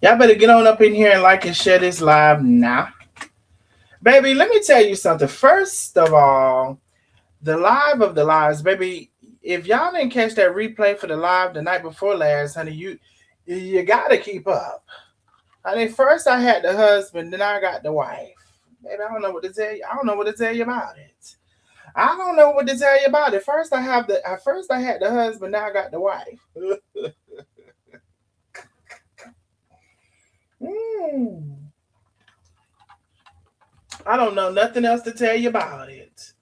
Y'all better get on up in here and like and share this live now. Baby, let me tell you something. First of all, the live of the lives, baby. If y'all didn't catch that replay for the live the night before last, honey, you gotta keep up. Honey, first I had the husband, then I got the wife. Baby, I don't know what to tell you. I don't know what to tell you about it. I don't know what to tell you about it. First I had the husband, now I got the wife. Mm. I don't know nothing else to tell you about it.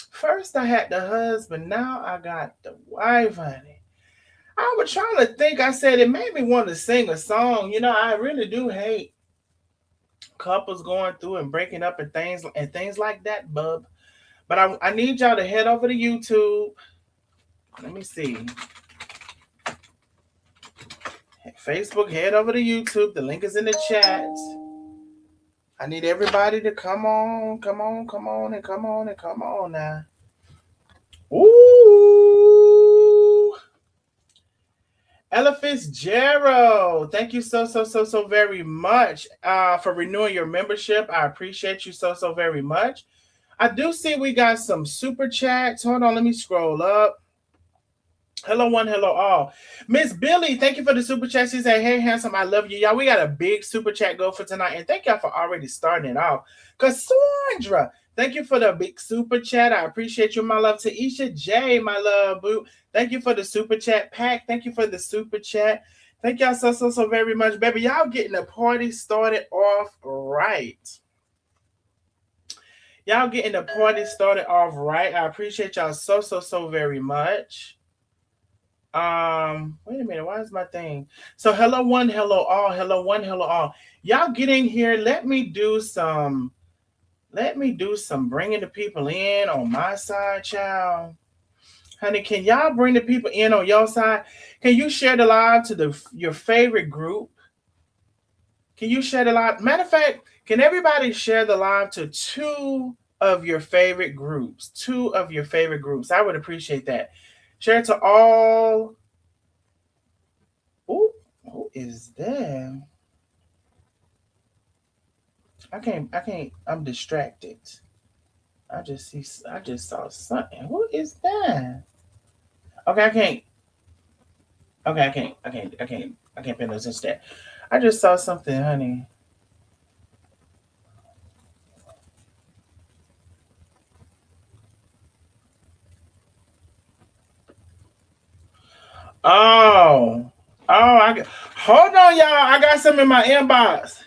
First I had the husband, now I got the wife, honey. I was trying to think. I said it made me want to sing a song. You know, I really do hate couples going through and breaking up and things like that, bub. But I need y'all to head over to YouTube. Let me see. Facebook, head over to YouTube. The link is in the chat. I need everybody to come on, come on, come on, and come on, and come on now. Ooh. Ella Fitzgerald, thank you so very much for renewing your membership. I appreciate you so very much. I do see we got some super chats. Hold on, let me scroll up. Hello, one, hello, all. Miss Billy, thank you for the super chat. She said, hey, handsome, I love you. Y'all, we got a big super chat go for tonight. And thank y'all for already starting it off. Cassandra, thank you for the big super chat. I appreciate you, my love. Taisha J, my love, boo. Thank you for the super chat. Pack, thank you for the super chat. Thank y'all so very much, baby. Y'all getting the party started off right. Y'all getting the party started off right. I appreciate y'all so very much. Wait a minute, why is my thing? So hello one, hello all, hello one, hello all. Y'all get in here. Let me do some bringing the people in on my side, child. Honey, can y'all bring the people in on your side? Can you share the live to your favorite group? Can you share the live? Matter of fact, can everybody share the live to two of your favorite groups? Two of your favorite groups. I would appreciate that. Share it to all. Ooh, who is that? I can't. I'm distracted. I just saw something. Who is that? Okay, I can't. Okay, I can't pay no attention to that. I just saw something, honey. Oh. Hold on, y'all. I got some in my inbox.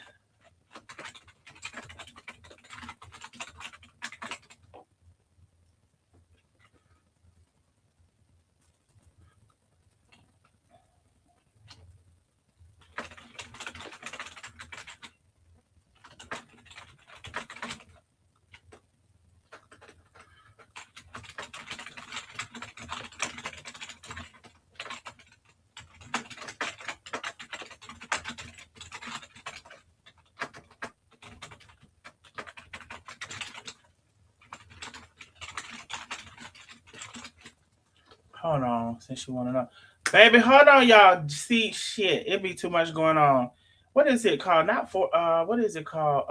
Hold on, since you want to know. Baby, hold on, y'all. See, shit, it be too much going on. What is it called? Not for what is it called?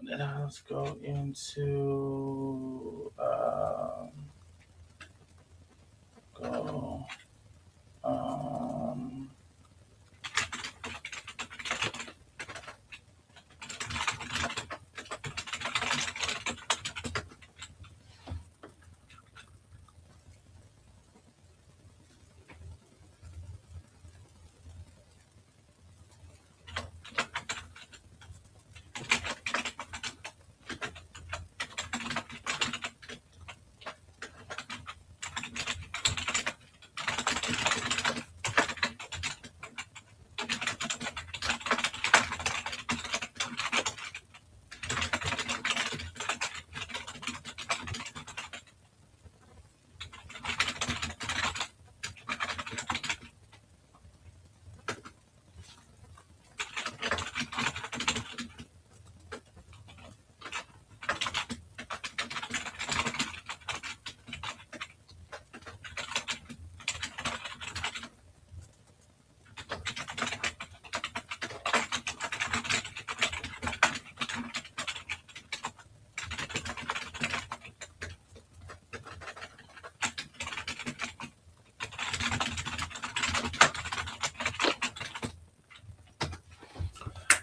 Let's go into go um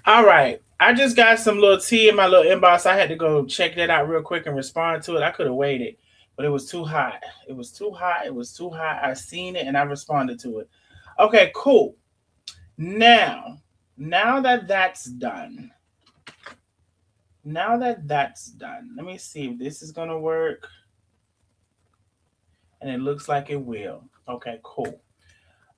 All right. I just got some little tea in my little inbox. I had to go check that out real quick and respond to it. I could have waited, but it was too hot. It was too hot. It was too hot. I seen it and I responded to it. Okay, cool. Now that that's done, let me see if this is going to work. And it looks like it will. Okay, cool.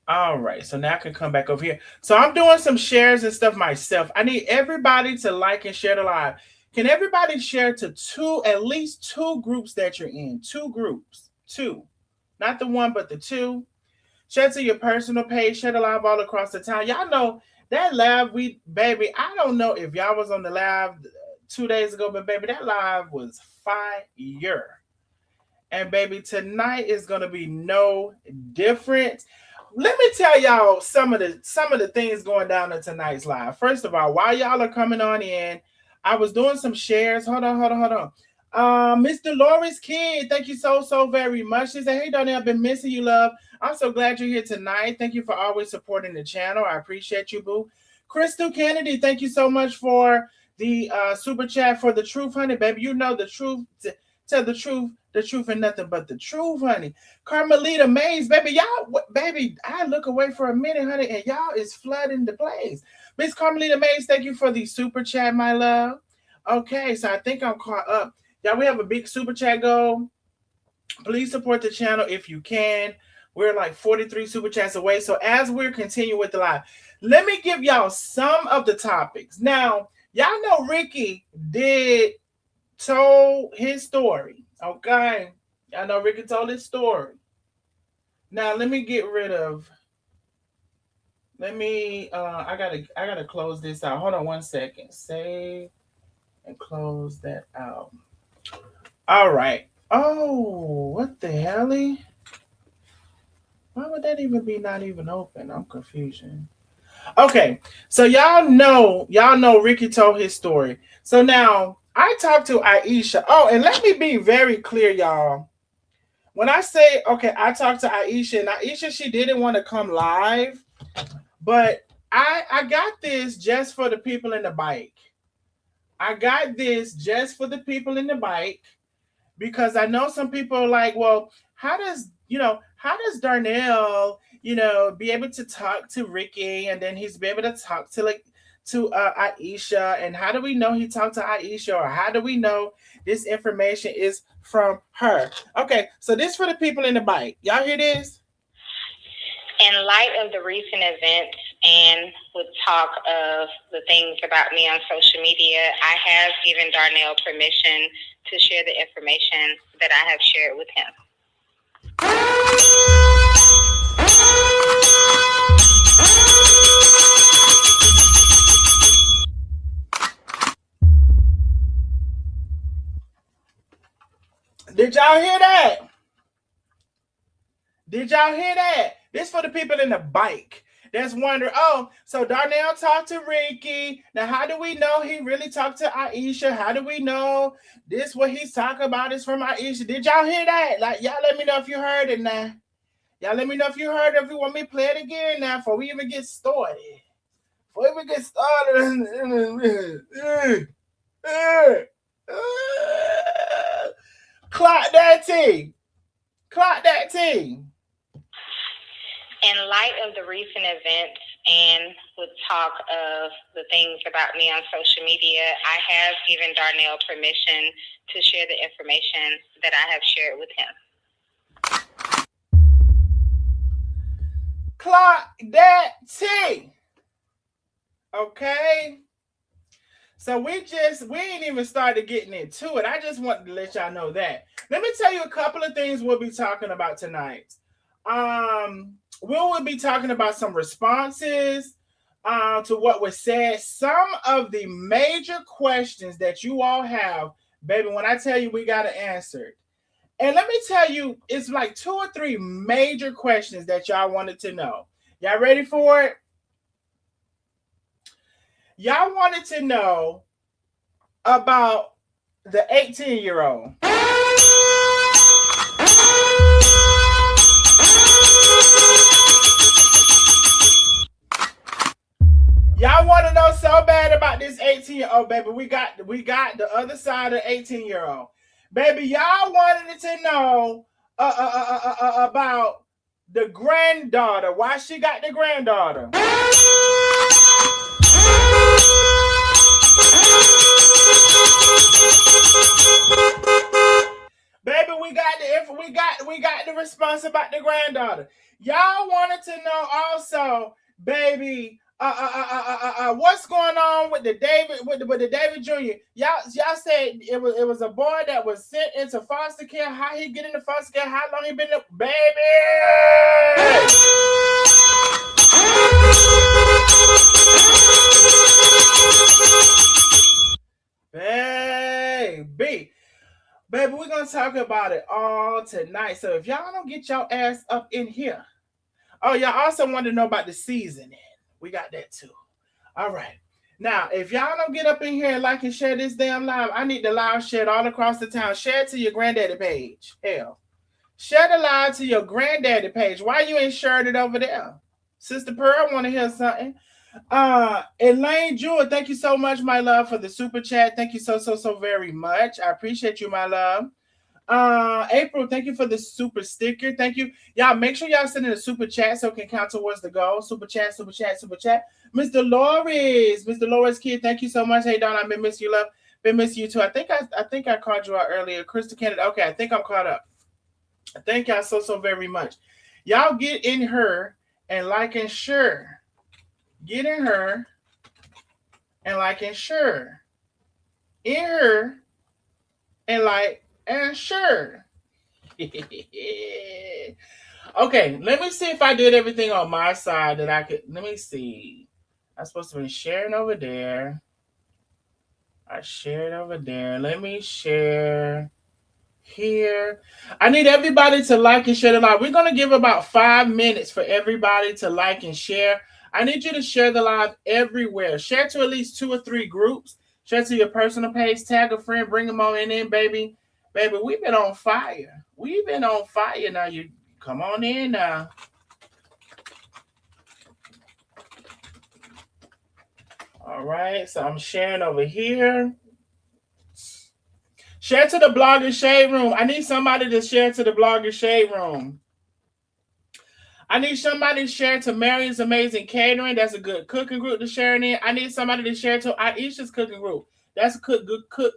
All right, so now I can come back over here. So I'm doing some shares and stuff myself. I need everybody to like and share the live. Can everybody share to at least two groups that you're in? Two groups, two. Not the one, but the two. Share to your personal page, share the live all across the town. Y'all know that live, baby, I don't know if y'all was on the live 2 days ago, but baby, that live was fire. And baby, tonight is gonna be no different. Let me tell y'all some of the things going down in tonight's live. First of all, while y'all are coming on in, I was doing some shares. Hold on. Miss Dolores Kid, thank you so very much. She said, hey, Donnie, I've been missing you, love. I'm so glad you're here tonight. Thank you for always supporting the channel. I appreciate you, boo. Crystal Kennedy, thank you so much for the super chat for the truth, honey, baby. You know the truth. Tell the truth and nothing but the truth, honey. Carmelita Mays, baby, y'all, baby, I look away for a minute, honey, and y'all is flooding the place. Miss Carmelita Mays, thank you for the super chat, my love. Okay, so I think I'm caught up. Y'all, we have a big super chat goal. Please support the channel if you can. We're like 43 super chats away. So as we're continuing with the live, let me give y'all some of the topics. Now, y'all know Ricky told his story. Okay. I know Ricky told his story. Now let me get rid of. I gotta close this out. Hold on 1 second. Save and close that out. All right. Oh, what the hell? Why would that even be not even open? I'm confused. Okay, so y'all know Ricky told his story. So now I talked to Aisha. Oh, and let me be very clear, y'all. When I say, okay, I talked to Aisha, and Aisha, she didn't want to come live, but I got this just for the people in the bike. I got this just for the people in the bike because I know some people are like, well, how does Darnell, be able to talk to Ricky and then he's be able to talk to Aisha, and how do we know he talked to Aisha, or how do we know this information is from her? Okay, so this for the people in the bike. Y'all hear this? In light of the recent events and with talk of the things about me on social media, I have given Darnell permission to share the information that I have shared with him. Did y'all hear that? Did y'all hear that? This for the people in the bike that's wondering, oh, so Darnell talked to Ricky. Now, how do we know he really talked to Aisha? How do we know this what he's talking about is from Aisha? Did y'all hear that? Like, y'all let me know if you heard it now. Y'all let me know if you heard it, if you want me to play it again now before we even get started. Clock that T. Clock that T. In light of the recent events and with talk of the things about me on social media, I have given Darnell permission to share the information that I have shared with him. Clock that T. Okay. So we ain't even started getting into it. I just wanted to let y'all know that. Let me tell you a couple of things we'll be talking about tonight. We'll be talking about some responses to what was said. Some of the major questions that you all have, baby, when I tell you we got to answer it. And let me tell you, it's like 2 or 3 major questions that y'all wanted to know. Y'all ready for it? Y'all wanted to know about the 18-year-old. Y'all want to know feel so bad about this 18-year-old, baby. We got the other side of 18-year-old. Baby, y'all wanted to know about the granddaughter. Why she got the granddaughter? Baby, we got the response about the granddaughter. Y'all wanted to know also, baby, what's going on with the David with the David Jr. Y'all said it was a boy that was sent into foster care. How he get into foster care? How long he been there? Baby, baby. Baby, we're gonna talk about it all tonight. So if y'all don't get your ass up in here. Oh, y'all also want to know about the seasoning. We got that too. All right. Now, if y'all don't get up in here and like and share this damn live, I need the live shared all across the town. Share it to your granddaddy page. Hell. Share the live to your granddaddy page. Why you ain't shared it over there? Sister Pearl, want to hear something? Elaine Jewel, thank you so much, my love, for the super chat. Thank you so very much. I appreciate you, my love. April, thank you for the super sticker. Thank you. Y'all make sure y'all send in a super chat so it can count towards the goal. Super chat, super chat, super chat. Mr. Loris kid, thank you so much. Hey Don, I've been missing you, love. Been missing you too. I think I called you out earlier. Crystal Kennedy. Okay, I think I'm caught up. Thank y'all so very much. Y'all get in her and like and share. Get in her and like and share. In her and like and share. Okay, let me see if I did everything on my side that I could. Let me see. I'm supposed to be sharing over there. I shared over there. Let me share here. I need everybody to like and share the live. We're going to give about 5 minutes for everybody to like and share. I need you to share the live everywhere. Share to at least 2 or 3 groups. Share to your personal page. Tag a friend. Bring them on in, baby. Baby, we've been on fire. We've been on fire now. You come on in now. All right, so I'm sharing over here. Share to the Blogger Shade Room. I need somebody to share to the Blogger Shade Room. I need somebody to share to Marion's Amazing Catering. That's a good cooking group to share in. I need somebody to share to Aisha's cooking group. That's a good cook.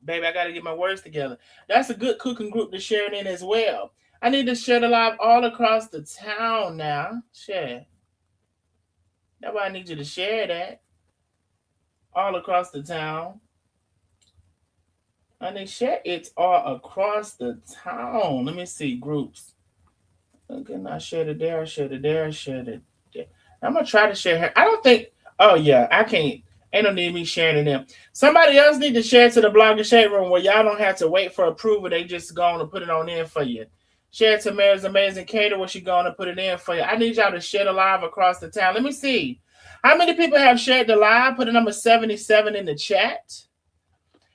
Baby, I got to get my words together. That's a good cooking group to share in as well. I need to share the live all across the town now. Share. That's why I need you to share that. All across the town. I need to share it all across the town. Let me see. Groups. Okay, I shared it there. I shared it there. I shared it there. I'm going to try to share her. I don't think. Oh, yeah. I can't. Ain't no need me sharing them. Somebody else need to share to the Blogger Shade Room where y'all don't have to wait for approval. They just going to put it on in for you. Share to Mary's Amazing Cater where she going to put it in for you. I need y'all to share the live across the town. Let me see. How many people have shared the live? Put the number 77 in the chat.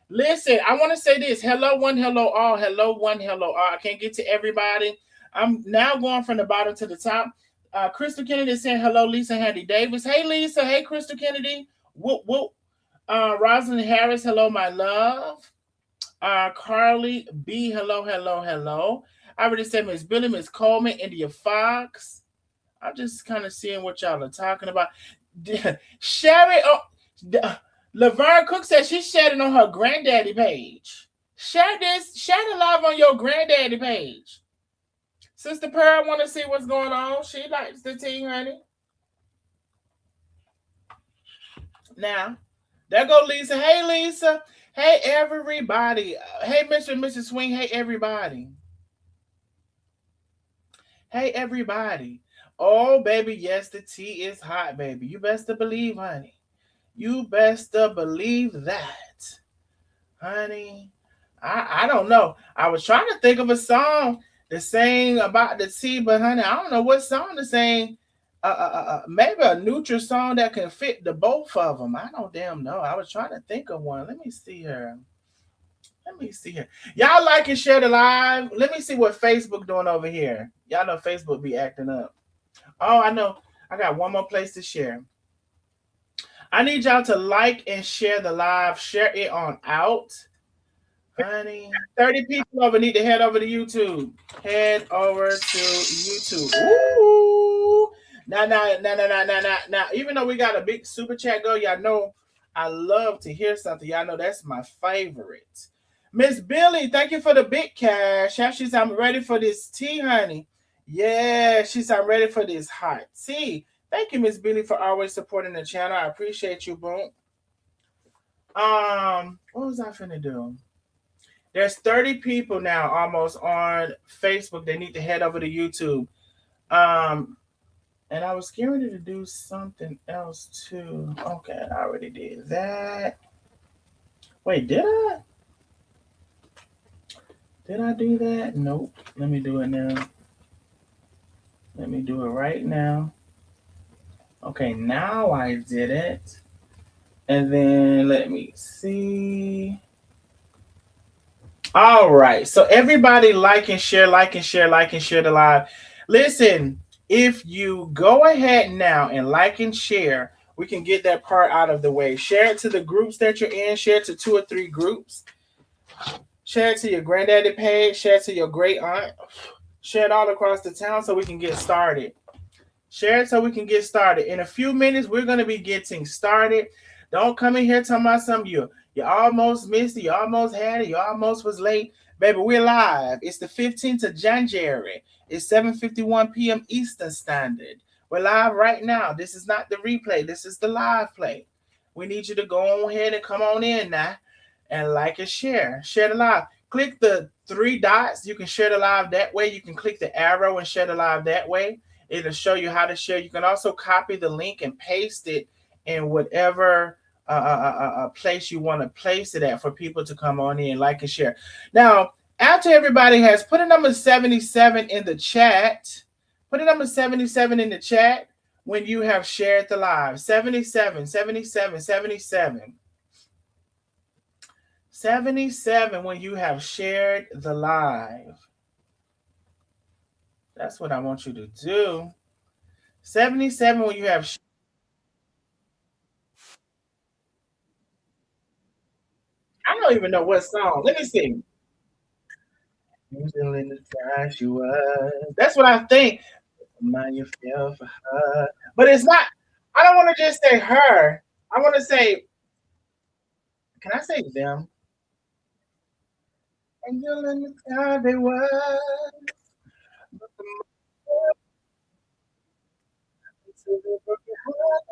Listen, I want to say this. Hello, one, hello, all. Hello, one, hello, all. I can't get to everybody. I'm now going from the bottom to the top. Crystal Kennedy is saying hello, Lisa Handy Davis. Hey, Lisa. Hey, Crystal Kennedy. Whoop, whoop. Rosalind Harris, hello, my love. Carly B, hello, hello, hello. I already said Miss Billy, Miss Coleman, India Fox. I'm just kind of seeing what y'all are talking about. Sherry, Laverne Cook says she shared it on her granddaddy page. Share the live on your granddaddy page. Sister Pearl want to see what's going on. She likes the tea, honey. Now, there go Lisa. Hey, Lisa. Hey, everybody. Hey, Mr. and Mrs. Swing. Hey, everybody. Hey, everybody. Oh, baby, yes, the tea is hot, baby. You best to believe, honey. You best to believe that, honey. I don't know. I was trying to think of a song to sing about the tea, but honey, I don't know what song to sing. Maybe a neutral song that can fit the both of them. I don't damn know. I was trying to think of one. Let me see here. Y'all like and share the live. Let me see what Facebook doing over here. Y'all know Facebook be acting up. Oh, I know. I got one more place to share. I need y'all to like and share the live. Share it on out. Honey, 30 people over need to head over to YouTube. Head over to YouTube. Ooh. Now. Even though we got a big super chat go, y'all know I love to hear something. Y'all know that's my favorite. Miss Billy, thank you for the big cash. She's I'm ready for this tea, honey. Yeah, she's I'm ready for this hot tea. Thank you, Miss Billy, for always supporting the channel. I appreciate you, boom. What was I finna do? There's 30 people now almost on Facebook. They need to head over to YouTube. Um, and I was getting ready to do something else too. Okay, I already did that. Wait, did I? Did I do that? Nope. Let me do it now. Let me do it right now. Okay, now I did it. And then let me see. All right. So everybody like and share, like and share, like and share the live. Listen, if you go ahead now and like and share, we can get that part out of the way. Share it to the groups that you're in. Share it to 2 or 3 groups. Share it to your granddaddy page. Share it to your great aunt. Share it all across the town so we can get started. Share it so we can get started. In a few minutes, we're going to be getting started. Don't come in here talking about something you almost missed it, you almost had it, you almost was late. Baby, we're live. It's the 15th of January. It's 7:51 p.m. Eastern Standard. We're live right now. This is not the replay. This is the live play. We need you to go on ahead and come on in now and like and share. Share the live. Click the 3 dots. You can share the live that way. You can click the arrow and share the live that way. It'll show you how to share. You can also copy the link and paste it in whatever place you want to place it at for people to come on in, like and share. Now, after everybody has put a number 77 in the chat, put a number 77 in the chat when you have shared the live. 77, 77, 77. 77 when you have shared the live. That's what I want you to do. 77 when you have. I don't even know what song. Let me see. In the time she was. That's what I think. Mind you feel for her. But it's not, I don't want to just say her. I want to say, can I say them? Angel in the sky they was. But the to the broken heart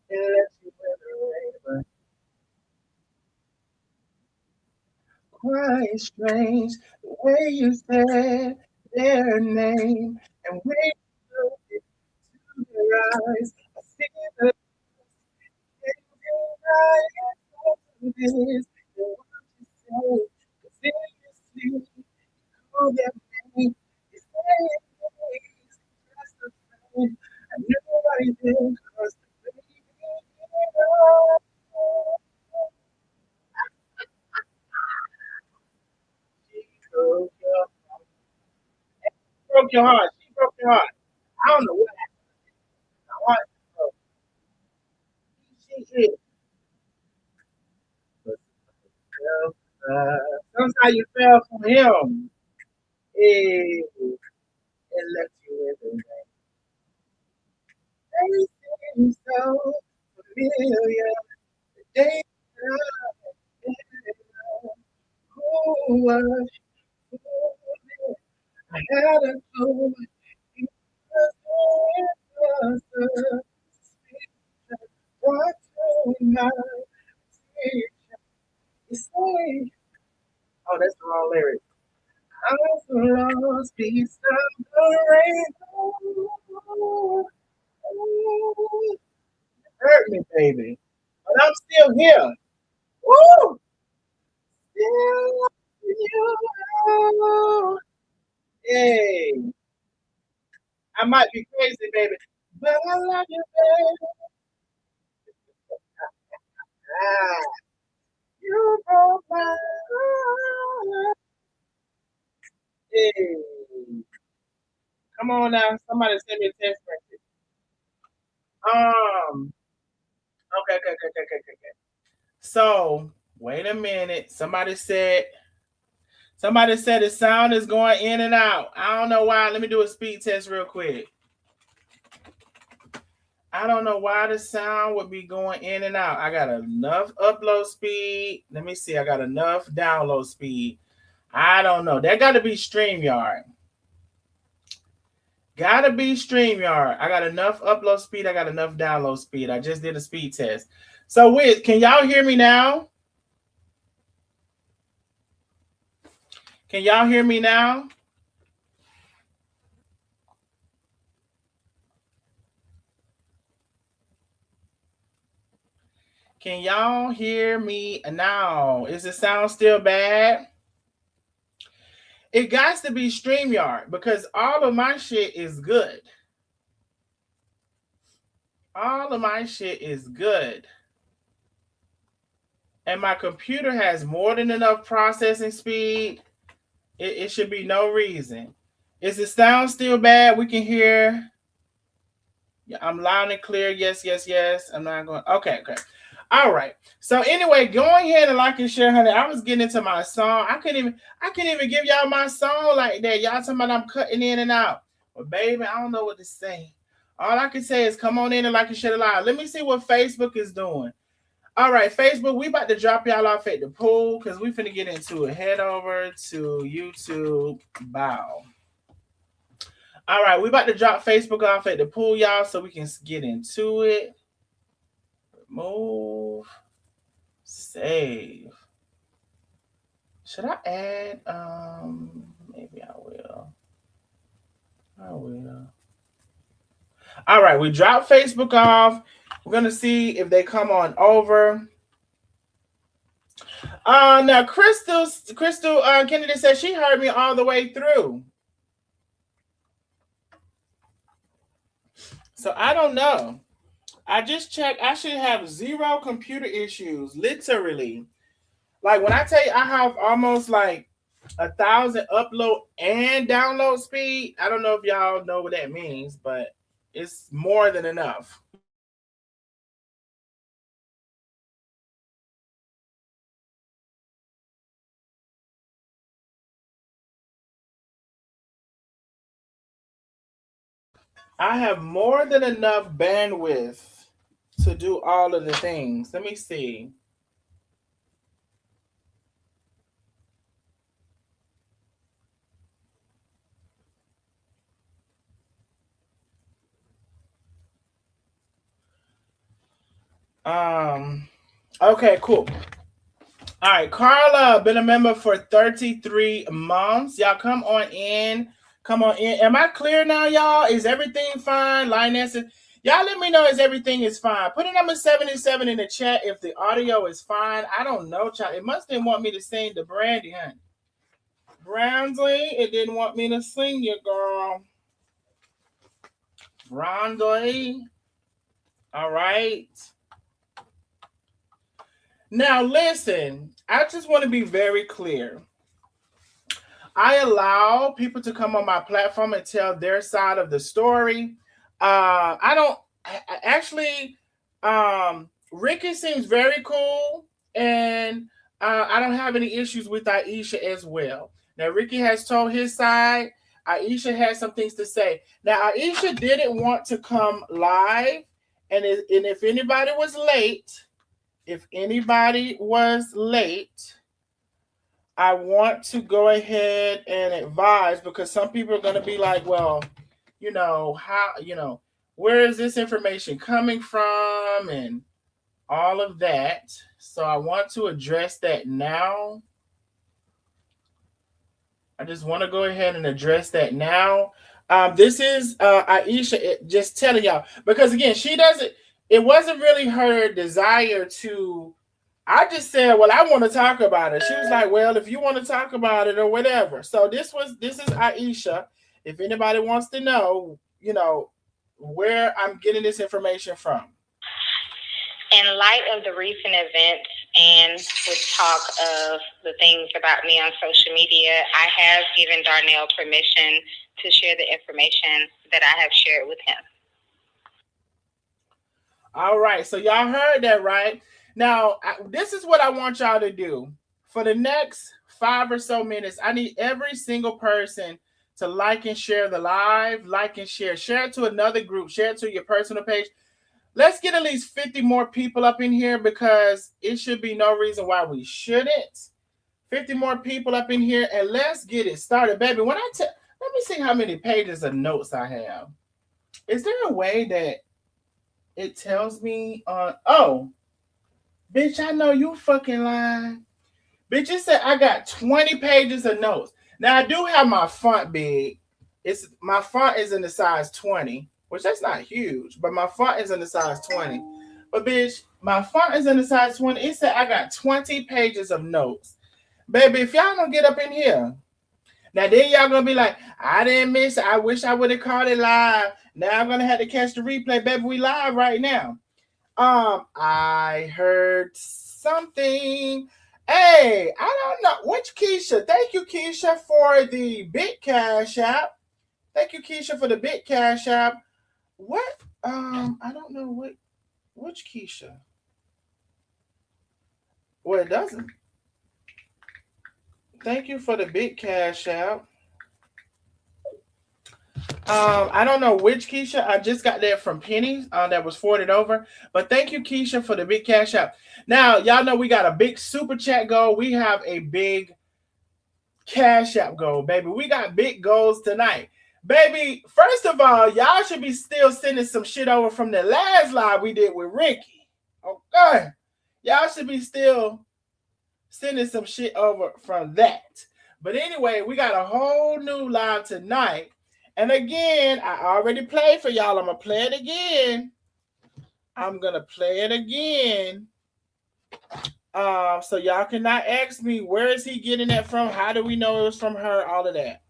and let you in the rain. Quite strange the way you said their name. And when you look into their eyes, I see the things in your eyes. And what you say, 'cause in your sleep, call their name. You say it makes just the same. And nobody did, 'cause the baby she broke your heart. Broke your heart. She broke your heart. I don't know what happened. So she is. But somehow you fell from him. Hey, and left you in the rain. They seem so familiar. The day who was who I had a clue. It was a what to my you say. Oh, that's the wrong lyric. I was lost beside the rainbow. Oh, hurt me, baby. But I'm still here. Woo! Still you. Hey, I might be crazy, baby, but I love you, baby. Ah, you broke my heart. Hey, come on now. Somebody send me a text message. Okay, good, good, good, good, good, good. So wait a minute. Somebody said the sound is going in and out. I don't know why. Let me do a speed test real quick. I don't know why the sound would be going in and out. I got enough upload speed. Let me see. I got enough download speed. I don't know. That got to be StreamYard. Gotta be StreamYard. I got enough upload speed. I got enough download speed. I just did a speed test. So, can y'all hear me now? Can y'all hear me now? Can y'all hear me now? Is the sound still bad? It got to be StreamYard because all of my shit is good. All of my shit is good. And my computer has more than enough processing speed. It should be no reason. Is the sound still bad? We can hear. Yeah, I'm loud and clear. Yes, yes, yes. I'm not going. Okay, okay. All right. So anyway, going ahead and like and share, honey. I was getting into my song. I couldn't even give y'all my song like that. Y'all talking about I'm cutting in and out. Well, baby, I don't know what to say. All I can say is come on in and like and share live. Let me see what Facebook is doing. All right, Facebook, we about to drop y'all off at the pool because we finna get into it. Head over to YouTube. Bow. All right, we about to drop Facebook off at the pool, y'all, so we can get into it. Remove. Save. Should I add? Maybe I will. I will. All right, we dropped Facebook off. We're gonna see if they come on over. Now Crystal Kennedy said she heard me all the way through. So I don't know. I just checked. I should have zero computer issues. Literally. Like when I tell you I have almost like 1,000 upload and download speed. I don't know if y'all know what that means, but it's more than enough. I have more than enough bandwidth to do all of the things. Let me see. Okay, cool. All right, Carla, been a member for 33 months. Y'all come on in. Come on in. Am I clear now, y'all? Is everything fine? Lioness, y'all let me know if everything is fine. Put a number 77 in the chat if the audio is fine. I don't know, child. It must didn't want me to sing the Brandy, honey. Brandy, it didn't want me to sing you, girl. Brandy. All right. Now listen, I just want to be very clear. I allow people to come on my platform and tell their side of the story. I don't actually. Ricky seems very cool, and I don't have any issues with Aisha as well. Now Ricky has told his side. Aisha has some things to say. Now Aisha didn't want to come live, and if anybody was late, I want to go ahead and advise because some people are going to be like, well, where is this information coming from and all of that. So I want to address that now. I just want to go ahead and address that now. This is Aisha just telling y'all because again, it wasn't really her desire to. I just said, well, I want to talk about it. She was like, well, if you want to talk about it or whatever. So this is Aisha. If anybody wants to know, where I'm getting this information from. In light of the recent events and with talk of the things about me on social media, I have given Darnell permission to share the information that I have shared with him. All right. So y'all heard that, right? Now, this is what I want y'all to do. For the next 5 or so minutes, I need every single person to like and share the live, like and share. Share it to another group, share it to your personal page. Let's get at least 50 more people up in here because it should be no reason why we shouldn't. 50 more people up in here and let's get it started, baby. Let me see how many pages of notes I have. Is there a way that it tells me on oh, bitch, I know you fucking lying. Bitch, it said I got 20 pages of notes. Now I do have my font big. It's my font is in the size 20, which that's not huge, but my font is in the size 20. But bitch, my font is in the size 20. It said I got 20 pages of notes. Baby, if y'all don't get up in here, now then y'all gonna be like, I didn't miss it. I wish I would have caught it live. Now I'm gonna have to catch the replay. Baby, we live right now. I heard something. Hey, I don't know. Which Keisha? Thank you, Keisha, for the Bit Cash app. Thank you, Keisha, for the Bit Cash app. What? I don't know which Keisha. Well, it doesn't. Thank you for the Bit Cash app. I don't know which Keisha. I just got that from Penny that was forwarded over. But thank you, Keisha, for the big cash app. Now, y'all know we got a big super chat goal. We have a big cash app goal, baby. We got big goals tonight. Baby, first of all, y'all should be still sending some shit over from the last live we did with Ricky. Okay. Y'all should be still sending some shit over from that. But anyway, we got a whole new live tonight. And again, I already played for y'all. I'm going to play it again. So y'all cannot ask me, where is he getting that from? How do we know it was from her? All of that.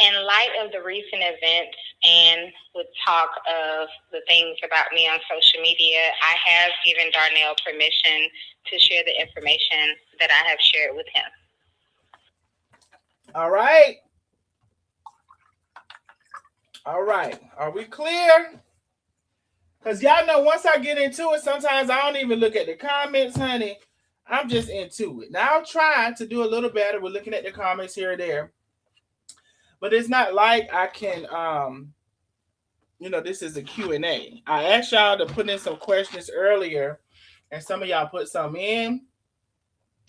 In light of the recent events and with talk of the things about me on social media, I have given Darnell permission to share the information that I have shared with him. All right. All right. Are we clear? Because y'all know once I get into it, sometimes I don't even look at the comments, honey. I'm just into it. Now I'll try to do a little better with looking at the comments here or there. But it's not like I can, this is a Q&A. I asked y'all to put in some questions earlier, and some of y'all put some in,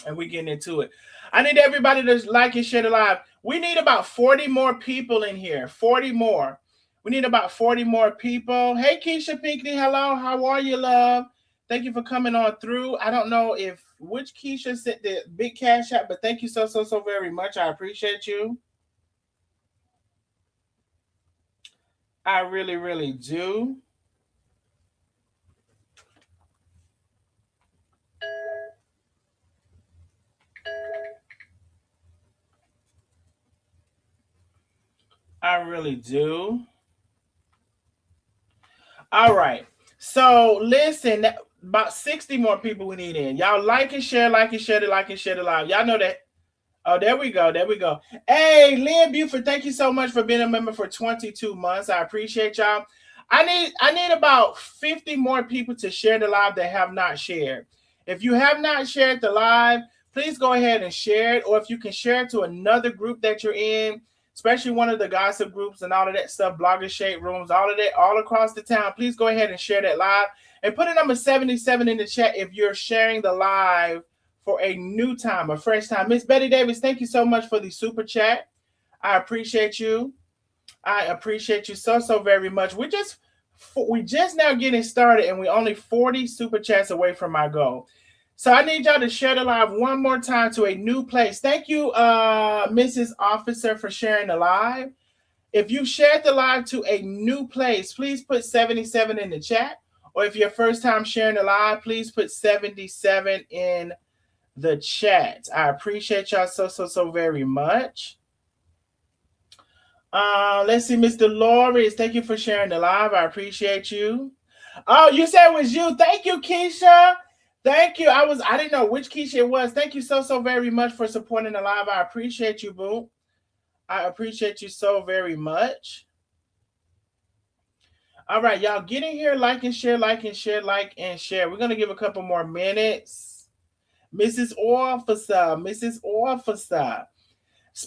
and we're getting into it. I need everybody to like and share the live. We need about 40 more people in here. 40 more. We need about 40 more people. Hey, Keisha Pinckney, hello. How are you, love? Thank you for coming on through. I don't know which Keisha sent the big cash app, but thank you so very much. I appreciate you. I really, really do. I really do. All right. So listen, about 60 more people we need in. Y'all like and share the live. Y'all know that. Oh, there we go. Hey, Lynn Buford, thank you so much for being a member for 22 months. I appreciate y'all. I need about 50 more people to share the live that have not shared. If you have not shared the live, please go ahead and share it. Or if you can share it to another group that you're in, especially one of the gossip groups and all of that stuff, blogger shade rooms, all of that, all across the town, please go ahead and share that live. And put a number 77 in the chat if you're sharing the live for a new time, a fresh time. Miss Betty Davis, thank you so much for the super chat. I appreciate you. I appreciate you so very much. We just now getting started, and we're only 40 super chats away from my goal. So I need y'all to share the live one more time to a new place. Thank you, Mrs. Officer, for sharing the live. If you shared the live to a new place, please put 77 in the chat. Or if you're first time sharing the live, please put 77 in the chat. I appreciate y'all so very much. Let's see, Miss Dolores, thank you for sharing the live. I appreciate you. Oh, you said it was you. Thank you, Keisha. Thank you. I didn't know which Keisha it was. Thank you so very much for supporting the live. I appreciate you, boo. I appreciate you so very much. All right, y'all get in here, like and share, like and share, like and share. We're gonna give a couple more minutes. Mrs. Officer, Mrs. Officer.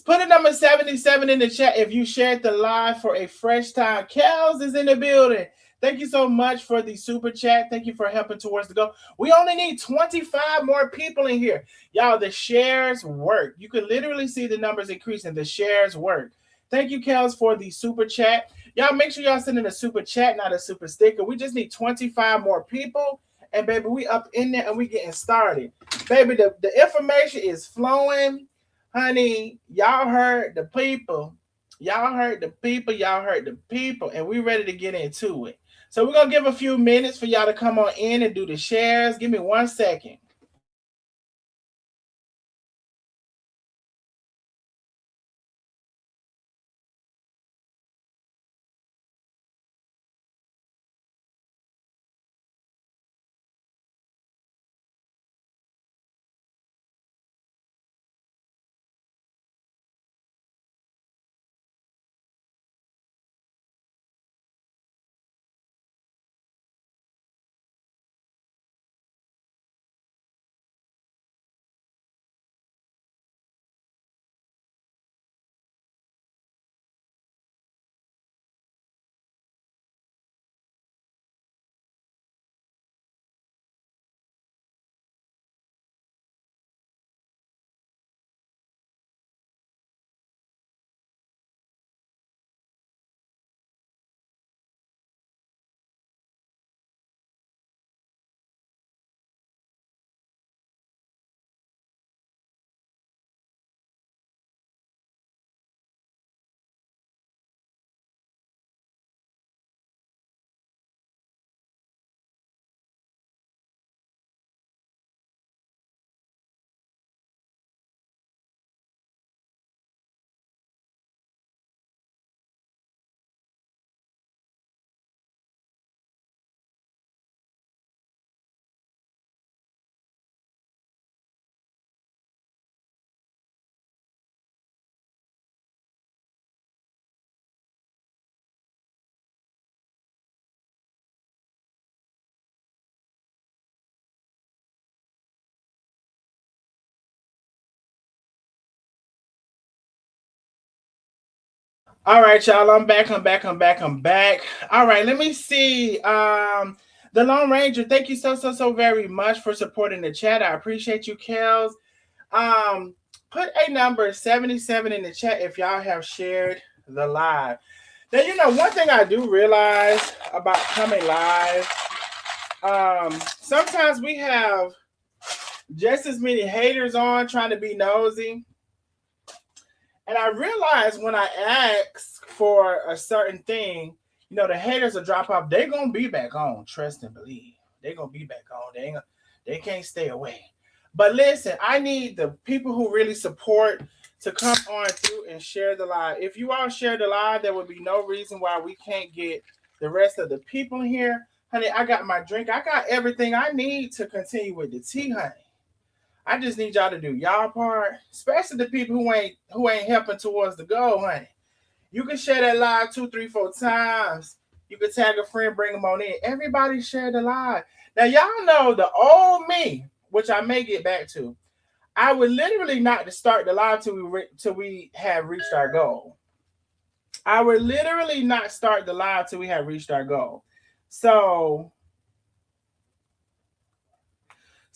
Put a number 77 in the chat if you shared the live for a fresh time. Kels is in the building. Thank you so much for the super chat. Thank you for helping towards the goal. We only need 25 more people in here. Y'all, the shares work. You can literally see the numbers increasing. The shares work. Thank you, Kels, for the super chat. Y'all, make sure y'all send in a super chat, not a super sticker. We just need 25 more people. And baby, we up in there and we getting started. Baby, the information is flowing. Honey, y'all heard the people. Y'all heard the people. Y'all heard the people. And we ready to get into it. So we're going to give a few minutes for y'all to come on in and do the shares. Give me 1 second. All right, y'all. I'm back. I'm back. I'm back. I'm back. All right. Let me see. The Lone Ranger. Thank you so very much for supporting the chat. I appreciate you, Kels. Um, put a number 77 in the chat if y'all have shared the live. Now, one thing I do realize about coming live, sometimes we have just as many haters on trying to be nosy. And I realize when I ask for a certain thing, the haters will drop off. They're gonna be back on. Trust and believe. They're gonna be back on. They can't stay away. But listen, I need the people who really support to come on through and share the live. If you all share the live, there would be no reason why we can't get the rest of the people here. Honey, I got my drink. I got everything I need to continue with the tea, honey. I just need y'all to do y'all part, especially the people who ain't helping towards the goal, honey. You can share that live 2, 3, 4 times. You can tag a friend, bring them on in. Everybody share the live. Now y'all know the old me, which I may get back to. I would literally not to start the live till we have reached our goal. I would literally not start the live till we have reached our goal. So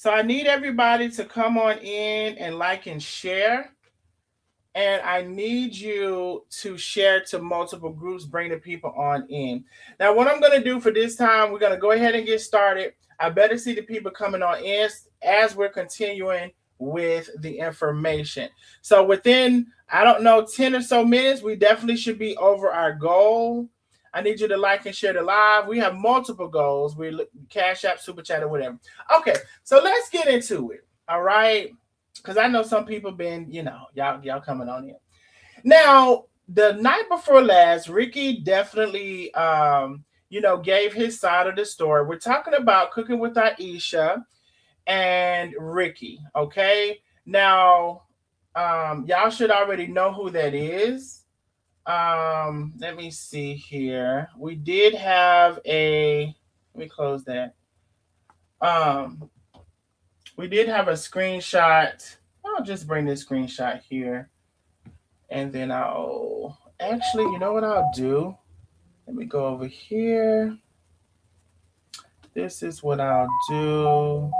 I need everybody to come on in and like and share. And I need you to share to multiple groups, bring the people on in. Now, what I'm going to do for this time, we're going to go ahead and get started. I better see the people coming on in as we're continuing with the information. So within, I don't know, 10 or so minutes, we definitely should be over our goal. I need you to like and share the live. We have multiple goals. We Cash App, Super Chat, or whatever. Okay, so let's get into it. All right, because I know some people been, y'all coming on in. Now, the night before last, Ricky definitely, gave his side of the story. We're talking about cooking with Aisha and Ricky. Okay, now, y'all should already know who that is. Let me see here. We did have a. Let me close that. Um, we did have a screenshot. I'll just bring this screenshot here, and then I'll actually. You know what I'll do? Let me go over here. This is what I'll do.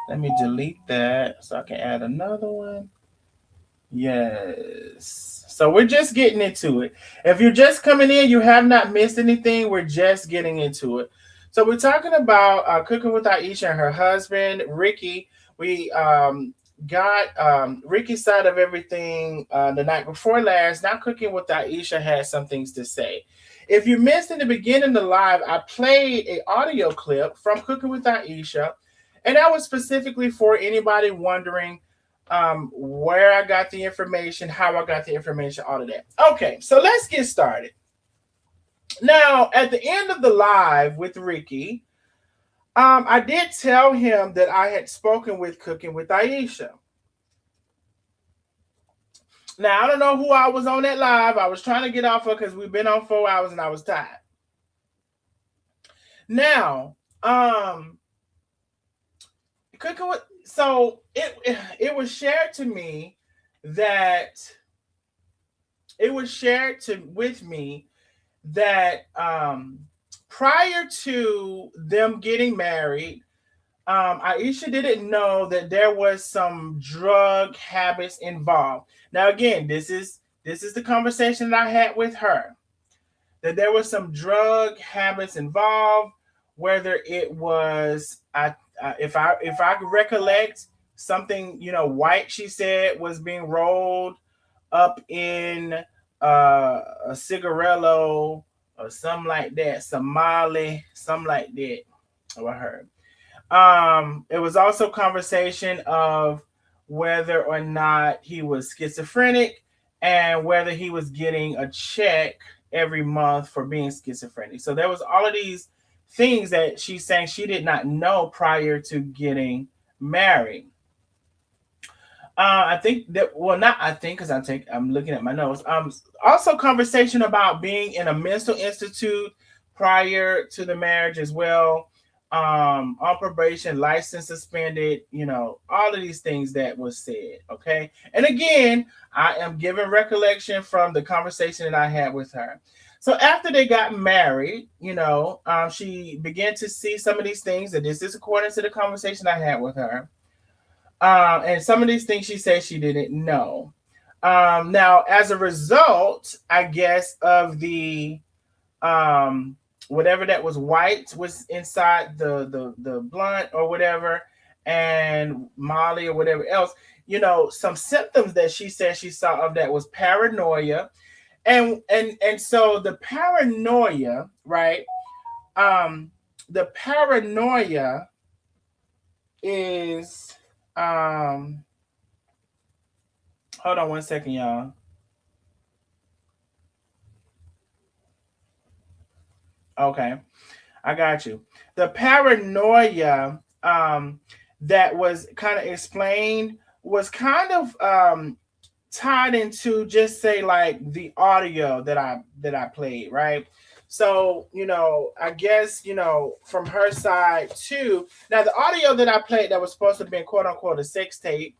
Let me delete that so I can add another one. Yes. So we're just getting into it. If you're just coming in, you have not missed anything. We're just getting into it. So we're talking about cooking with Aisha and her husband, Ricky. We got Ricky's side of everything the night before last. Now cooking with Aisha has some things to say. If you missed in the beginning of the live, I played a audio clip from Cooking with Aisha, and that was specifically for anybody wondering where I got the information, how I got the information, all of that. Okay, so let's get started. Now, at the end of the live with Ricky, I did tell him that I had spoken with Cooking with Aisha. Now, I don't know who I was on that live. I was trying to get off of because we've been on 4 hours and I was tired. Now, Cooking with so it was shared to me that it was shared to with me that prior to them getting married, Aisha didn't know that there was some drug habits involved. Now, again, this is the conversation that I had with her, that there was some drug habits involved, whether it was if I recollect something, white, she said, was being rolled up in a cigarello or something like that, Somali, something like that. I heard. It was also conversation of whether or not he was schizophrenic and whether he was getting a check every month for being schizophrenic. So there was all of these things that she's saying she did not know prior to getting married. I think that, well, not I think, because I'm looking at my notes. Also conversation about being in a mental institute prior to the marriage as well. On probation, license suspended, all of these things that was said. Okay. And again, I am giving recollection from the conversation that I had with her. So after they got married, she began to see some of these things, and this is according to the conversation I had with her. And some of these things she said she didn't know. Now, as a result, I guess, of the whatever that was white was inside the blunt or whatever, and Molly or whatever else, some symptoms that she said she saw of that was paranoia. And so the paranoia, right? The paranoia is hold on one second, y'all. Okay, I got you. The paranoia that was kind of explained was kind of tied into, just say, like the audio that I played, right? So, I guess, from her side too. Now, the audio that I played that was supposed to be quote unquote a sex tape.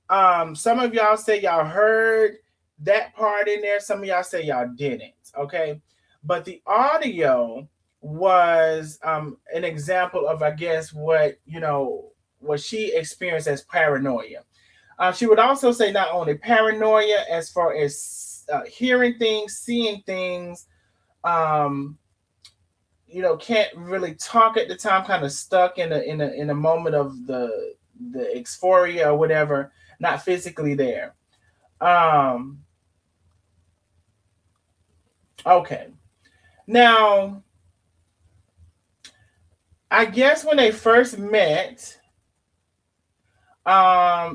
Some of y'all say y'all heard that part in there. Some of y'all say y'all didn't. Okay. But the audio was an example of, I guess, what she experienced as paranoia. She would also say not only paranoia as far as hearing things, seeing things, can't really talk at the time, kind of stuck in a moment of the dysphoria or whatever, not physically there. Um, okay. Now, I guess when they first met,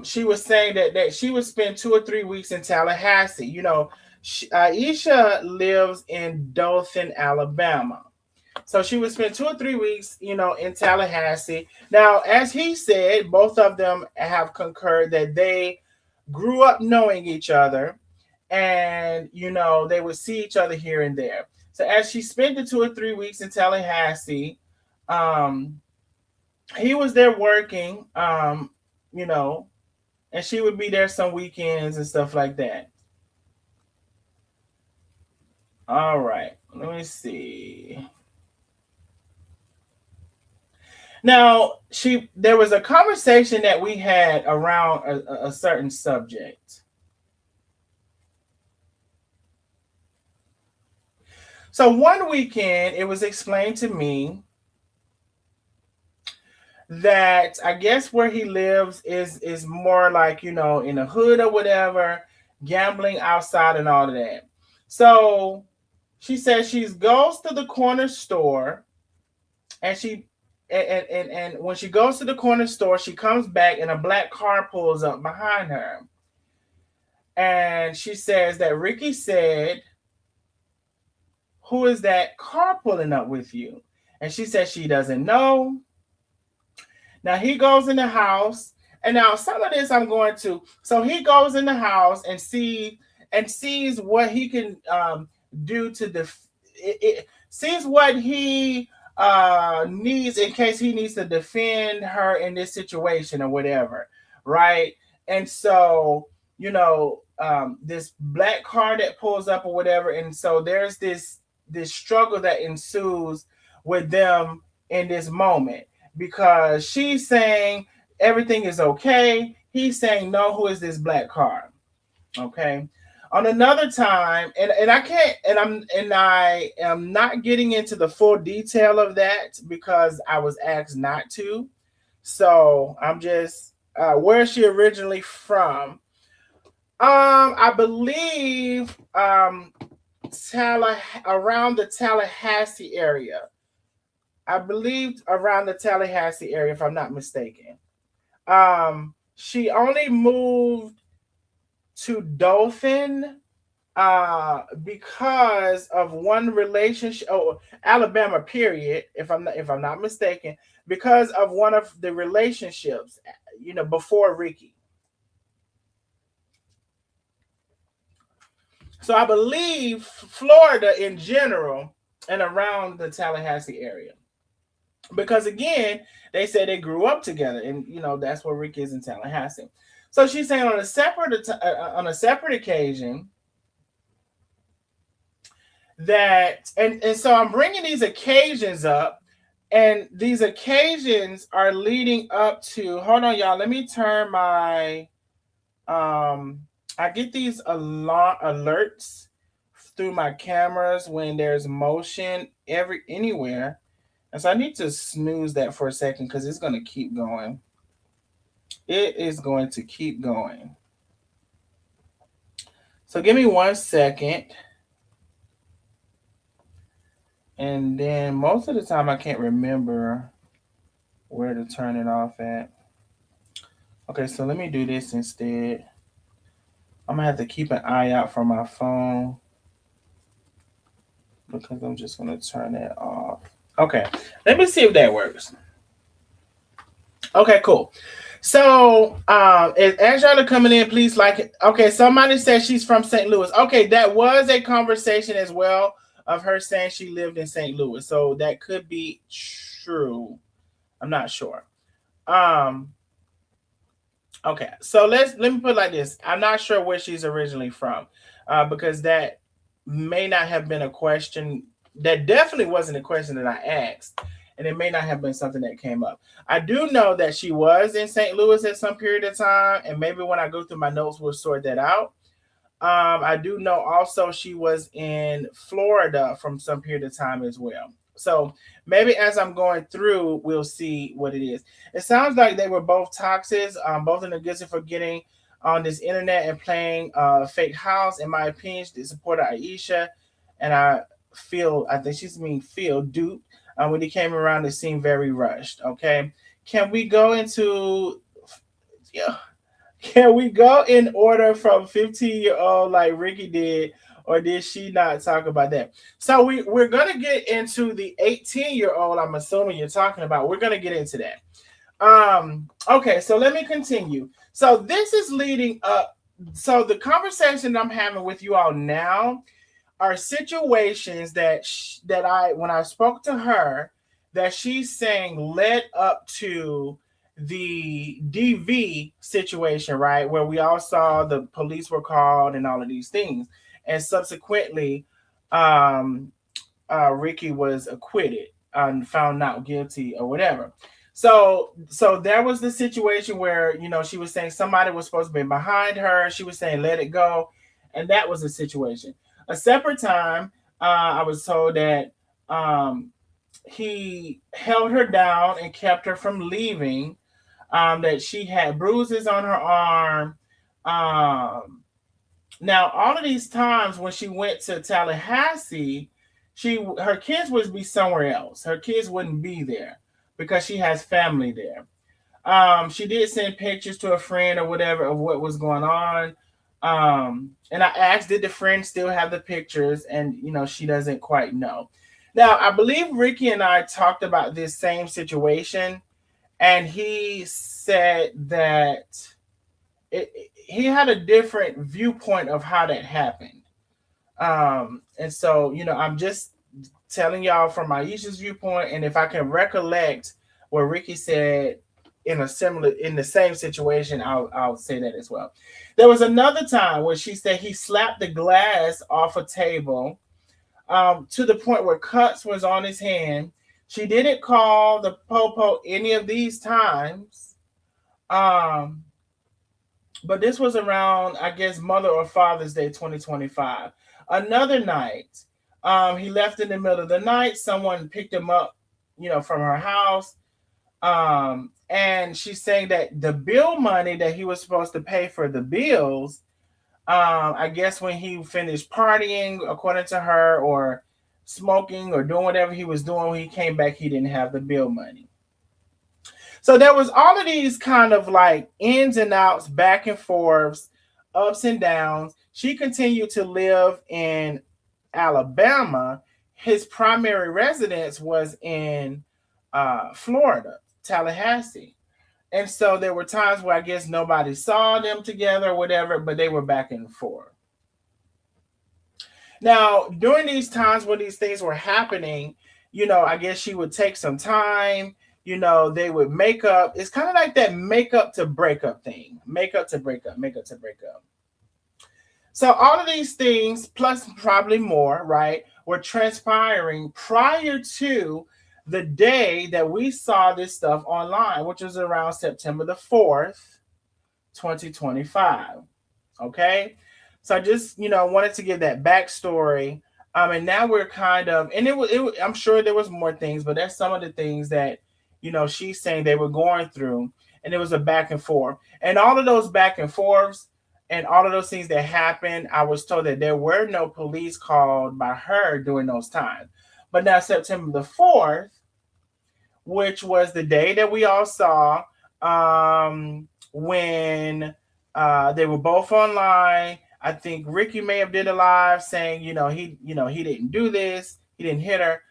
she was saying that she would spend 2 or 3 weeks in Tallahassee. Aisha lives in Dothan, Alabama. So she would spend 2 or 3 weeks, in Tallahassee. Now, as he said, both of them have concurred that they grew up knowing each other, and they would see each other here and there. So as she spent the 2 or 3 weeks in Tallahassee, um, he was there working, you know, and she would be there some weekends and stuff like that. All right, let me see. Now, there was a conversation that we had around a certain subject. So one weekend, it was explained to me that I guess where he lives is more like, in a hood or whatever, gambling outside and all of that. So she says she goes to the corner store, and and when she goes to the corner store, she comes back and a black car pulls up behind her. And she says that Ricky said, "Who is that car pulling up with you?" And she says she doesn't know. Now he goes in the house, and now some of this I'm going to. So he goes in the house and sees what he can do to sees what he needs in case he needs to defend her in this situation or whatever, right? And so this black car that pulls up or whatever, and so there's this struggle that ensues with them in this moment, because she's saying everything is okay. He's saying, no, who is this black car? Okay. On another time, and I can't, I am not getting into the full detail of that because I was asked not to. So I'm just where is she originally from? I believe around the Tallahassee area. I believe around the Tallahassee area, if I'm not mistaken. She only moved to Dothan because of one relationship, Alabama, period, if I'm not mistaken, because of one of the relationships, before Ricky. So I believe Florida in general and around the Tallahassee area. Because again, they said they grew up together, and that's where Rick is in Tallahassee. So she's saying on a separate occasion that, and so I'm bringing these occasions up, and these occasions are leading up to. Hold on, y'all. Let me turn my. I get these alerts through my cameras when there's motion anywhere. And so I need to snooze that for a second because it's going to keep going. It is going to keep going. So give me 1 second. And then most of the time I can't remember where to turn it off at. Okay, so let me do this instead. I'm going to have to keep an eye out for my phone because I'm just going to turn it off. Okay, let me see if that works. Okay, cool. So, as y'all are coming in, please like it. Okay, somebody said she's from St. Louis. Okay, that was a conversation as well of her saying she lived in St. Louis. So that could be true. I'm not sure. Okay, so let me put it like this. I'm not sure where she's originally from, because that may not have been a question. That definitely wasn't a question that I asked, and it may not have been something that came up. I do know that she was in St. Louis at some period of time, and maybe when I go through my notes, we'll sort that out. I do know also she was in Florida from some period of time as well. So maybe as I'm going through, we'll see what it is. It sounds like they were both toxics, both in the good for getting on this internet and playing fake house. In my opinion, they supported Aisha, and I think she's feel duped. When he came around, it seemed very rushed. Okay, can we go into? Yeah, can we go in order from 15-year-old like Ricky did, or did she not talk about that? So we're gonna get into the 18-year-old. I'm assuming you're talking about. We're gonna get into that. Okay, so let me continue. So this is leading up so the conversation I'm having with you all now are situations that I when I spoke to her that she's saying led up to the DV situation, right? Where we all saw the police were called and all of these things. And subsequently, um, Ricky was acquitted and found not guilty or whatever. So there was the situation where she was saying somebody was supposed to be behind her. She was saying let it go, and that was the situation. A separate time, I was told that he held her down and kept her from leaving. That she had bruises on her arm. Um, Now, all of these times when she went to Tallahassee, her kids would be somewhere else. Her kids wouldn't be there because she has family there. She did send pictures to a friend or whatever of what was going on. And I asked, did the friend still have the pictures? And she doesn't quite know. Now, I believe Ricky and I talked about this same situation, and he said that he had a different viewpoint of how that happened. And so, I'm just telling y'all from Aisha's viewpoint, and if I can recollect what Ricky said in the same situation, I'll say that as well. There was another time where she said he slapped the glass off a table, to the point where cuts was on his hand. She didn't call the popo any of these times. Um, but this was around, I guess, Mother or Father's Day 2025. Another night, he left in the middle of the night. Someone picked him up, from her house. And she's saying that the bill money that he was supposed to pay for the bills, I guess when he finished partying, according to her, or smoking or doing whatever he was doing, when he came back, he didn't have the bill money. So there was all of these kind of like ins and outs, back and forths, ups and downs. She continued to live in Alabama. His primary residence was in Florida, Tallahassee. And so there were times where I guess nobody saw them together or whatever, but they were back and forth. Now, during these times when these things were happening, I guess she would take some time. They would make up. It's kind of like that make up to break up thing. Make up to break up, make up to break up. So all of these things, plus probably more, right, were transpiring prior to the day that we saw this stuff online, which was around September the 4th, 2025. Okay. So I just, wanted to give that backstory. And now we're kind of, and I'm sure there was more things, but that's some of the things that, she's saying they were going through, and it was a back and forth. And all of those back and forths and all of those things that happened, I was told that there were no police called by her during those times. But now September the 4th, which was the day that we all saw, when they were both online. I think Ricky may have did a live saying, he didn't do this, he didn't hit her.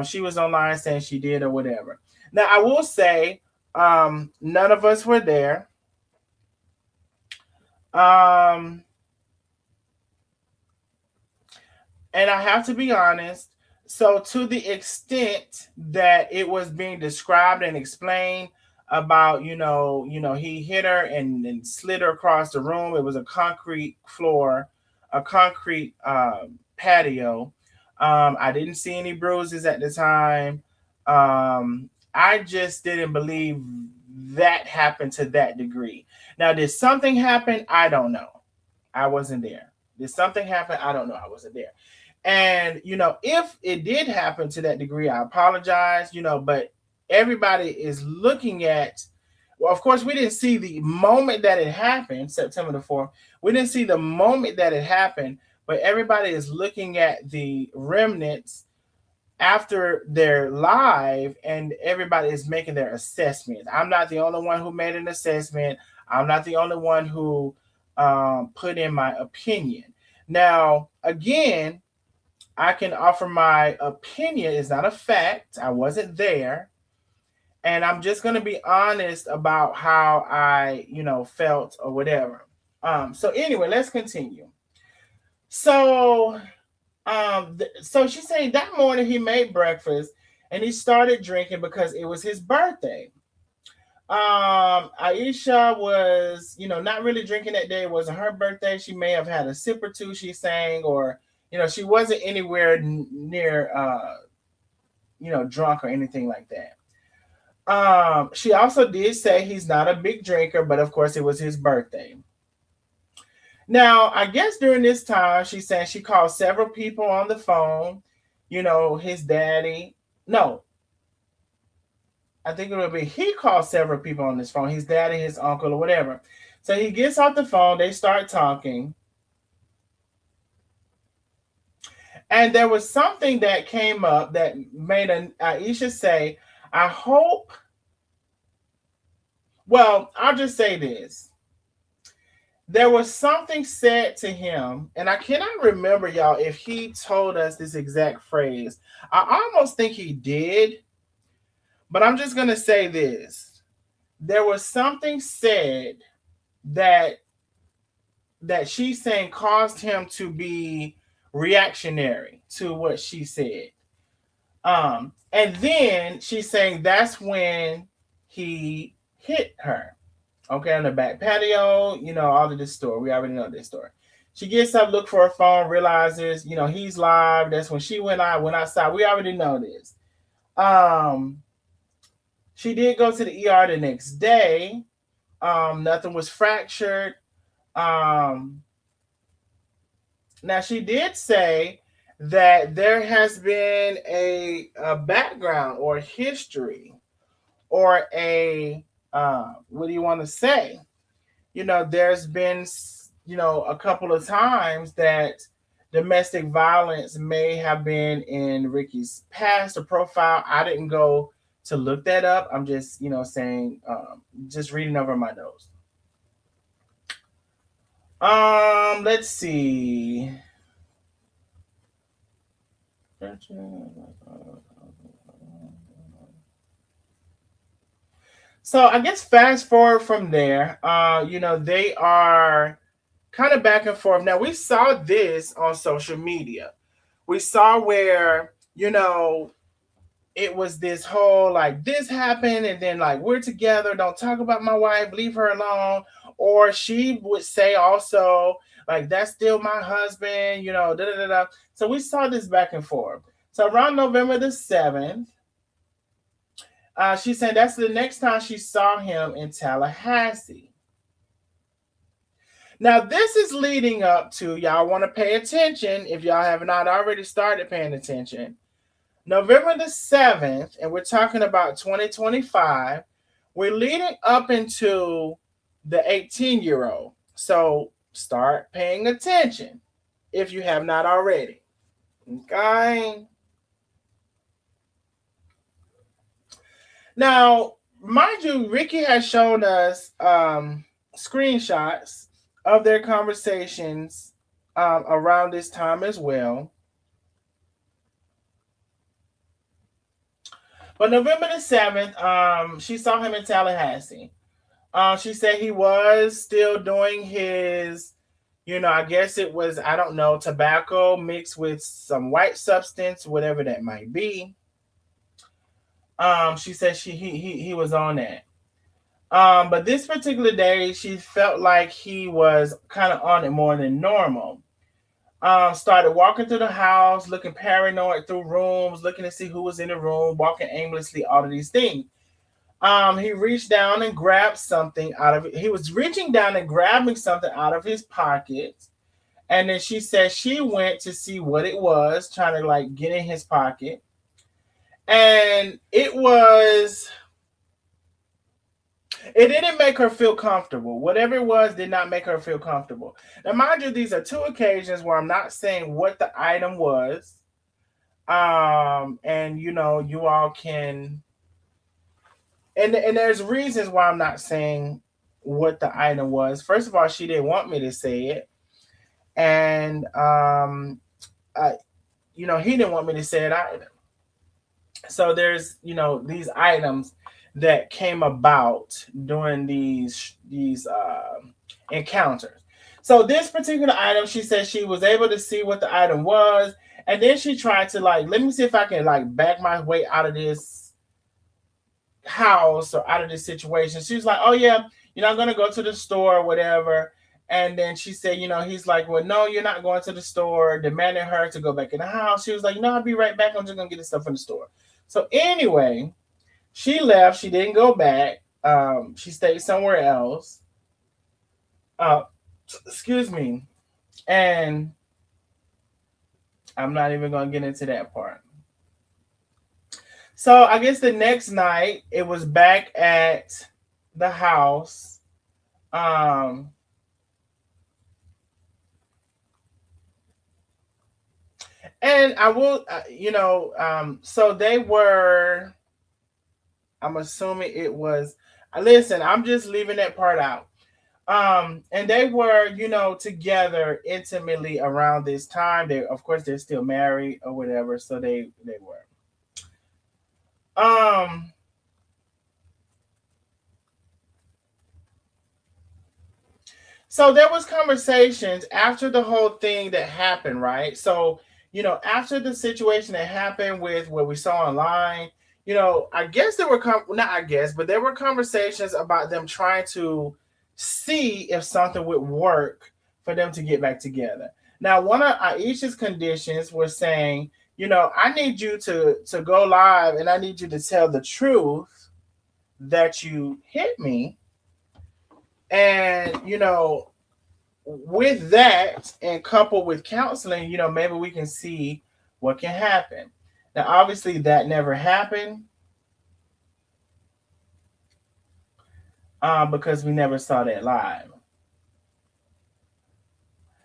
She was online saying she did or whatever. Now I will say, none of us were there. And I have to be honest. So to the extent that it was being described and explained about, he hit her and slid her across the room. It was a concrete floor, a concrete patio. I didn't see any bruises at the time. I just didn't believe that happened to that degree. Now, did something happen? I don't know. I wasn't there. Did something happen? I don't know. I wasn't there. And, if it did happen to that degree, I apologize, but everybody is looking at, well, of course, we didn't see the moment that it happened, September the 4th. We didn't see the moment that it happened, but everybody is looking at the remnants after their live, and everybody is making their assessment. I'm not the only one who made an assessment. I'm not the only one who put in my opinion. Now, again, I can offer my opinion. It's not a fact. I wasn't there. And I'm just going to be honest about how I, felt or whatever. So anyway, let's continue. So so she's saying that morning he made breakfast and he started drinking because it was his birthday. Aisha was, not really drinking that day. It wasn't her birthday. She may have had a sip or two, she's saying, or she wasn't anywhere near drunk or anything like that. She also did say he's not a big drinker, but of course it was his birthday. Now, I guess during this time, she's saying she called several people on the phone, his daddy. No, I think it would be he called several people on his phone, his daddy, his uncle, or whatever. So he gets off the phone, they start talking. And there was something that came up that made Aisha say, I hope, well, I'll just say this. There was something said to him, and I cannot remember, y'all, if he told us this exact phrase. I almost think he did, but I'm just going to say this. There was something said that she's saying caused him to be reactionary to what she said. And then she's saying that's when he hit her. Okay, on the back patio, all of this story. We already know this story. She gets up, look for her phone, realizes, he's live. That's when she went outside. We already know this. She did go to the ER the next day. Nothing was fractured. Um, Now she did say that there has been a background or history or what do you want to say? There's been a couple of times that domestic violence may have been in Ricky's past or profile. I didn't go to look that up. I'm just saying, just reading over my notes. Let's see. So I guess fast forward from there, they are kind of back and forth. Now we saw this on social media. We saw where, it was this whole like this happened and then like we're together, don't talk about my wife, leave her alone. Or she would say also, like, that's still my husband, da da da da. So we saw this back and forth. So around November the 7th, she said that's the next time she saw him in Tallahassee. Now, this is leading up to, y'all want to pay attention if y'all have not already started paying attention. November the 7th, and we're talking about 2025, we're leading up into the 18-year-old. So start paying attention if you have not already. Okay. Now, mind you, Ricky has shown us screenshots of their conversations around this time as well. But November the 7th, she saw him in Tallahassee. She said he was still doing his, I guess it was, I don't know, tobacco mixed with some white substance, whatever that might be. She said he was on that. But this particular day, she felt like he was kind of on it more than normal. Started walking through the house, looking paranoid through rooms, looking to see who was in the room, walking aimlessly, all of these things. He reached down and grabbed something out of it. He was reaching down and grabbing something out of his pocket. And then she said she went to see what it was, trying to like get in his pocket. And it didn't make her feel comfortable. Whatever it was did not make her feel comfortable. Now, mind you, these are two occasions where I'm not saying what the item was. And you all can, and there's reasons why I'm not saying what the item was. First of all, she didn't want me to say it. And he didn't want me to say it either. So there's, these items that came about during these encounters. So this particular item, she said she was able to see what the item was, and then she tried to like, let me see if I can like back my way out of this house or out of this situation. She was like, "Oh yeah, I'm gonna go to the store or whatever." And then she said, he's like, "Well, no, you're not going to the store," demanding her to go back in the house. She was like, "No, I'll be right back. I'm just gonna get the stuff from the store." So anyway, she left. She didn't go back. She stayed somewhere else. Uh, excuse me. And I'm not even gonna get into that part. So I guess the next night it was back at the house. Um, and I will, so they were. I'm assuming it was. Listen, I'm just leaving that part out. And they were, together intimately around this time. They, of course, they're still married or whatever. So they were. Um, So there was conversations after the whole thing that happened, right? So, after the situation that happened with what we saw online, I guess there were not I guess, but there were conversations about them trying to see if something would work for them to get back together. Now, one of Aisha's conditions was saying, I need you to go live and I need you to tell the truth that you hit me. And with that and coupled with counseling, maybe we can see what can happen. Now, obviously, that never happened because we never saw that live.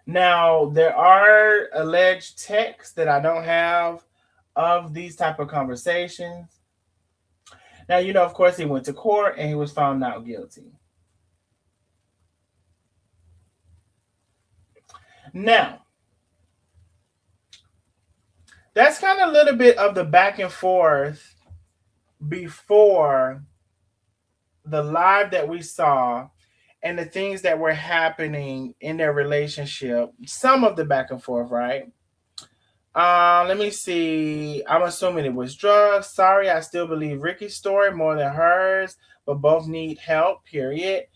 Now, there are alleged texts that I don't have of these type of conversations. Now, of course, he went to court and he was found not guilty. Now, that's kind of a little bit of the back and forth before the live that we saw and the things that were happening in their relationship, some of the back and forth, right? Let me see. I'm assuming it was drugs. Sorry, I still believe Ricky's story more than hers, but both need help, period.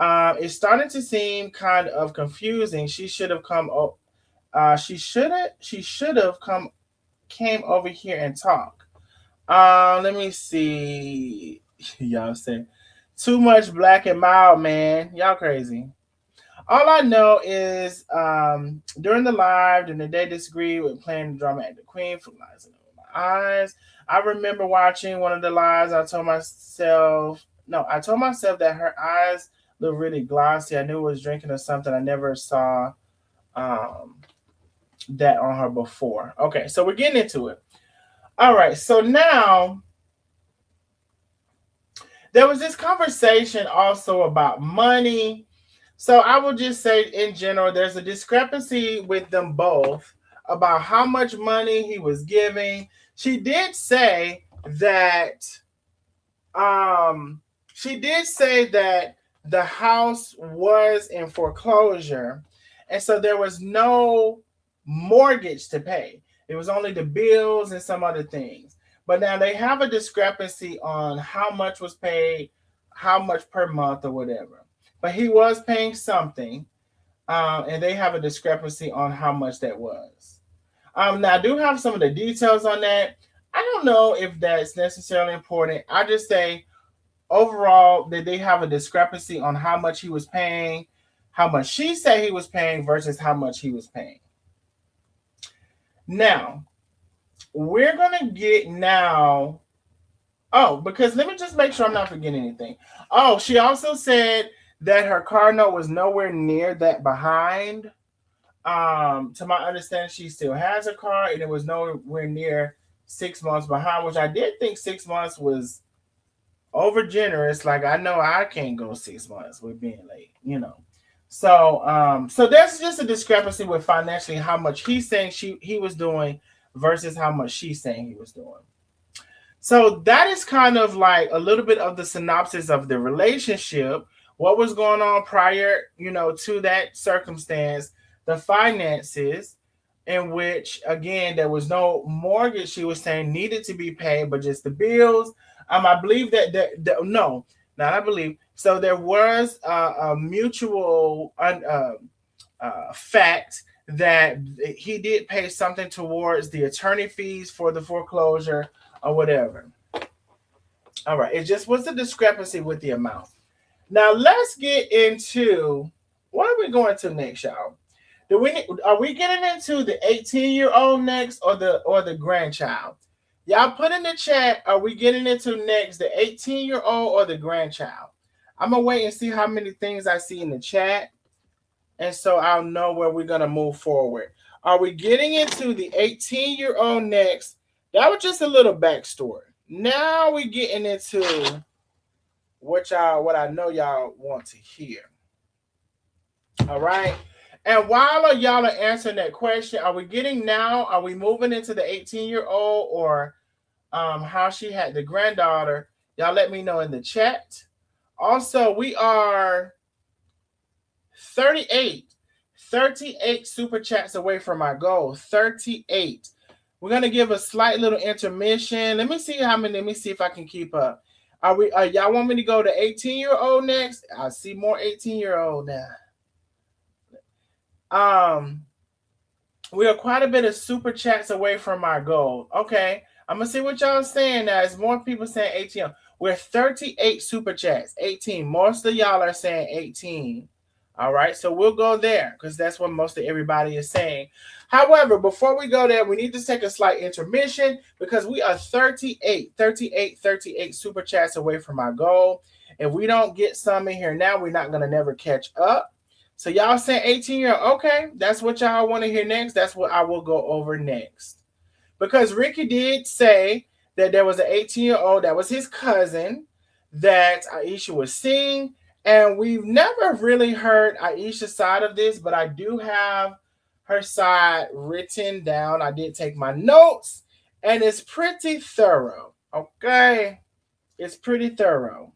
It's starting to seem kind of confusing. She should have come she should have came over here and talk. Let me see. Y'all say too much black and mild, man. Y'all crazy. All I know is during the live, and the day disagreed with playing the drama at the Queen for lies in my eyes. I remember watching one of the lives. I told myself that her eyes look really glossy. I knew it was drinking or something. I never saw um, that on her before. Okay, so we're getting into it. All right, so now there was this conversation also about money. So I will just say in general, there's a discrepancy with them both about how much money he was giving. She did say that um the house was in foreclosure, and so there was no mortgage to pay. It was only the bills and some other things. But now they have a discrepancy on how much was paid, how much per month or whatever. But he was paying something, and they have a discrepancy on how much that was. Now, I do have some of the details on that. I don't know if that's necessarily important. I just say overall that they have a discrepancy on how much he was paying, how much she said he was paying versus how much he was paying. Now, we're going to get now. Oh, because let me just make sure I'm not forgetting anything. Oh, she also said that her car note was nowhere near that behind. To my understanding, she still has a car, and it was nowhere near 6 months behind, which I did think 6 months was over generous. Like I know I can't go 6 months with being late. So there's just a discrepancy with financially how much he's saying he was doing versus how much she's saying he was doing. So that is kind of like a little bit of the synopsis of the relationship. what was going on prior, to that circumstance, the finances, in which again there was no mortgage. She was saying needed to be paid, but just the bills. I believe that no, not I believe. So there was a mutual fact that he did pay something towards the attorney fees for the foreclosure or whatever. All right, it just was a discrepancy with the amount. Now let's get into what are we going to next, y'all? Are we getting into the 18-year-old next or the grandchild? Y'all put in the chat, are we getting into next the 18-year-old or the grandchild? I'm gonna wait and see how many things I see in the chat, and so I'll know where we're gonna move forward. Are we getting into the 18-year-old next? That was just a little backstory. Now we're getting into what I know y'all want to hear. All right. And while y'all are answering that question, are we getting now? Are we moving into the 18-year-old or how she had the granddaughter? Y'all let me know in the chat. Also, we are 38 super chats away from our goal. 38. We're gonna give a slight little intermission. Let me see if I can keep up. Are we y'all want me to go to 18-year-old next? I see more 18-year-old now. We are quite a bit of super chats away from our goal. Okay, I'm gonna see what y'all saying now. There's more people saying 18. We're 38 super chats. 18. Most of y'all are saying 18. All right, so we'll go there because that's what most of everybody is saying. However, before we go there, we need to take a slight intermission because we are 38 super chats away from our goal. If we don't get some in here now, we're not gonna never catch up. So y'all saying 18-year-old, okay, that's what y'all want to hear next. That's what I will go over next. Because Ricky did say that there was an 18-year-old that was his cousin that Aisha was seeing. And we've never really heard Aisha's side of this, but I do have her side written down. I did take my notes, and it's pretty thorough, okay? It's pretty thorough.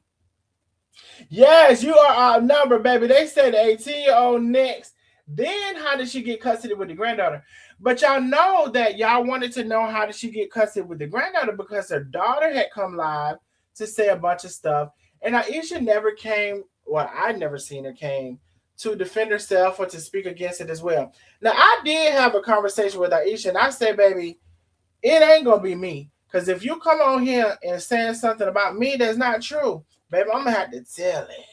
Yes, you are outnumbered, baby. They said the 18-year-old next. Then how did she get custody with the granddaughter? But y'all know that y'all wanted to know how did she get custody with the granddaughter because her daughter had come live to say a bunch of stuff. And Aisha never came, well, I'd never seen her came to defend herself or to speak against it as well. Now, I did have a conversation with Aisha, and I said, baby, it ain't going to be me. Because if you come on here and saying something about me that's not true, baby, I'm going to have to tell it.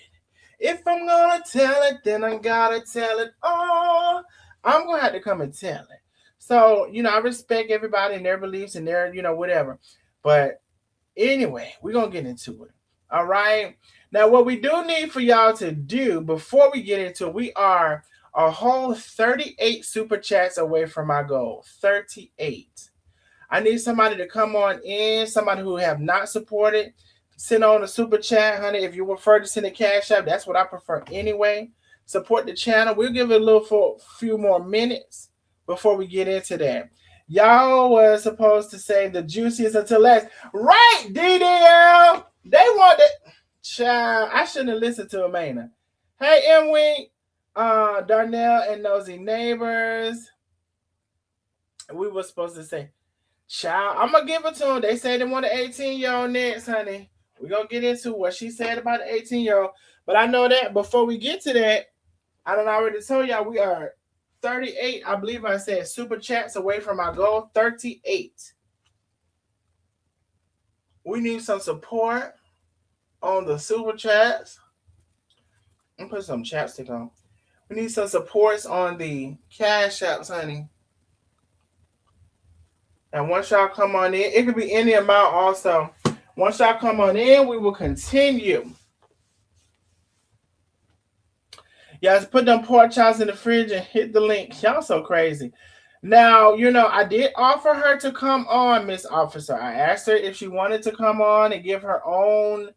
If I'm going to tell it, then I got to tell it all. I'm going to have to come and tell it. So, I respect everybody and their beliefs and their, whatever. But anyway, we're going to get into it. All right. Now, what we do need for y'all to do before we get into it, we are a whole 38 super chats away from our goal. 38. I need somebody to come on in, somebody who have not supported. Send on a super chat, honey. If you prefer to send a cash app, that's what I prefer anyway. Support the channel. We'll give it a little for a few more minutes before we get into that. Y'all were supposed to say the juiciest until last. Right, DDL. They want it. Child, I shouldn't have listened to Amanda. Hey, M-Wing, Darnell and Nosy Neighbors. We were supposed to say, child, I'm going to give it to them. They say they want an 18-year-old next, honey. We're going to get into what she said about the 18-year-old. But I know that before we get to that, I done already told y'all we are 38, I believe I said, super chats away from our goal. 38. We need some support on the super chats. I'm put some chapstick on. We need some supports on the cash apps, honey. And once y'all come on in, it could be any amount also. Once y'all come on in, we will continue. Y'all put them pork chops in the fridge and hit the link. Y'all so crazy. Now, I did offer her to come on, Miss Officer. I asked her if she wanted to come on and give her own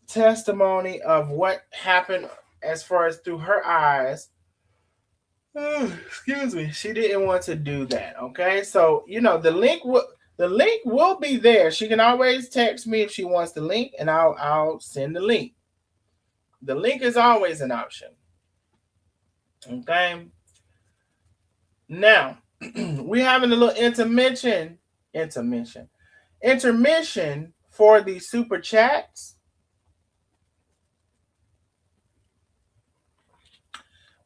testimony of what happened as far as through her eyes. Excuse me. She didn't want to do that. Okay. So, the link will be there. She can always text me if she wants the link and I'll send the link. The link is always an option. Okay. Now, we having a little intermission for the super chats.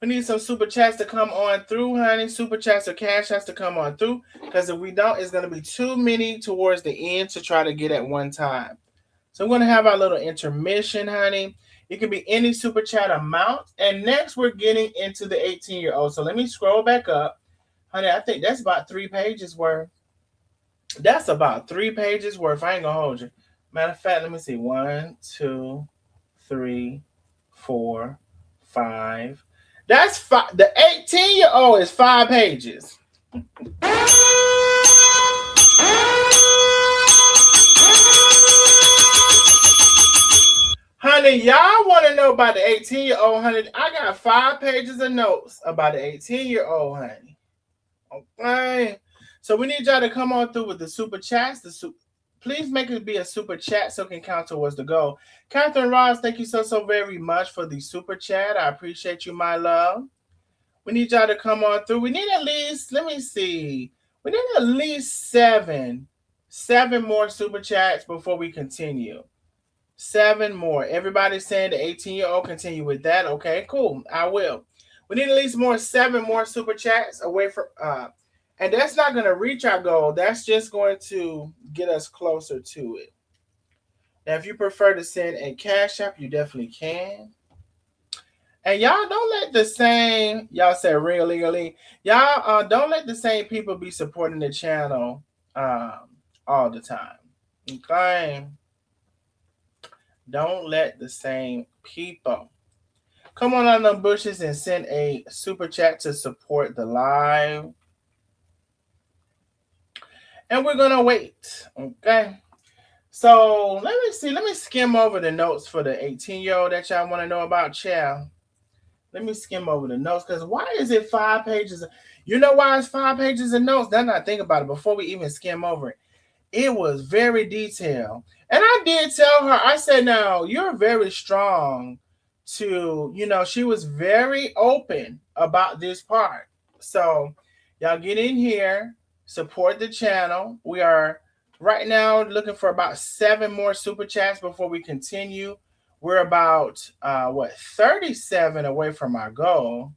We need some super chats to come on through, honey. Super chats or cash has to come on through, because if we don't, it's going to be too many towards the end to try to get at one time. So we're going to have our little intermission, honey. It can be any super chat amount. And next, we're getting into the 18-year-old. So let me scroll back up. Honey, I think that's about 3 pages worth. That's about 3 pages worth. I ain't going to hold you. Matter of fact, let me see. 1, 2, 3, 4, 5. That's 5. The 18-year-old is 5 pages. Honey, y'all want to know about the 18-year-old, honey? I got 5 pages of notes about the 18-year-old, honey. Okay. So we need y'all to come on through with the super chats. Please make it be a super chat so it can count towards the goal. Catherine Ross, thank you so very much for the super chat. I appreciate you, my love. We need y'all to come on through. We need at least, let me see. We need at least 7 more super chats before we continue. 7 more. Everybody's saying the 18-year-old continue with that. Okay, cool. I will. We need at least 7 more super chats away from and that's not going to reach our goal. That's just going to get us closer to it. Now, if you prefer to send a cash app, you definitely can. And y'all don't let the same, y'all say really, y'all don't let the same people be supporting the channel all the time. Okay? Don't let the same people. Come on out of them bushes and send a super chat to support the live. And we're going to wait. Okay? So, let me see. Let me skim over the notes for the 18-year-old that y'all want to know about, child. Let me skim over the notes, because why is it 5 pages? You know why it's 5 pages of notes? Then I think about it before we even skim over it. It was very detailed. And I did tell her, I said, now, you're very strong to, she was very open about this part. So, y'all get in here, support the channel. We are right now looking for about 7 more super chats before we continue. We're about, 37 away from our goal.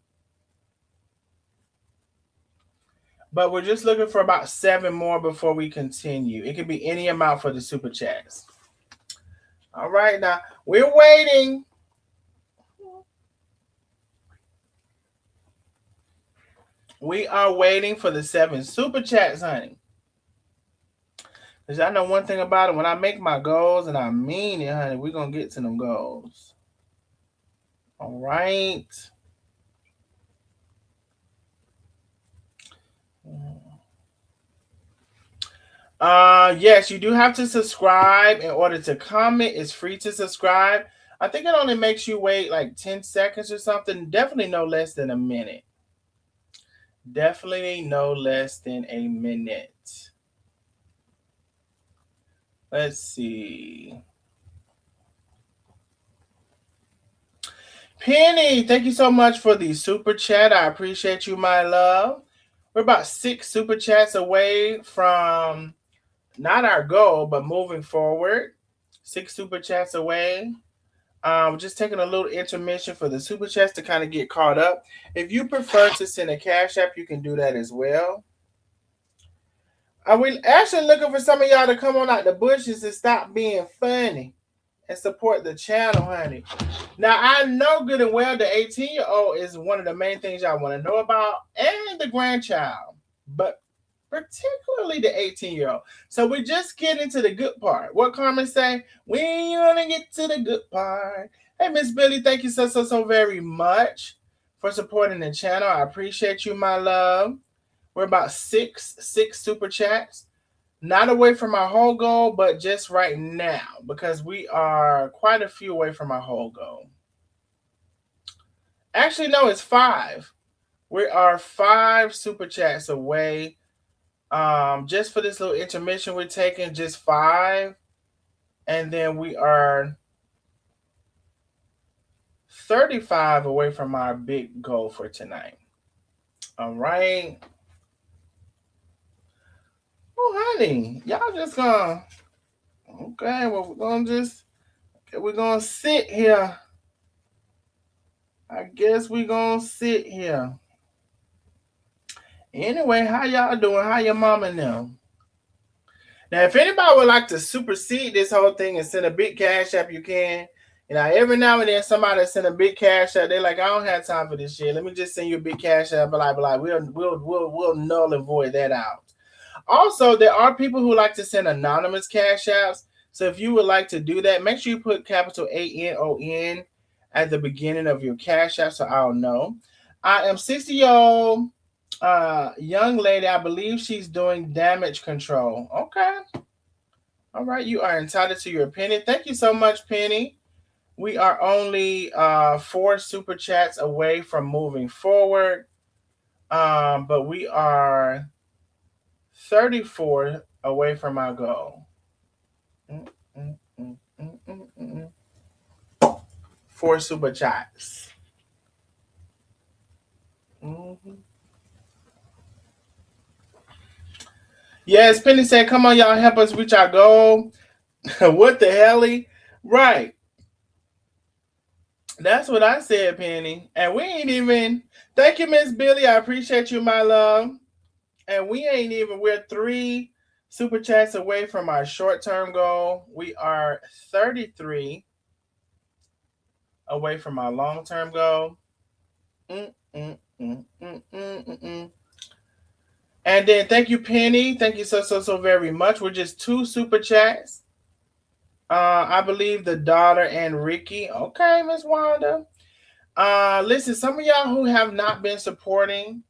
But we're just looking for about 7 more before we continue. It could be any amount for the super chats. All right, now we're waiting. We are waiting for the 7 super chats, honey. Because I know one thing about it. When I make my goals, and I mean it, honey, we're going to get to them goals. All right. Yes, you do have to subscribe in order to comment. It's free to subscribe. I think it only makes you wait like 10 seconds or something. Definitely no less than a minute. Definitely no less than a minute. Let's see. Penny, thank you so much for the super chat. I appreciate you, my love. We're about 6 super chats away from not our goal, but moving forward. 6 super chats away. Just taking a little intermission for the super chats to kind of get caught up. If you prefer to send a cash app, you can do that as well. We actually looking for some of y'all to come on out the bushes and stop being funny and support the channel, honey. Now, I know good and well the 18-year-old is one of the main things y'all want to know about, and the grandchild, but particularly the 18-year-old. So we just get into the good part. What Carmen say? We want to get to the good part. Hey, Miss Billy, thank you so very much for supporting the channel. I appreciate you, my love. We're about 6 super chats. Not away from our whole goal, but just right now, because we are quite a few away from our whole goal. Actually, no, it's 5. We are 5 super chats away. Just for this little intermission, we're taking just 5. And then we are 35 away from our big goal for tonight. All right. Oh, honey, y'all just gonna okay. Well, we're gonna sit here. I guess we're gonna sit here. Anyway, how y'all doing? How your mama now? Now, if anybody would like to supersede this whole thing and send a big cash app, you can. You know, every now and then somebody send a big cash app. They're like, I don't have time for this shit. Let me just send you a big cash app. Blah. We'll null and void that out. Also, there are people who like to send anonymous cash apps. So if you would like to do that, make sure you put capital ANON at the beginning of your cash app so I'll know. I am 60-year-old young lady. I believe she's doing damage control. Okay. All right. You are entitled to your penny. Thank you so much, Penny. We are only 4 super chats away from moving forward. But we are 34 away from our goal. Mm, mm, mm, mm, mm, mm, mm. 4 super chats. Mm-hmm. Yes, Penny said, come on, y'all, help us reach our goal. What the hell? Right. That's what I said, Penny. And we ain't even. Thank you, Miss Billy. I appreciate you, my love. And we ain't even. We're 3 super chats away from our short-term goal. We are 33 away from our long-term goal. Mm, mm, mm, mm, mm, mm, mm. And then thank you, Penny. Thank you so very much. We're just 2 super chats. I believe the daughter and Ricky. Okay, Miss Wanda. Listen, some of y'all who have not been supporting,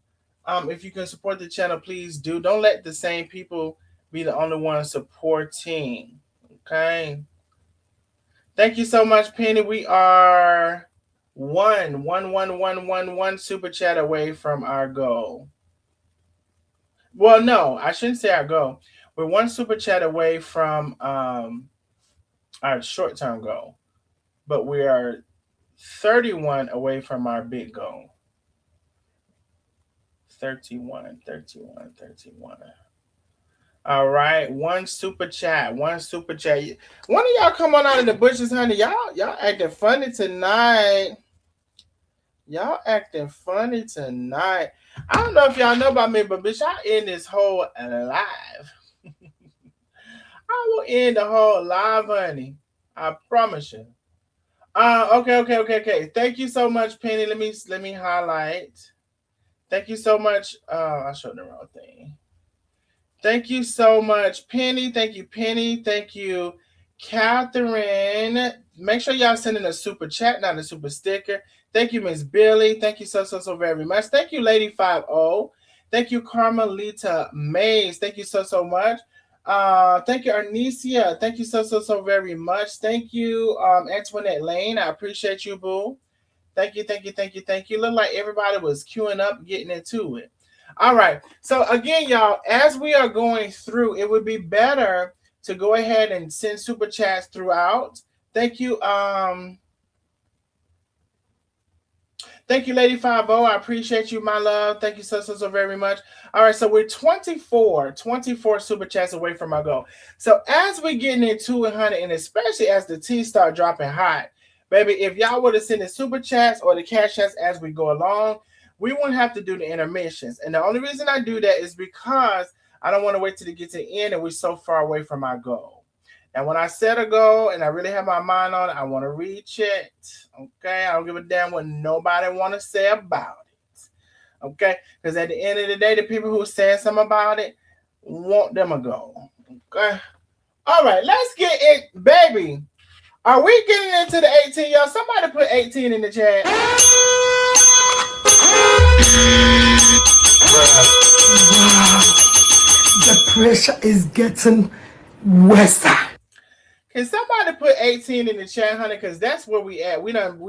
if you can support the channel, please do. Don't let the same people be the only ones supporting. Okay. Thank you so much, Penny. We are one super chat away from our goal. Well, no, I shouldn't say our goal. We're 1 super chat away from our short-term goal, but we are 31 away from our big goal. 31. All right, 1 super chat. One of y'all come on out of the bushes, honey. Y'all acting funny tonight. I don't know if y'all know about me, but bitch, I end this whole live. I will end the whole live, honey. I promise you. Okay. Thank you so much, Penny. Let me highlight. Thank you so much. I showed the wrong thing. Thank you so much, Penny. Thank you, Penny. Thank you, Catherine. Make sure y'all sending a super chat, not a super sticker. Thank you, Miss Billy. Thank you so very much. Thank you, Lady 50. Thank you, Carmelita Mays. Thank you so much. Thank you, Arnesia. Thank you so very much. Thank you, Antoinette Lane. I appreciate you, boo. Thank you. Look like everybody was queuing up, getting into it. All right. So again, y'all, as we are going through, it would be better to go ahead and send super chats throughout. Thank you. Thank you, Lady 50. I appreciate you, my love. Thank you so very much. All right, so we're 24 super chats away from our goal. So as we're getting into it, honey, and especially as the tea start dropping hot, baby, if y'all were to send the super chats or the cash chats as we go along, we won't have to do the intermissions. And the only reason I do that is because I don't want to wait till it gets to the end and we're so far away from our goal. And when I set a goal and I really have my mind on it, I want to reach it. Okay, I don't give a damn what nobody want to say about it. Okay, because at the end of the day, the people who say something about it want them a goal. Okay, all right, let's get it, baby. Are we getting into the 18, y'all? Somebody put 18 in the chat. Wow. The pressure is getting worse. Can somebody put 18 in the chat, honey? Because that's where we at. We done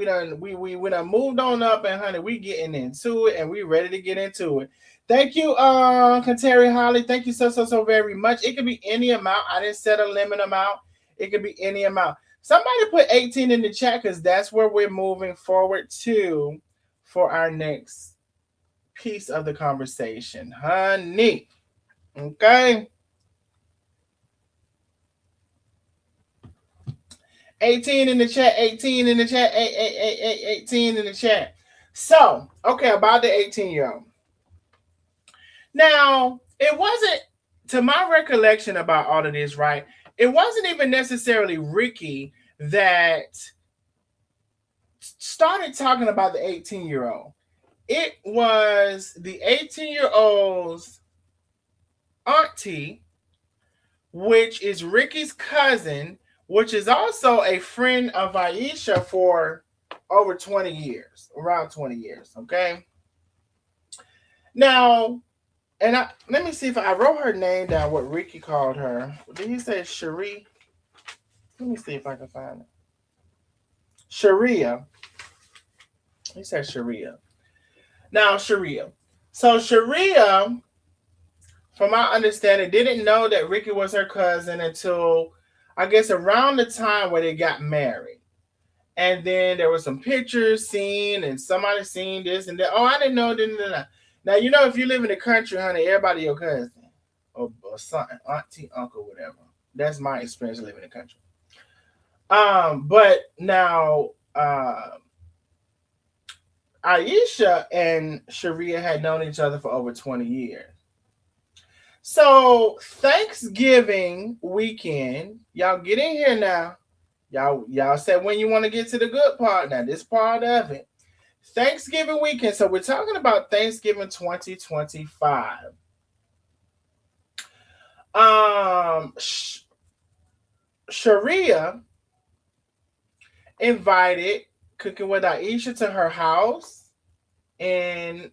moved on up, and honey, we getting into it, and we ready to get into it. Thank you, Kateri Holly. Thank you so very much. It could be any amount. I didn't set a limit amount. It could be any amount. Somebody put 18 in the chat because that's where we're moving forward to for our next piece of the conversation, honey. Okay. 18 in the chat, 18 in the chat, 18 in the chat. So, okay, about the 18-year-old. Now, it wasn't, to my recollection about all of this, right? It wasn't even necessarily Ricky that started talking about the 18-year-old. It was the 18-year-old's auntie, which is Ricky's cousin, which is also a friend of Aisha for over 20 years, around 20 years. Okay. Now, let me see if I wrote her name down, what Ricky called her. Did he say Cherie? Let me see if I can find it. Sharia. He said Sharia. Now, Sharia. So, Sharia, from my understanding, didn't know that Ricky was her cousin until, I guess, around the time where they got married. And then there were some pictures seen, and somebody seen this and that. Oh, I didn't know. Now, if you live in the country, honey, everybody your cousin or son, auntie, uncle, whatever. That's my experience living in the country. But now, Aisha and Sharia had known each other for over 20 years. So Thanksgiving weekend, y'all get in here now. Y'all said when you want to get to the good part. Now this part of it. Thanksgiving weekend. So we're talking about Thanksgiving 2025. Sharia invited Cooking with Aisha to her house in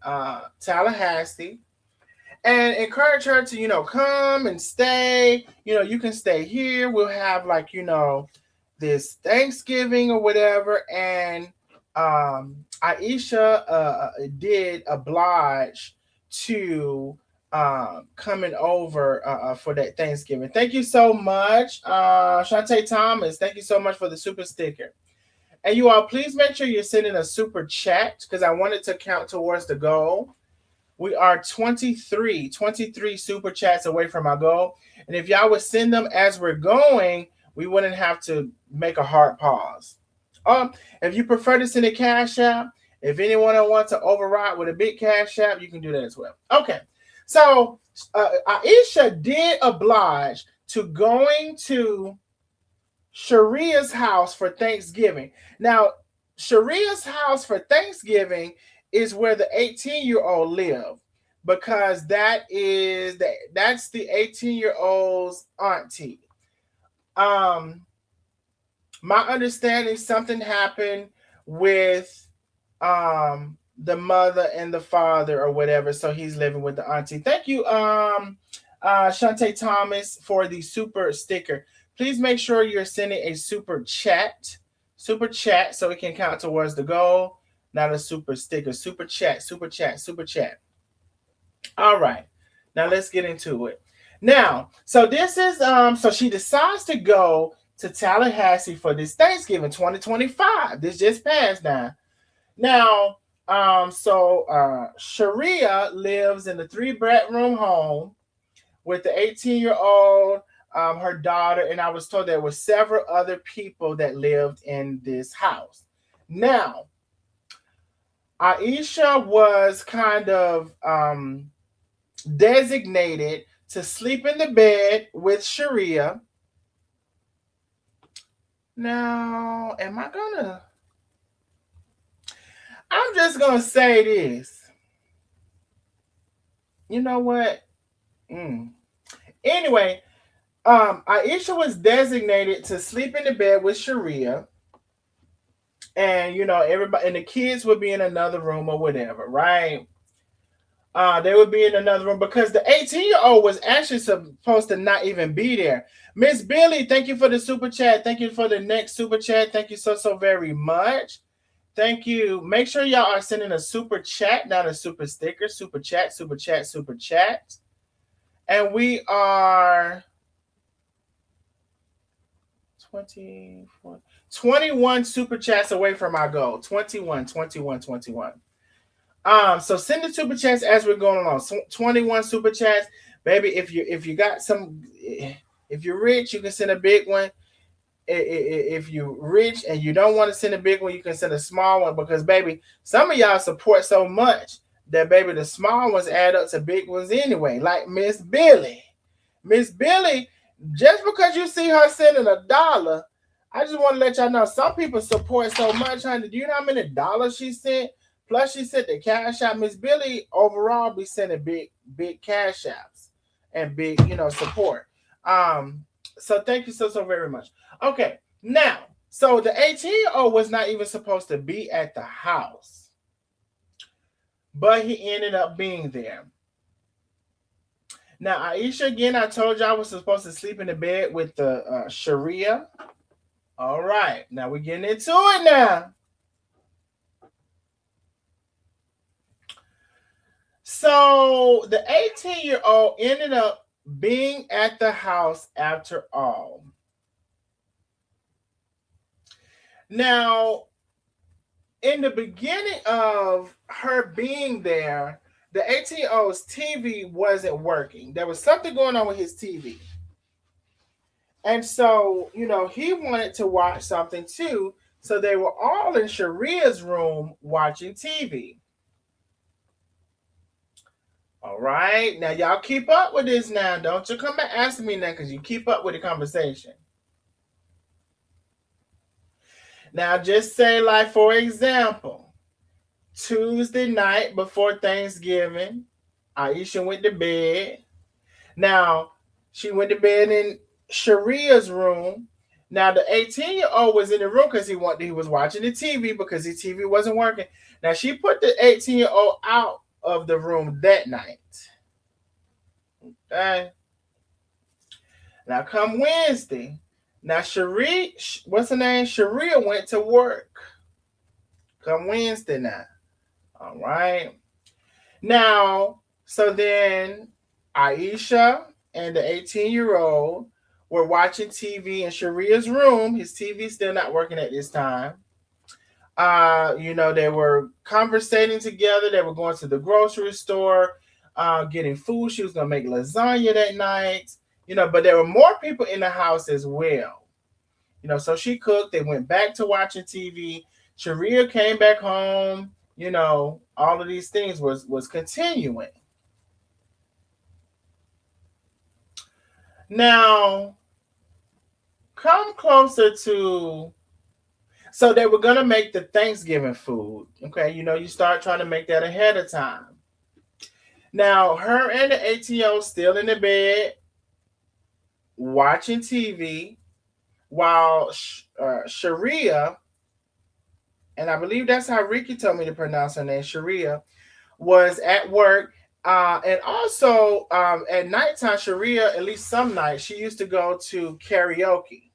Tallahassee and encourage her to, come and stay. You can stay here. We'll have this Thanksgiving or whatever. And Aisha did oblige to coming over for that Thanksgiving. Thank you so much, Shantae Thomas. Thank you so much for the super sticker. And you all, please make sure you're sending a super chat because I want it to count towards the goal. We are 23 super chats away from our goal. And if y'all would send them as we're going, we wouldn't have to make a hard pause. If you prefer to send a cash app, if anyone wants to override with a big cash app, you can do that as well. Okay. So Aisha did oblige to going to Sharia's house for Thanksgiving. Now, Sharia's house for Thanksgiving is where the 18-year-old lived because that's the 18-year-old's auntie. My understanding, something happened with the mother and the father or whatever, so he's living with the auntie. Thank you, Shantae Thomas, for the super sticker. Please make sure you're sending a super chat, so it can count towards the goal. Not a super sticker, super chat. All right, now let's get into it. Now, so this is so she decides to go to Tallahassee for this Thanksgiving 2025. This just passed now. Now, Sharia lives in the 3-bedroom home with the 18-year-old, her daughter, and I was told there were several other people that lived in this house. Now, Aisha was kind of designated to sleep in the bed with Sharia. Now, I'm just gonna say this. You know what? Anyway, Aisha was designated to sleep in the bed with Sharia. And everybody and the kids would be in another room or whatever, right? They would be in another room because the 18-year-old was actually supposed to not even be there. Miss Billy, thank you for the super chat. Thank you for the next super chat. Thank you so very much. Thank you. Make sure y'all are sending a super chat, not a super sticker. Super chat. And we are 24, 21 super chats away from our goal. 21, 21, 21. So send the super chats as we're going along. 21 super chats, baby. If you got some, if you're rich, you can send a big one. If you're rich and you don't want to send a big one, you can send a small one because, baby, some of y'all support so much that, baby, the small ones add up to big ones anyway. Like Miss Billy. Miss Billy, just because you see her sending $1, I just want to let y'all know some people support so much, honey. Do you know how many dollars she sent? Plus, she sent the cash out. Miss Billy overall be sending big cash apps and big, support. So thank you so very much. Okay, now, so the 18-year-old was not even supposed to be at the house, but he ended up being there. Now, Aisha, again, I told you I was supposed to sleep in the bed with the Sharia. All right, now we're getting into it now. So the 18-year-old ended up being at the house after all. Now, in the beginning of her being there, the 18-year-old's TV wasn't working. There was something going on with his TV. And so, he wanted to watch something too. So they were all in Sharia's room watching TV. All right. Now, y'all keep up with this now. Don't you come back asking me now because you keep up with the conversation. Now, just say, like, for example, Tuesday night before Thanksgiving, Aisha went to bed. Now, she went to bed in Sharia's room. Now, the 18-year-old was in the room because he was watching the TV because his TV wasn't working. Now, she put the 18-year-old out of the room that night. Okay. Now, come Wednesday. Now, what's her name? Sharia went to work. Come Wednesday now. All right. Now, so then Aisha and the 18-year-old were watching TV in Sharia's room. His TV's still not working at this time. They were conversating together. They were going to the grocery store, getting food. She was going to make lasagna that night. But there were more people in the house as well. So she cooked. They went back to watching TV. Sharia came back home. All of these things was continuing. Now, come closer to... So they were going to make the Thanksgiving food. Okay, you start trying to make that ahead of time. Now, her and the 18-year-old still in the bed watching TV while Sharia, and I believe that's how Ricky told me to pronounce her name, Sharia, was at work. And also at nighttime, Sharia, at least some nights, she used to go to karaoke.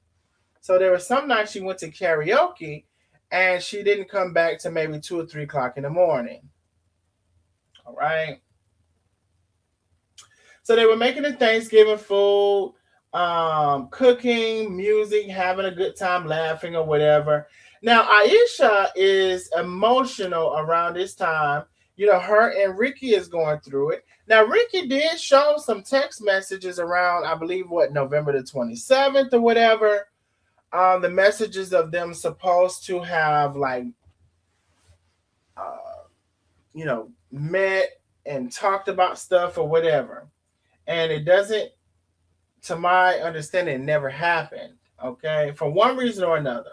So there were some nights she went to karaoke and she didn't come back to maybe 2 or 3 o'clock in the morning. All right. So they were making the Thanksgiving food, cooking, music, having a good time, laughing or whatever. Now, Aisha is emotional around this time. Her and Ricky is going through it. Now, Ricky did show some text messages around, I believe, November the 27th or whatever. The messages of them supposed to have met and talked about stuff or whatever. And it doesn't, to my understanding, never happened. Okay. For one reason or another.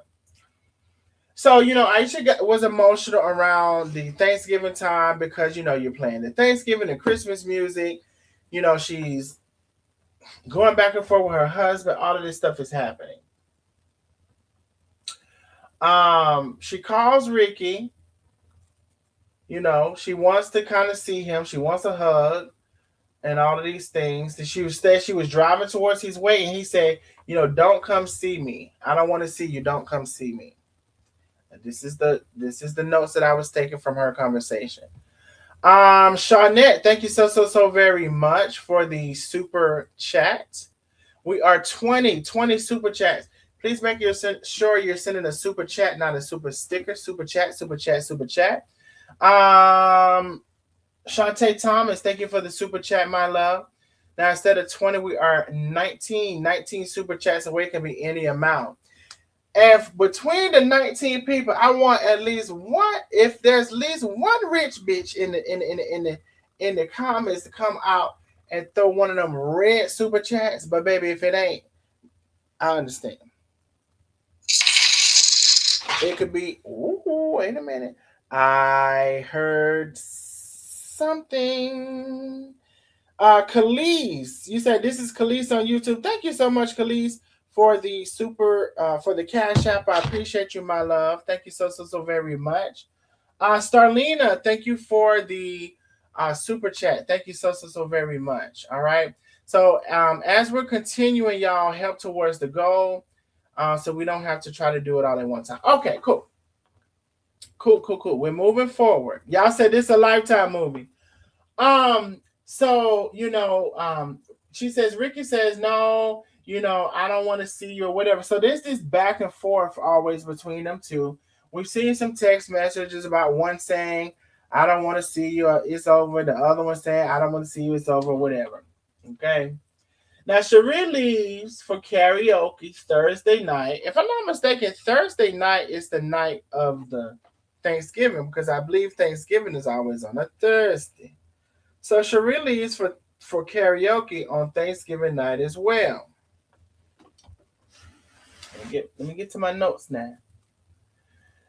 So, Aisha was emotional around the Thanksgiving time because, you're playing the Thanksgiving and Christmas music. She's going back and forth with her husband. All of this stuff is happening. She calls Ricky. She wants to kind of see him. She wants a hug and all of these things. She was driving towards his way and he said, don't come see me. I don't want to see you. Don't come see me. This is the notes that I was taking from her conversation. Shawnette, thank you so very much for the super chat. We are 20 super chats. Please make sure you're sending a super chat, not a super sticker. Super chat, super chat, super chat. Um, Shantae Thomas, thank you for the super chat, my love. Now, instead of 20, we are 19 super chats away. It can be any amount. If between the 19 people, I want at least one. If there's at least one rich bitch in the comments to come out and throw one of them red super chats, but baby, if it ain't, I understand. It could be. Ooh, wait a minute. I heard something. Khalees, you said this is Khalees on YouTube. Thank you so much, Khalees, for the for the cash app. I appreciate you, my love. Thank you so very much. Starlina, thank you for the super chat. Thank you so very much. All right. So as we're continuing, y'all help towards the goal, so we don't have to try to do it all at one time. Okay, cool. Cool. We're moving forward. Y'all said this is a Lifetime movie. So, she says, Ricky says, no, I don't want to see you or whatever. So there's this back and forth always between them two. We've seen some text messages about one saying, I don't want to see you, it's over. The other one saying, I don't want to see you, it's over, whatever. Okay. Now, Cherie leaves for karaoke Thursday night. If I'm not mistaken, Thursday night is the night of the Thanksgiving, because I believe Thanksgiving is always on a Thursday. So Cherie leaves for karaoke on Thanksgiving night as well. Let me get to my notes now.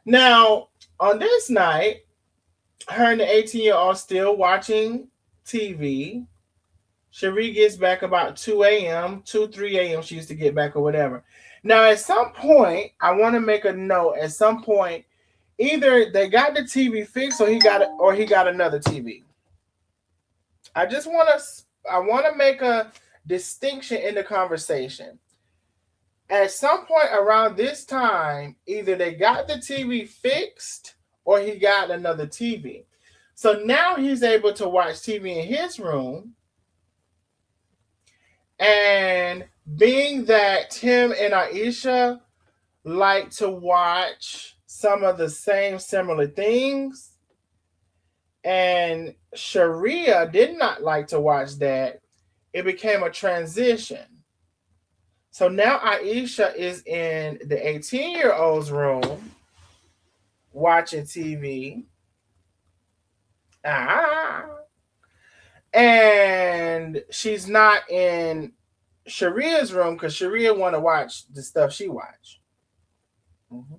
Now, on this night, her and the 18-year-old still watching TV. Cherie gets back about 2 a.m., 3 a.m. She used to get back or whatever. Now, at some point, I want to make a note. At some point, either they got the TV fixed or he got another TV. I want to make a distinction in the conversation. At some point around this time, either they got the TV fixed or he got another TV. So now he's able to watch TV in his room. And being that Tim and Aisha like to watch some of the same similar things, and Sharia did not like to watch that, it became a transition. So now Aisha is in the 18-year-old's room watching TV. And she's not in Sharia's room because Sharia want to watch the stuff she watch. Mm-hmm.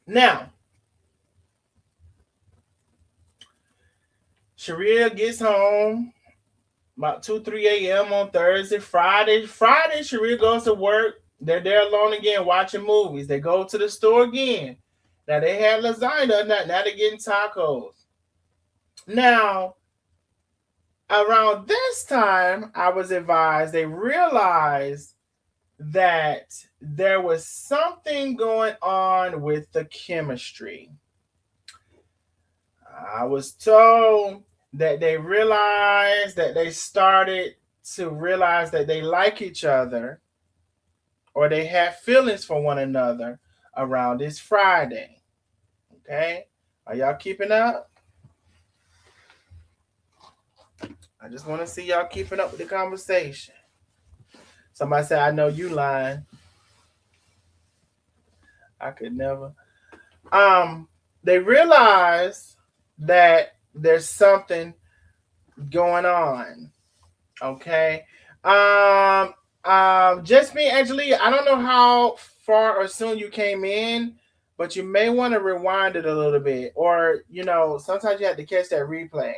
Now, Sharia gets home about 3 a.m. on Thursday. Friday, Sharia goes to work. They're there alone again watching movies. They go to the store again. Now, they had lasagna. Now they're getting tacos. Now, around this time, I was advised, they realized that there was something going on with the chemistry. I was told that they realized that they started to realize that they like each other or they have feelings for one another around this Friday. Okay? Are y'all keeping up? I just want to see y'all keeping up with the conversation. Somebody said, I know you lying. I could never. They realize that there's something going on. Okay. Just me, Angelia, I don't know how far or soon you came in, but you may want to rewind it a little bit. Or, sometimes you have to catch that replay.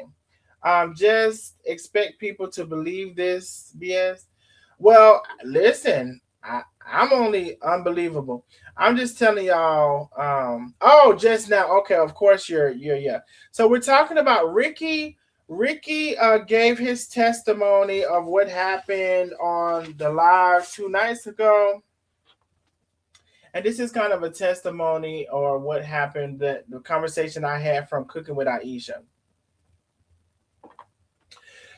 Just expect people to believe this BS. Well, listen, I'm only unbelievable. I'm just telling y'all. Just now. Okay, of course you're yeah. So we're talking about Ricky. Ricky gave his testimony of what happened on the live 2 nights ago. And this is kind of a testimony or what happened, the conversation I had from Cooking with Aisha.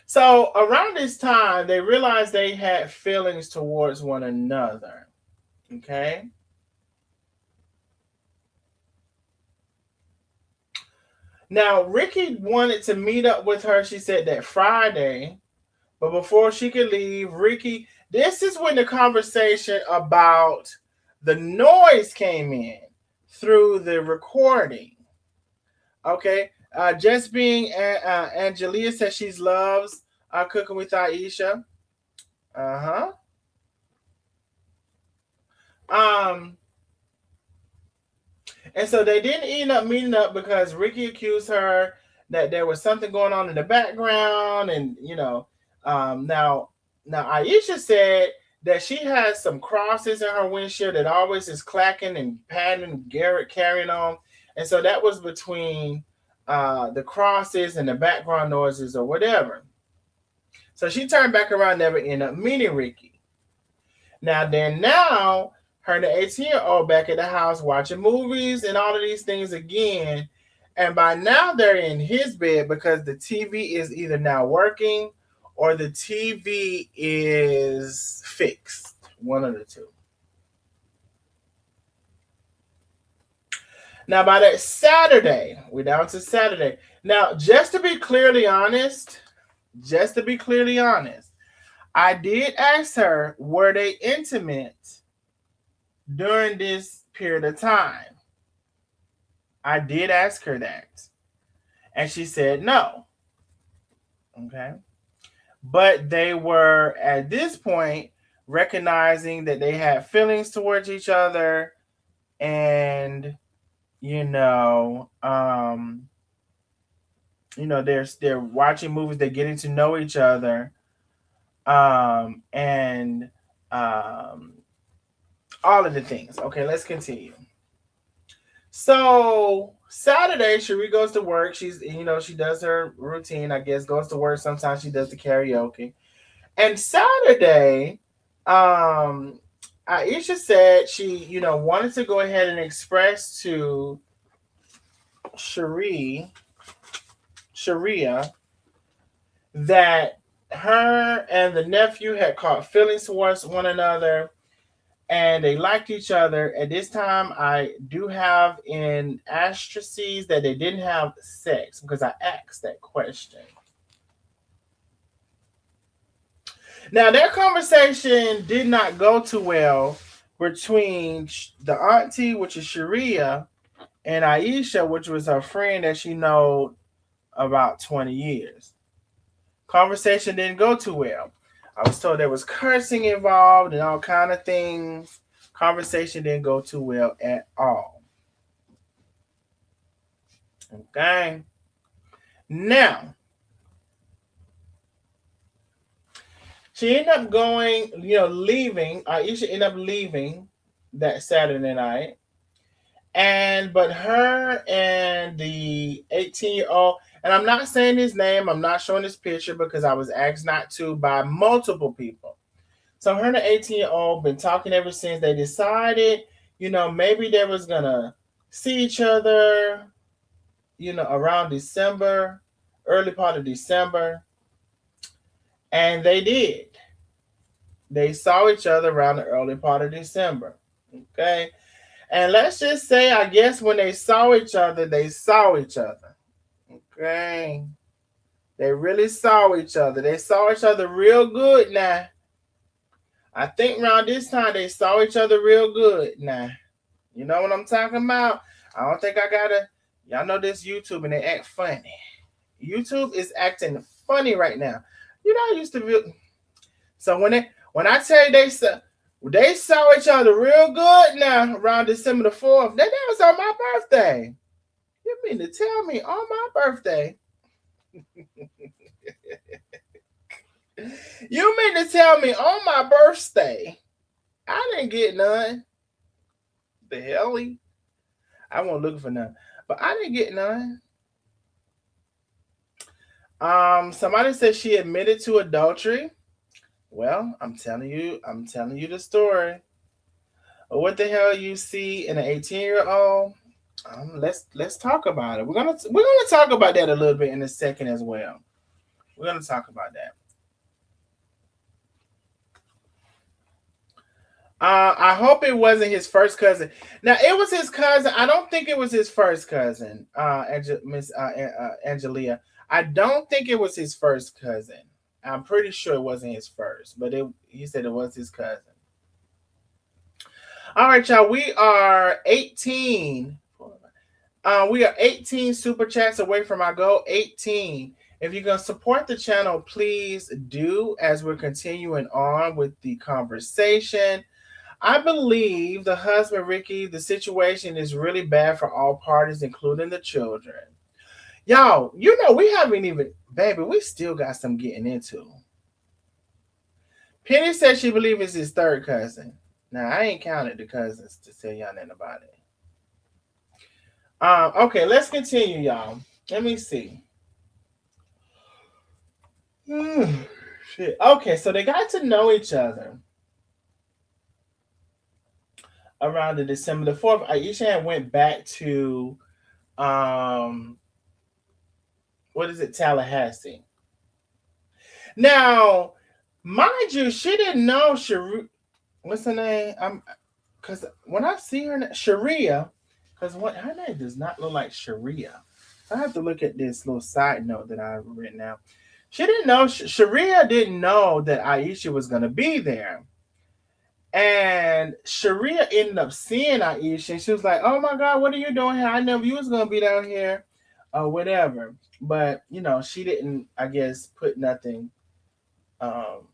So around this time, they realized they had feelings towards one another. Okay. Now, Ricky wanted to meet up with her, she said, that Friday. But before she could leave, Ricky, this is when the conversation about the noise came in through the recording. Okay. Just being Angelia says she loves cooking with Aisha. Uh huh. And so they didn't end up meeting up because Ricky accused her that there was something going on in the background, and now Aisha said that she has some crosses in her windshield that always is clacking and patting Garrett carrying on, and so that was between the crosses and the background noises or whatever. So she turned back around, never ended up meeting Ricky. Now her and the 18-year-old back at the house watching movies and all of these things again. And by now they're in his bed because the TV is either now working or the TV is fixed. One of the two. Now by that Saturday, we're down to Saturday. Now, just to be clearly honest, I did ask her, were they intimate during this period of time? I did ask her that. And she said no. Okay. But they were at this point recognizing that they had feelings towards each other, and they're watching movies, they're getting to know each other, and all of the things. Okay, let's continue. So Saturday, Cherie goes to work. She does her routine, I guess, goes to work. Sometimes she does the karaoke. And Saturday, Aisha said she, wanted to go ahead and express to Sharia that her and the nephew had caught feelings towards one another and they liked each other. At this time, I do have in asterisks that they didn't have sex because I asked that question. Now, their conversation did not go too well between the auntie, which is Sharia, and Aisha, which was her friend that she know about 20 years. Conversation didn't go too well. I was told there was cursing involved and all kind of things. Conversation didn't go too well at all. Okay. Now, she ended up leaving. Aisha ended up leaving that Saturday night. But her and the 18-year-old, and I'm not saying his name, I'm not showing his picture because I was asked not to by multiple people. So her and the 18-year-old been talking ever since they decided, maybe they was gonna see each other, around December, early part of December. And they did. They saw each other around the early part of December. Okay. And let's just say, I guess when they saw each other, they saw each other. Okay. They really saw each other. They saw each other real good now. I think around this time they saw each other real good now. You know what I'm talking about? I don't think I gotta. Y'all know this YouTube and they act funny. YouTube is acting funny right now. I used to be. So when I tell you they saw each other real good now around December the 4th. That was on my birthday. You mean to tell me on my birthday? You mean to tell me on my birthday I didn't get none? The hell? I wasn't looking for none. But I didn't get none. Somebody said she admitted to adultery. Well, I'm telling you the story. What the hell you see in an 18-year-old? Let's talk about it. We're gonna talk about that a little bit in a second as well. We're gonna talk about that. I hope it wasn't his first cousin. Now it was his cousin. I don't think it was his first cousin, Miss Angelia. I don't think it was his first cousin. I'm pretty sure it wasn't his first, but he said it was his cousin. All right, y'all. We are 18 super chats away from our goal. 18. If you're gonna support the channel, please do as we're continuing on with the conversation. I believe the husband, Ricky, the situation is really bad for all parties, including the children. Y'all, we haven't even, baby, we still got some getting into. Penny said she believes it's his third cousin. Now, I ain't counted the cousins to tell y'all nothing about it. Okay, let's continue, y'all. Let me see. Shit. Okay, so they got to know each other around the December the 4th. Aisha had went back to um what is it, Tallahassee. Now, mind you, she didn't know what's her name? Because when I see her, Sharia, because what her name does not look like Sharia. I have to look at this little side note that I've written out. She didn't know, Sharia didn't know that Aisha was going to be there. And Sharia ended up seeing Aisha, and she was like, "Oh my God, what are you doing here? I never you was going to be down here, or whatever." But, she didn't, I guess, put nothing. Um,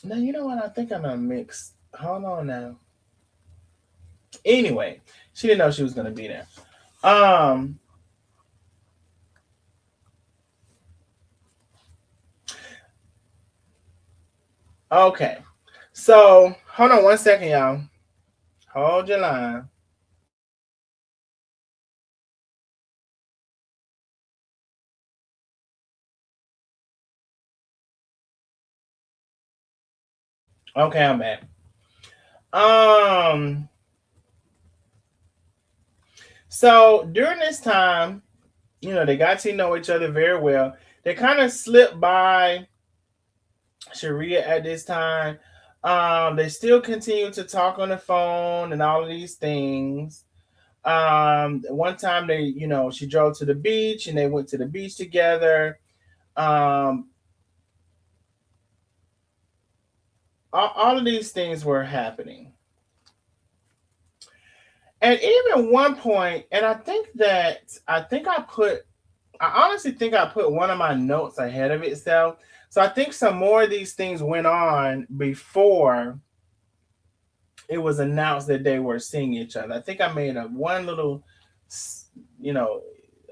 Now, you know what? I think I'm going to mix. Hold on now. Anyway, she didn't know she was going to be there. Um, okay. So, hold on one second, y'all. Hold your line. Okay, I'm back. Um, so during this time, they got to know each other very well. They kind of slipped by Sharia at this time. They still continue to talk on the phone and all of these things. One time she drove to the beach and they went to the beach together. Um, all of these things were happening. And even one point, and I honestly think I put one of my notes ahead of itself. So I think some more of these things went on before it was announced that they were seeing each other. I think I made one little,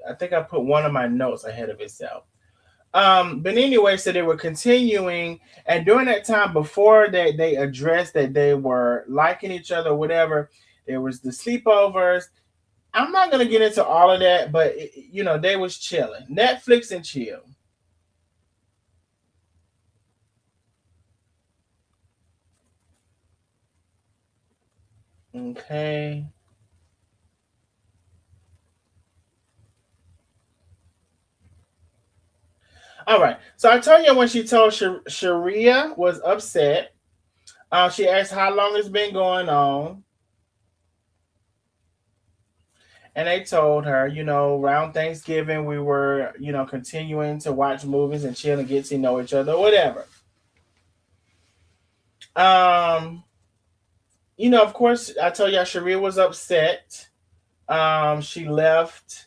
I think I put one of my notes ahead of itself. But anyway, so they were continuing, and during that time before they addressed that they were liking each other, whatever, there was the sleepovers. I'm not gonna get into all of that, but they was chilling, Netflix and chill. Okay. All right. So I told you when she told Sharia was upset. She asked how long it's been going on. And they told her, around Thanksgiving, we were, continuing to watch movies and chill and get to know each other, whatever. Um, of course, I told y'all Sharia was upset. She left.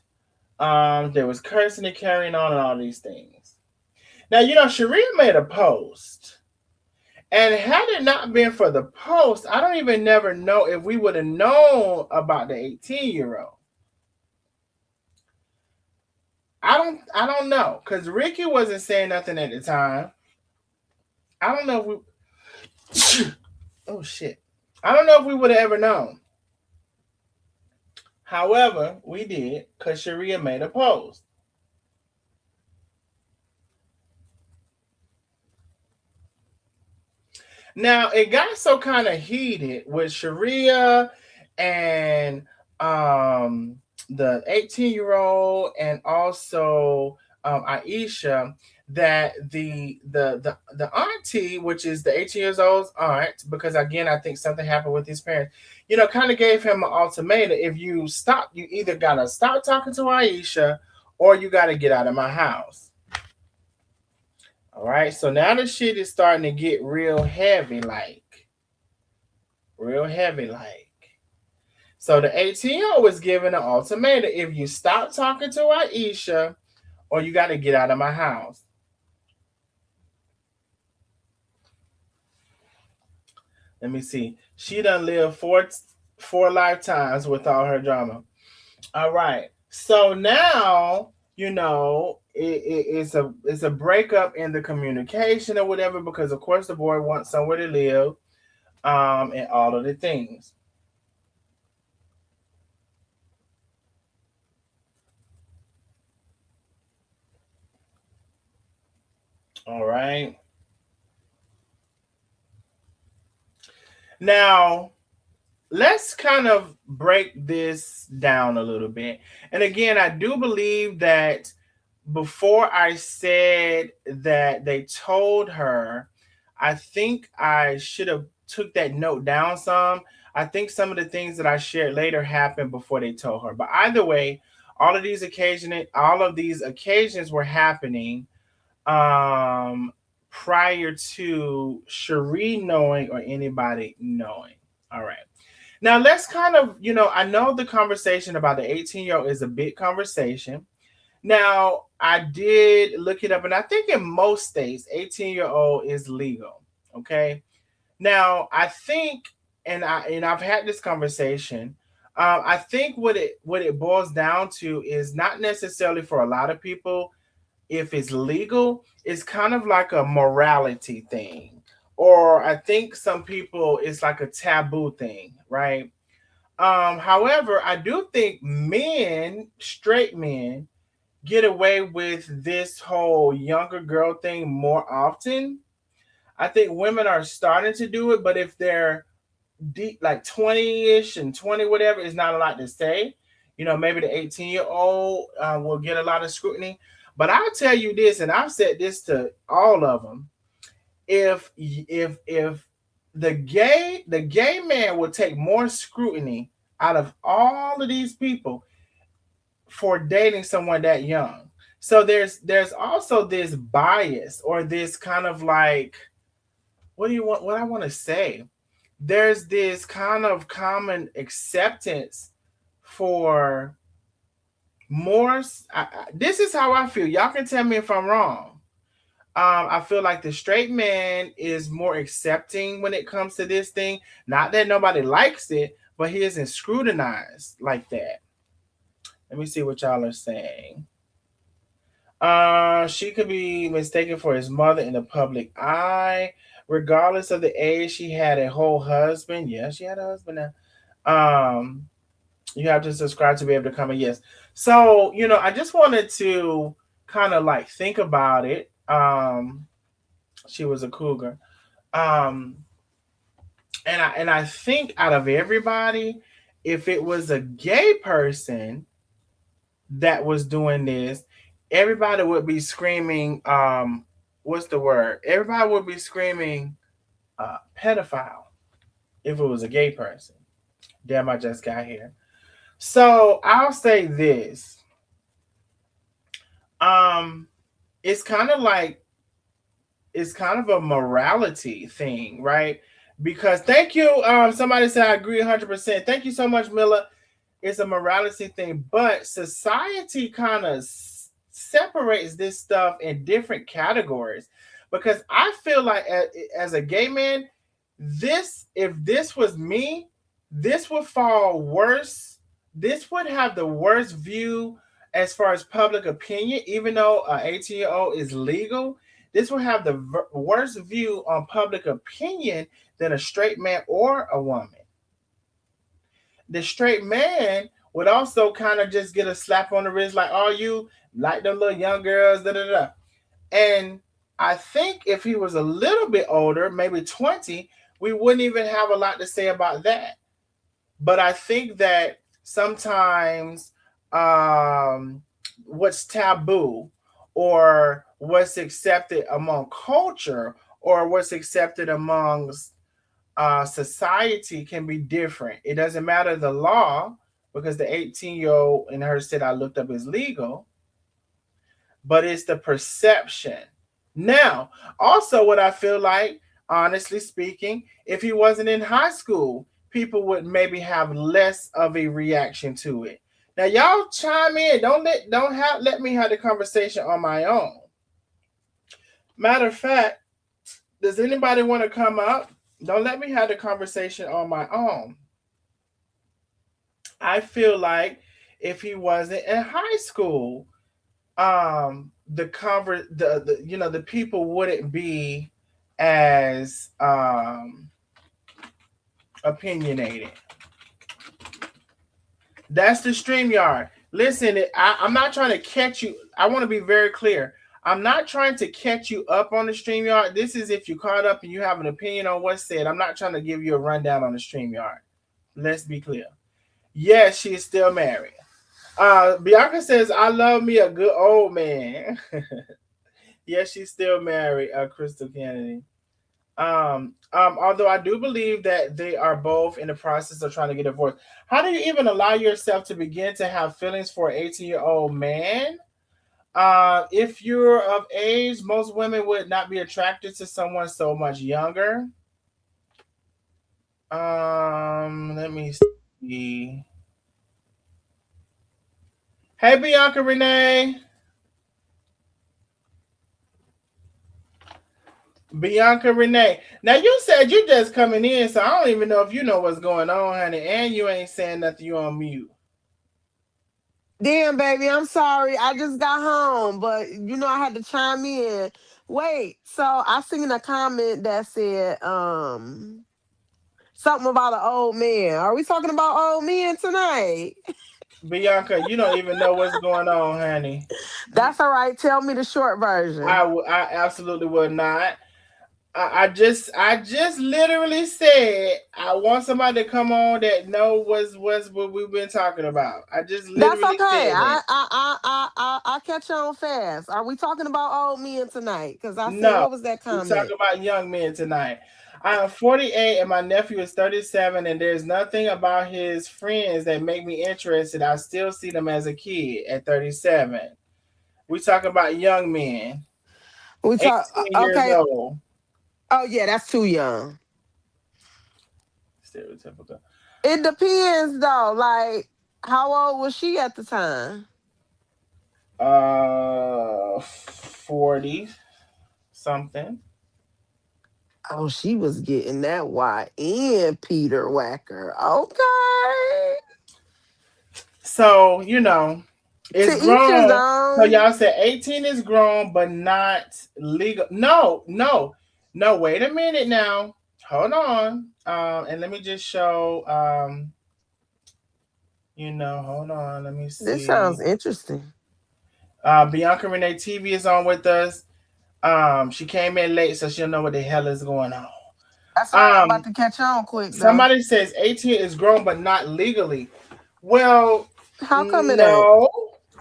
There was cursing and carrying on and all these things. Now, Sharia made a post. And had it not been for the post, I don't even never know if we would have known about the 18-year-old. I don't know, because Ricky wasn't saying nothing at the time. I don't know if we oh shit. I don't know if we would have ever known. However, we did because Sharia made a post. Now it got so kind of heated with Sharia and the 18-year-old and also Aisha, that the auntie, which is the 18 years old's aunt, because again I think something happened with his parents, kind of gave him an ultimatum. If you stop, you either gotta stop talking to Aisha, or you gotta get out of my house. All right, so now the shit is starting to get real heavy like. So the 18-year-old was given an ultimatum: if you stop talking to Aisha, or you got to get out of my house. Let me see. She done lived four lifetimes with all her drama. All right. So now it's a breakup in the communication or whatever, because of course the boy wants somewhere to live, and all of the things. All right. Now let's kind of break this down a little bit. And again, I do believe that before I said that they told her, I think I should have took that note down some. I think some of the things that I shared later happened before they told her. But either way, all of these occasions were happening um prior to Cherie knowing or anybody knowing. All right. Now let's kind of, I know the conversation about the 18-year-old is a big conversation. Now, I did look it up, and I think in most states, 18-year-old is legal. Okay. Now, I think, and I've had this conversation. I think what it boils down to is not necessarily for a lot of people. If it's legal, it's kind of like a morality thing, or I think some people it's like a taboo thing, right? However, I do think straight men, get away with this whole younger girl thing more often. I think women are starting to do it, but if they're deep, like 20-ish and 20 whatever, is not a lot to say. Maybe the 18-year-old will get a lot of scrutiny. But I'll tell you this, and I've said this to all of them: if the gay man will take more scrutiny out of all of these people for dating someone that young. So there's also this bias, or this kind of like, what I want to say. There's this kind of common acceptance for more. This is how I feel. Y'all can tell me if I'm wrong. I feel like the straight man is more accepting when it comes to this thing. Not that nobody likes it, but he isn't scrutinized like that. Let me see what y'all are saying. She could be mistaken for his mother in the public eye, regardless of the age. She had a whole husband. Yeah, she had a husband now. You have to subscribe to be able to comment. Yes. So I just wanted to kind of like think about it. She was a cougar. Um, and I think out of everybody, if it was a gay person that was doing this, everybody would be screaming, what's the word? Everybody would be screaming pedophile if it was a gay person. Damn, I just got here. So I'll say this. Um, it's kind of like it's kind of a morality thing, right? Because thank you. Somebody said I agree 100%. Thank you so much, Milla. It's a morality thing, but society kind of separates this stuff in different categories. Because I feel like as a gay man, if this was me, this would fall worse. This would have the worst view as far as public opinion, even though an 18-year-old is legal. This will have the worst view on public opinion than a straight man or a woman. The straight man would also kind of just get a slap on the wrist, like, "Oh, you like them little young girls, da da da." And I think if he was a little bit older, maybe 20, we wouldn't even have a lot to say about that. But I think that sometimes what's taboo or what's accepted among culture or what's accepted amongst society can be different. It doesn't matter the law because the 18-year-old in her state I looked up is legal, but it's the perception. Now, also, what I feel like, honestly speaking, if he wasn't in high school, people would maybe have less of a reaction to it. Now, y'all chime in. Don't let me have the conversation on my own. Matter of fact, does anybody want to come up? Don't let me have the conversation on my own. I feel like if he wasn't in high school, the people wouldn't be as opinionated. That's the StreamYard. Listen, I'm not trying to catch you. I want to be very clear. I'm not trying to catch you up on the StreamYard. This is if you caught up and you have an opinion on what's said. I'm not trying to give you a rundown on the StreamYard. Let's be clear. Yes, she is still married. Bianca says, I love me a good old man. Yes, she's still married, Crystal Kennedy. Although I do believe that they are both in the process of trying to get divorced. How do you even allow yourself to begin to have feelings for an 18-year-old man? If you're of age, most women would not be attracted to someone so much younger. Let me see. Hey, Bianca Renee. Bianca Renee. Now you said you just coming in, so I don't even know if you know what's going on, honey. And you ain't saying nothing. You on mute. Damn, baby, I'm sorry. I just got home, but I had to chime in. Wait, so I seen a comment that said something about an old man. Are we talking about old men tonight? Bianca, you don't even know what's going on, honey. That's all right. Tell me the short version. I absolutely would not. I just literally said I want somebody to come on that know what's what we've been talking about. I just That's literally okay. said that. I catch on fast. Are we talking about old men tonight? Because I said, No, what was that we talk comment? about young men tonight. I am 48 and my nephew is 37, and there's nothing about his friends that make me interested. I still see them as a kid at 37. We talk about young men, We talk. 18 years Okay. old. Oh yeah, that's too young. Stereotypical. It depends though. Like, how old was she at the time? 40 something. Oh, she was getting that YN Peter Whacker. Okay. So, To it's each his grown. So own. y'all said 18 is grown, but not legal. No, no, no. Wait a minute now. Hold on. And let me just show. Hold on. Let me This see. sounds interesting. Bianca Renee TV is on with us. She came in late, so she'll know what the hell is going on. That's right. I'm about Um, to catch on quick though. Somebody says 18 is grown, but not legally. Well, How come it ain't? no.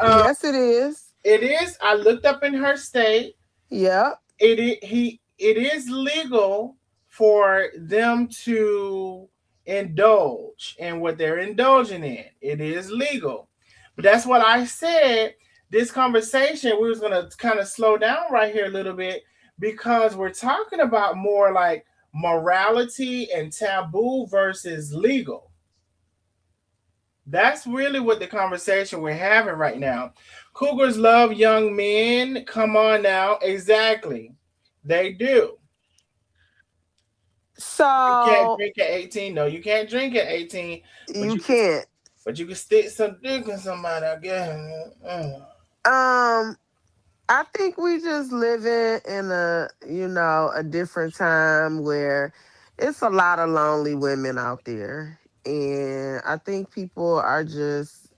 Um, Yes, it is. it is. I looked up in her state. Yep. It is legal for them to indulge in what they're indulging in. It is legal. But that's what I said. This conversation, we was gonna kind of slow down right here a little bit because we're talking about more like morality and taboo versus legal. That's really what the conversation we're having right now. Cougars love young men. Come on now. Exactly. They do. You can't So drink at 18. No, you can't drink at 18, but you can't. you can stick some dick in somebody, I guess. Um, I think we just living in a different time where it's a lot of lonely women out there. And I think people are just,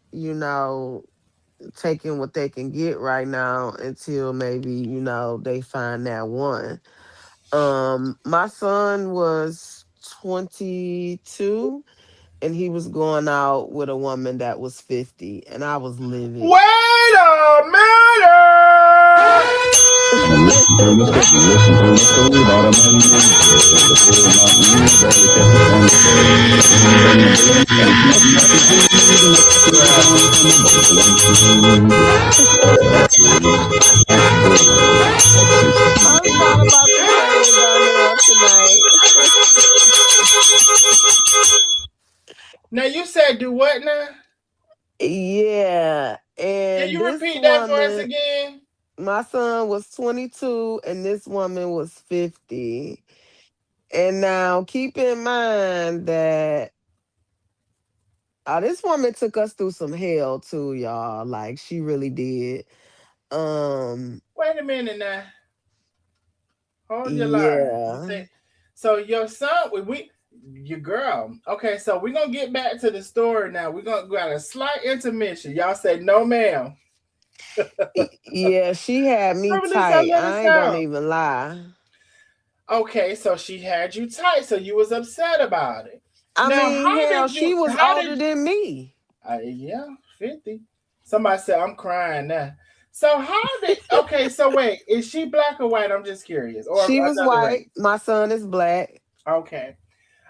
taking what they can get right now until maybe, they find that one. My son was 22 and he was going out with a woman that was 50 and I was livid. Wait a minute! And listen to the story about a man named Joe. The poor mountaineer barely kept his family fed. Then the baby sank nothing but the food, and up to the ground from a bubbling Texas I thought about to say it, Darnell, tonight. Now you said do what now? Yeah. Can And you this repeat that for us woman, again? my son was 22 and this woman was 50. And now keep in mind that this woman took us through some hell too, y'all. Like she really did. Um, Wait a minute now. Hold your lie. You yeah. say so your son your girl. Okay, so we're gonna get back to the story now. We're gonna got a slight intermission. Y'all say no ma'am. Yeah, she had me Reminisce, I tight. let us I ain't gonna know. even lie. Okay, so she had you tight, so you was upset about it. I Now, mean, how hell, did she you? was How older did? than me. Yeah, 50. Somebody said I'm crying now. So how did? Okay, so wait, is she black or white? I'm just curious, or She was another white. race. My son is black. Okay,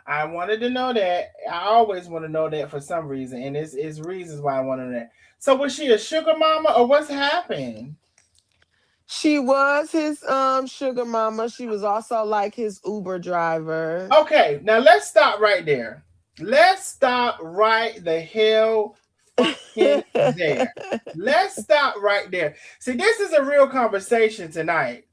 I wanted to know that. I always want to know that for some reason, and it's reasons why I want to know that. So was she a sugar mama, or what's happened? She was his sugar mama. She was also like his Uber driver. Okay, now let's stop right there. Let's stop right the hell fucking there. Let's stop right there. See, this is a real conversation tonight.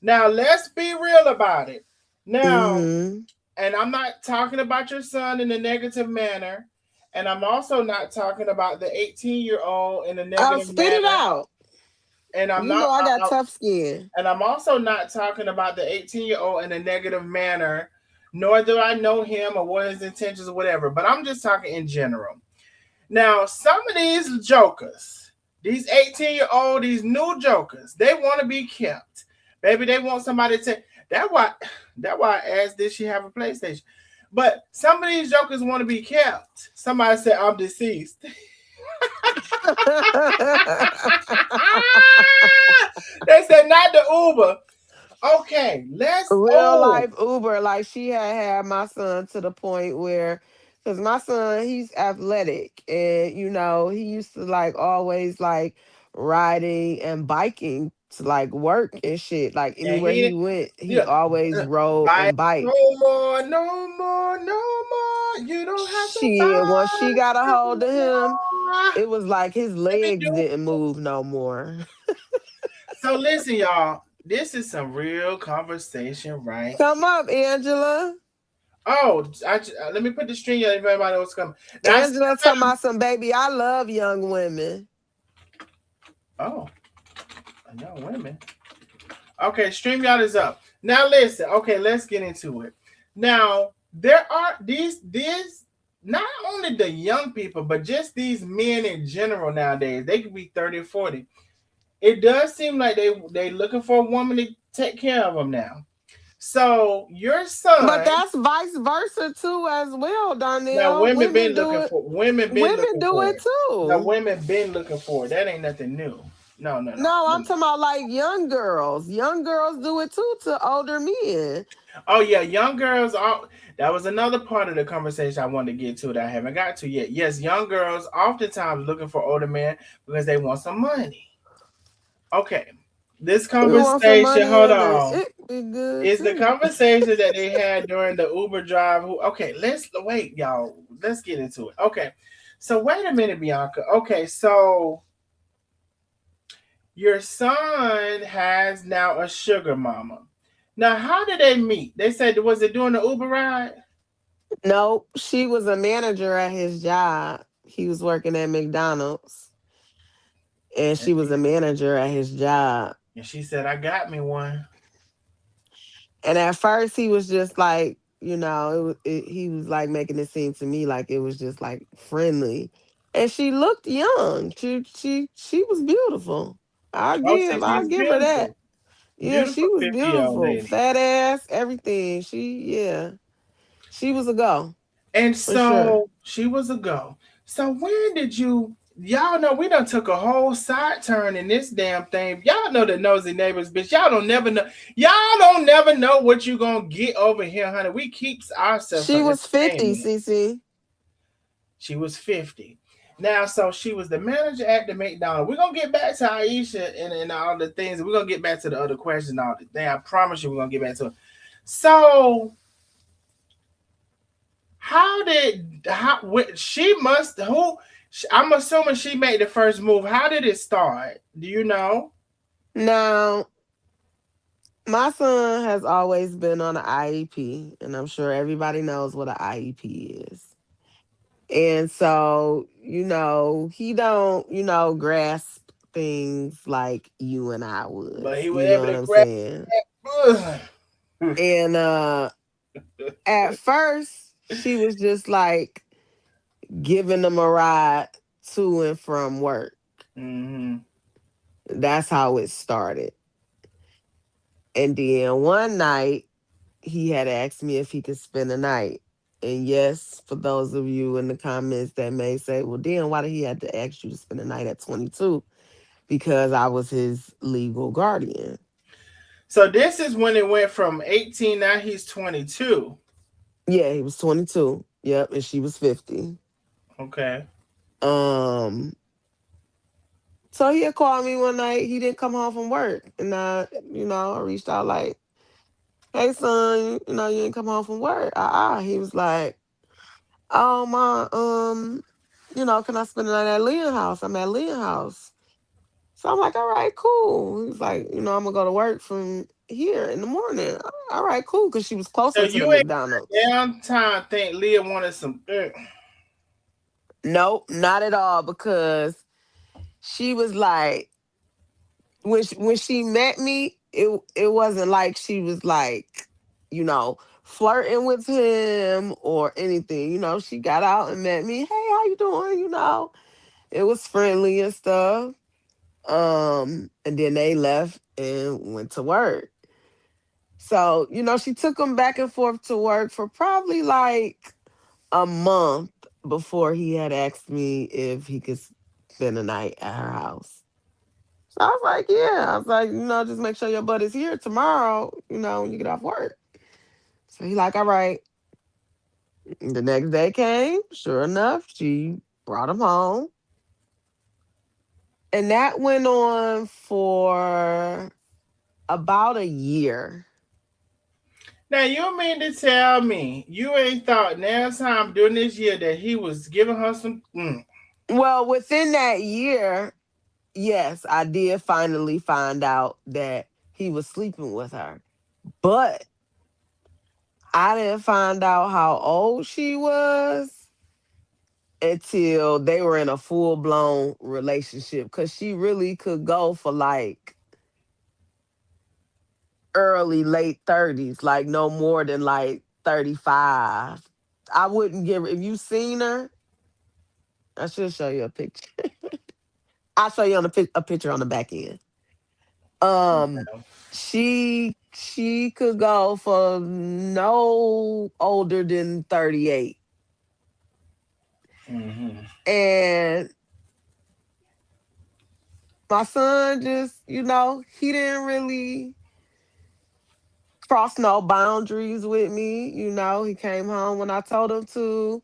Now, let's be real about it. Now, hmm and I'm not talking about your son in a negative manner, and I'm also not talking about the 18-year-old in a I'll negative spit it manner, out. and I'm You know not. I got tough skin. And I'm also not talking about the 18-year-old in a negative manner, nor do I know him or what his intentions or whatever, but I'm just talking in general. Now, some of these jokers, these 18-year-old, these new jokers, they want to be kept. Baby, they want somebody to that why I asked did she have a PlayStation. But some of these jokers want to be kept. Somebody said I'm deceased. They said not the Uber. Okay, let's. Real Oh, life Uber, like she had my son to the point where, because my son, he's athletic and, he used to like always like riding and biking to like work and shit. Like and anywhere he he, went, he yeah, always rode buy and bike. no more, no more, no more. You don't have to Shit, once she buy got a no hold of him, more. it was like his Let me legs do. didn't move no more. So listen, y'all. This is some real conversation right Come here. up, Angela. Oh, let me put the string out if everybody else come. Now I see Angela a talking about some baby. I love young women. oh, young women. Okay, StreamYard is up. Now listen, okay, let's get into it. Now, there are these not only the young people, but just these men in general nowadays. They could be 30 or 40. It does seem like they looking for a woman to take care of them now. So your But son, that's vice versa too, as well, now Darnell. Women do it. women been Women looking do for it it. Now too. women been looking for it. That ain't nothing new. No, no, no, No, no, I'm no. talking about like young girls. Young girls do it too to older men. Oh yeah, young girls are that was another part of the conversation I wanted to get to that I haven't got to yet. Yes, young girls oftentimes looking for older men because they want some money. Okay. This You want some conversation, money hold and the on. it be good Is the too. conversation that they had during the Uber drive who okay, let's wait, y'all. Let's get into it. Okay. So wait a minute, Bianca. Okay, so your son has now a sugar mama. Now, how did they meet? They said was it during the Uber ride? Nope, she was a manager at his job. He was working at McDonald's, and And she was she a manager at his job. and she said, I got me one. And at first, he was just like, he was like making it seem to me like it was just like friendly. And she looked young. She was beautiful. Oh, so I'll she's give her that. beautiful. Yeah, she Beautiful was 50-year-old beautiful. lady. Fat ass, everything. She was a go And for sure. so she was a go. So when did you y'all know we done took a whole side turn in this damn thing. Y'all know the nosy neighbors, bitch. Y'all don't never know. Y'all don't never know what you gonna get over here, honey. We keeps ourselves She some was 50, entertainment. CC. She was 50. Now, so she was the manager at the McDonald's. We're gonna get back to Aisha and all the things. We're gonna get back to the other questions and all the thing. I promise you we're gonna get back to it. So she must who I'm assuming she made the first move. How did it start? Do you know? Now, my son has always been on an IEP, and I'm sure everybody knows what an IEP is. And so, he don't, grasp things like you and I would. But he was You know able what to I'm grab. saying? Ugh. And at first, she was just like giving them a ride to and from work. Hmm. That's how it started. And then one night, he had asked me if he could spend the night. And yes, for those of you in the comments that may say, well, then why did he have to ask you to spend the night at 22? Because I was his legal guardian. So this is when it went from 18. Now he's 22. Yeah, he was 22. Yep, and she was 50. Okay. Um, so he had called me one night. He didn't come home from work. And I reached out like, hey son, you didn't come home from work. He was like, oh my, can I spend the night at Leah's house? I'm at Leah's house. So I'm like, all right, cool. He's like, I'm gonna go to work from here in the morning. All right, cool, because she was So closer to the you ain't McDonald's. downtime think Leah wanted some. Nope, not at all, because she was like, when she met me, it wasn't like she was like, flirting with him or anything. She got out and met me. Hey, how you doing? It was friendly and stuff. And then they left and went to work. So, she took him back and forth to work for probably like a month before he had asked me if he could spend the night at her house. So I was like, yeah. I was like, just make sure your butt is here tomorrow, when you get off work. So he like, all right. The next day came, sure enough, she brought him home. And that went on for about a year. Now you mean to tell me you ain't thought now time during this year that he was giving her some? Well, within that year, yes, I did finally find out that he was sleeping with her. But I didn't find out how old she was until they were in a full blown relationship, because she really could go for like early, late 30s, like no more than like 35. I wouldn't give her, if you seen her, I should show you a picture. I'll show you on a picture on the back end. Um, she could go for no older than 38. Mm-hmm. And my son just, he didn't really cross no boundaries with me. He came home when I told him to.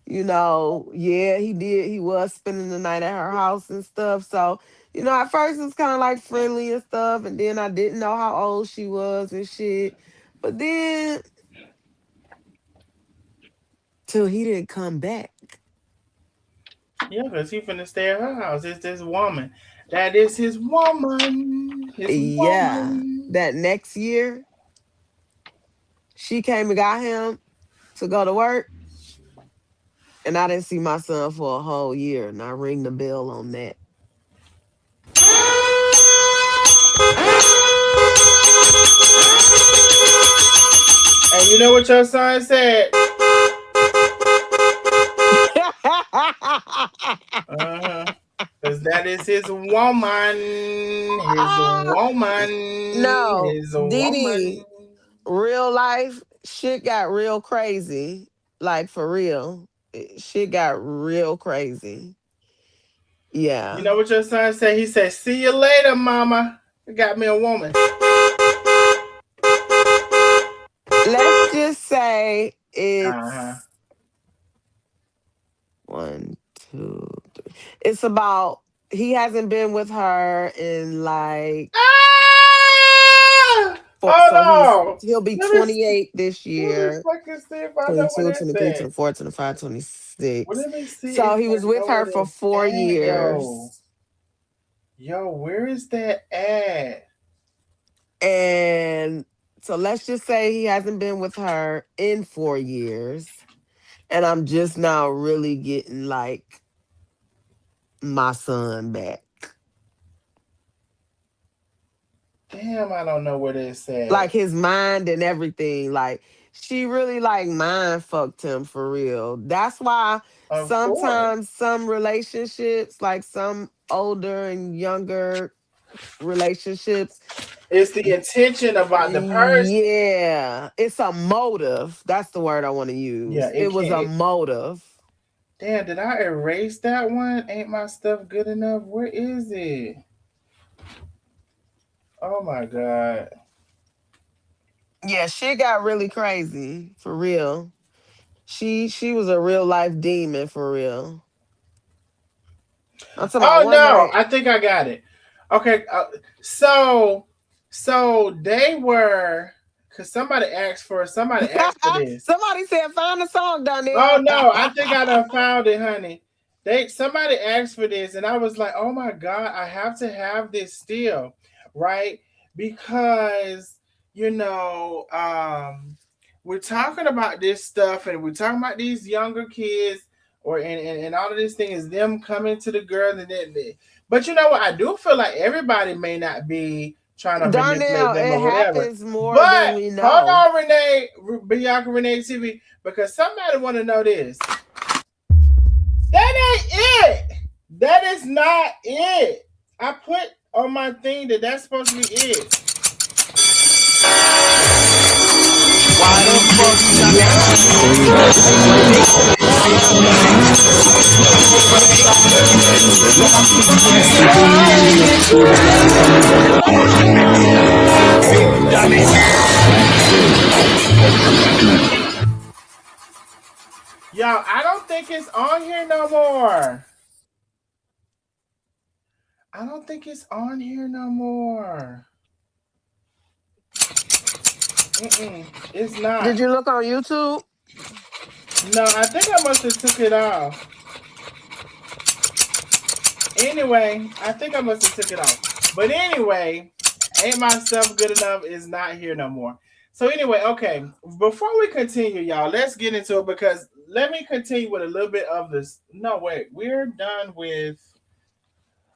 Yeah, he did. He was spending the night at her house and stuff. So, at first it was kind of like friendly and stuff. And then I didn't know how old she was and shit. But then, till he didn't come back. Yeah, because he finna stay at her house. It's this woman. That is his woman. His Yeah. woman. That next year, she came and got him to go to work. And I didn't see my son for a whole year. And I ring the bell on that. And you know what your son said? Uh-huh. Because that is his woman. His woman. No, His Didi, woman. real life shit got real crazy. Like for real. Shit got real crazy. You Yeah. know what your son said? He said, "See you later, mama. You got me a woman." Let's just say Uh-huh. it's one, two, three. It's about he hasn't been with her in like Ah! four, Hold so on. he'll be Let me see. 28 this Let me year. fucking see if I know what 22, it's 23, at. 24, 25, Well, 26. let me see So if he I was with know her what for it's 4 at, yo. years. Yo, where is that at? And so let's just say he hasn't been with her in 4 years. And I'm just now really getting like my son back. Damn, I don't know what it's Like at. his mind and everything. Like she really like mind fucked him for real. That's why Of course. sometimes some relationships, like some older and younger relationships, It's the intention about the person. yeah, it's a motive. That's the word I want to Yeah, use. it It was can't. a motive. Damn, did I erase that one? Ain't my stuff good enough? Where is it? Oh my god. Yeah, shit got really crazy for real. She was a real life demon for real. I'm talking about Oh one no, night. I think I got it. Okay, so they were because somebody asked for this. Somebody said find a song, Oh Donnell. no, I think I done found it, honey. Somebody asked for this, and I was like, oh my god, I have to have this still, right? Because you know, we're talking about this stuff, and we're talking about these younger kids, or and all of this thing is them coming to the girls, and then, but you know what? I do feel like everybody may not be trying to manipulate Darnell, them it or whatever. happens more than But we hold know. on, Renee, Bianca Renee TV, because somebody want to know this. That ain't it. That is not it. I put on my thing that that's supposed to be it. Why the fuck you got that on mute? Y'all, I don't think it's on here no more. I don't think it's on here no more. It's Did not. you look on YouTube? No, I think I must have took it off. Anyway, I think I must have took it off. But anyway, ain't my stuff good enough is not here no more. So anyway, okay. Before we continue, y'all, let's get into it because let me continue with a little bit of this. No, wait, we're done with.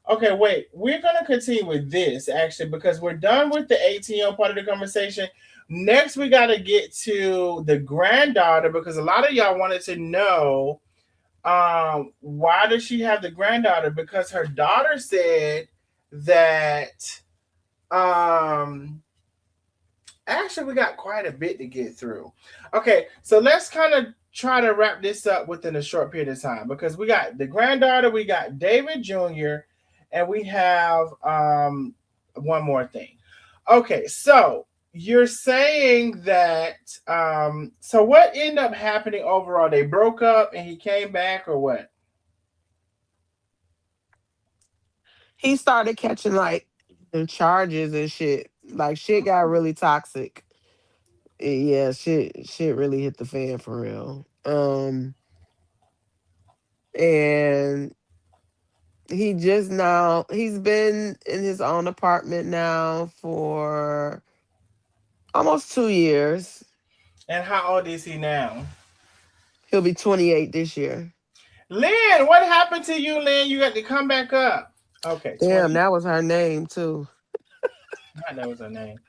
Okay, wait, we're gonna continue with this actually because we're done with the ATM part of the conversation. Next, we got to get to the granddaughter because a lot of y'all wanted to know why does she have the granddaughter? Because her daughter said that um actually we got quite a bit to get through. Okay, so let's kind of try to wrap this up within a short period of time because we got the granddaughter, we got David Jr., and we have one more thing. Okay, so you're saying that so what ended up happening overall? They broke up and he came back or what? He started catching like the charges and shit. Like shit got really toxic. Yeah, shit really hit the fan for real. And he's been in his own apartment now for almost 2 years. And how old is he now? He'll be 28 this year. Lynn, what happened to you, Lynn? You got to come back up. Okay, Damn, 20. that was her name too. That was her name.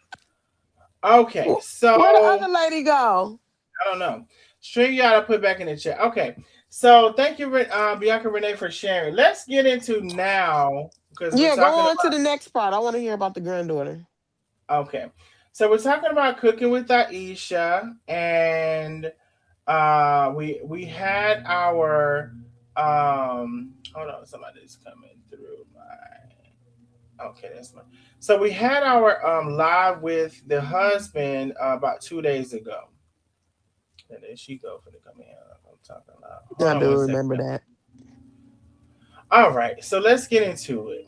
Okay, Where the so other lady go? I don't know. String you out to put back in the chat. Okay, so thank you, Bianca Renee, for sharing. Let's get into now because we're Yeah, go talking on to about. the next part. I want to hear about the granddaughter. Okay, so we're talking about cooking with Aisha, and we had our Hold on, somebody's coming through my. Okay, that's my. So we had our live with the husband about 2 days ago. And there she go for the come in. I'm talking loud. Hold I on do one second. remember that. All right, so let's get into it.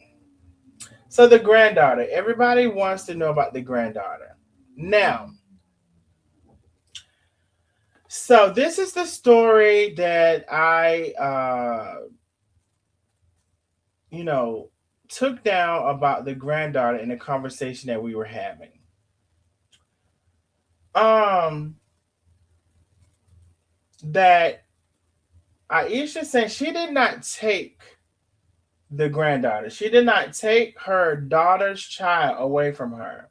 So the granddaughter. Everybody wants to know about the granddaughter. Now, so this is the story that I you know, took down about the granddaughter in the conversation that we were having. Um, that Aisha said she did not take the granddaughter. She did not take her daughter's child away from her.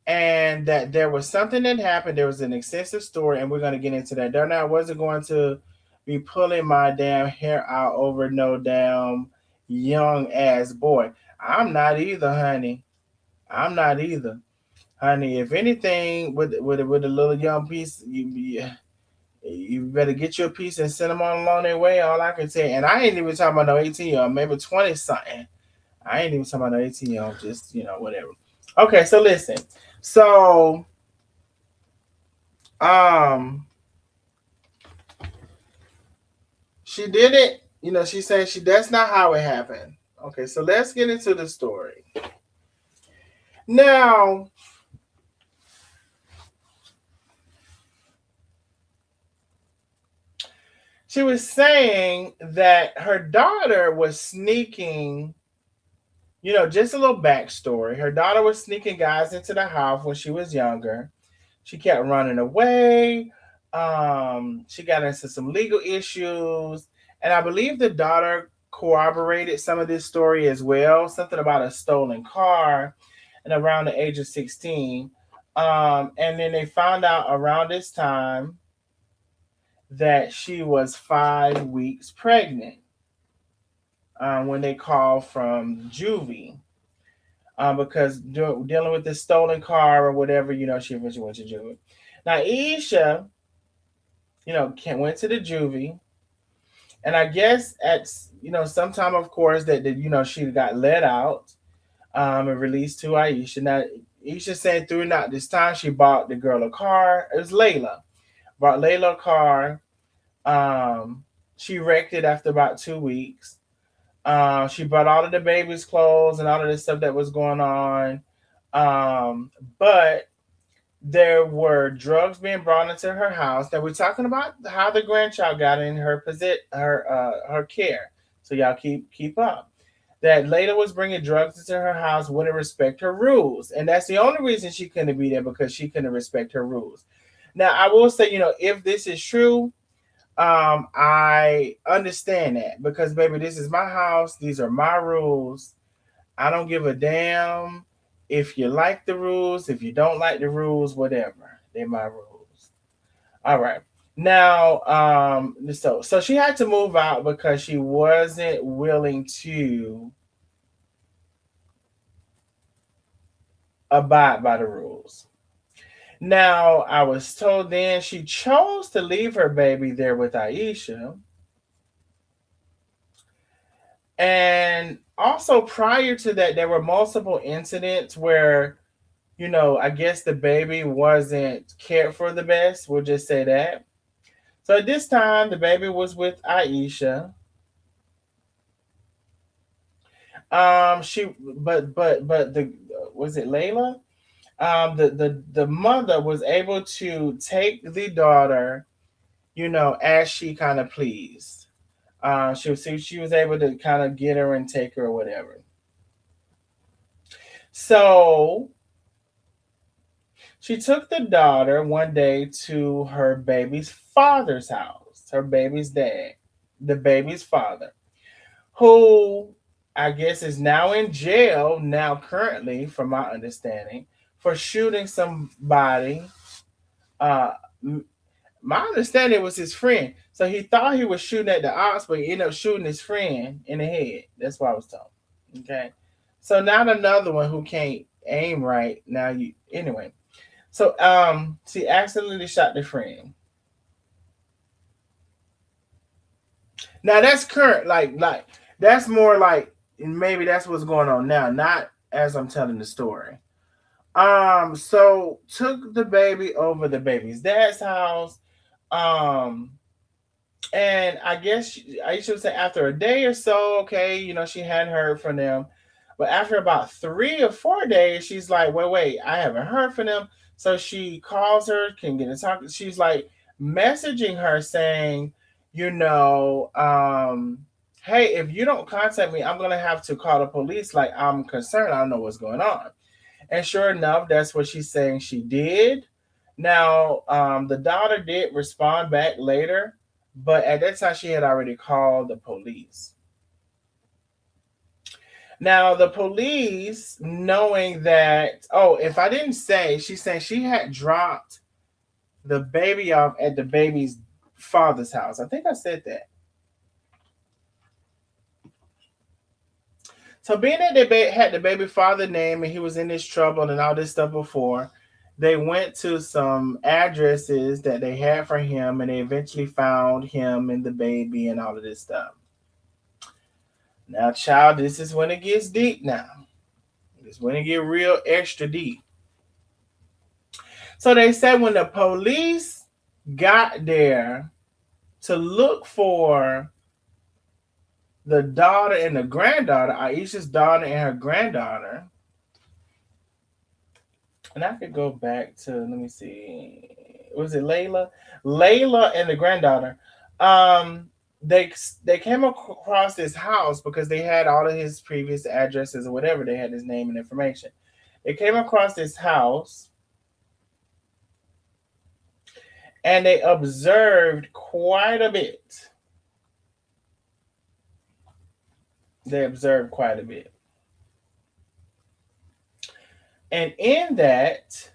And that there was something that happened. There was an extensive story, and we're going to get into that. Darnell, I wasn't going to be pulling my damn hair out over no damn young ass boy. I'm not either, honey. I'm not either. Honey, if anything, with a little young piece, you better get you a piece and send them on along their way. All I can say, and I ain't even talking about no 18-year-old, maybe 20 something. I ain't even talking about no 18-year-old, just whatever. Okay, so listen. So um she did it, she said that's not how it happened. Okay, so let's get into the story. Now, she was saying that her daughter was sneaking, just a little backstory. Her daughter was sneaking guys into the house when she was younger. She kept running away. She got into some legal issues. And I believe the daughter corroborated some of this story as well. Something about a stolen car and around the age of 16. And then they found out around this time that she was 5 weeks pregnant when they called from juvie. Because dealing with this stolen car or whatever, she eventually went to juvie. Now, Aisha, went to the juvie, and I guess at sometime, of course, that she got let out and released to Aisha. Now, Aisha said throughout this time she bought the girl a car. It was Layla. Bought Layla a car. She wrecked it after about 2 weeks. She bought all of the baby's clothes and all of the stuff that was going on. But there were drugs being brought into her house. Now we're talking about how the grandchild got in her care. So y'all keep up. That later was bringing drugs into her house, wouldn't respect her rules, and that's the only reason she couldn't be there, because she couldn't respect her rules. Now I will say, if this is true, I understand that, because baby, this is my house. These are my rules. I don't give a damn if you like the rules, if you don't like the rules, whatever. They're my rules. All right. Now, so she had to move out because she wasn't willing to abide by the rules. Now, I was told then she chose to leave her baby there with Aisha. And also prior to that, there were multiple incidents where, I guess the baby wasn't cared for the best. We'll just say that. So at this time, the baby was with Aisha. But the was it Layla? The mother was able to take the daughter, as she kind of pleased. She was able to kind of get her and take her or whatever. So she took the daughter one day to her baby's father's house, her baby's dad, the baby's father, who I guess is now in jail, now currently, from my understanding, for shooting somebody. Uh, my understanding was his friend. So he thought he was shooting at the ox, but he ended up shooting his friend in the head. That's what I was told. Okay. So not another one who can't aim right. Now you anyway. So she accidentally shot the friend. Now that's current, like that's more like maybe that's what's going on now, not as I'm telling the story. So took the baby over the baby's dad's house. Um, and I guess I should say after a day or so, okay, she hadn't heard from them. But after about 3 or 4 days, she's like, wait, I haven't heard from them. So she calls her, can get in talk. She's like messaging her saying, you know, um, hey, if you don't contact me, I'm gonna have to call the police. Like I'm concerned. I don't know what's going on. And sure enough, that's what she's saying she did. Now, the daughter did respond back later, but at that time she had already called the police. Now, the police, knowing that, oh, if I didn't say, she's saying she had dropped the baby off at the baby's father's house. I think I said that. So being that they had the baby father name and he was in this trouble and all this stuff before, they went to some addresses that they had for him and they eventually found him and the baby and all of this stuff. Now, child, this is when it gets deep now. This is when it get real extra deep. So they said when the police got there to look for the daughter and the granddaughter, Aisha's daughter and her granddaughter, and I could go back to, let me see, was it Layla? Layla and the granddaughter. Um, they came across this house because they had all of his previous addresses or whatever. They had his name and information. They came across this house and they observed quite a bit. They observed quite a bit. And in that,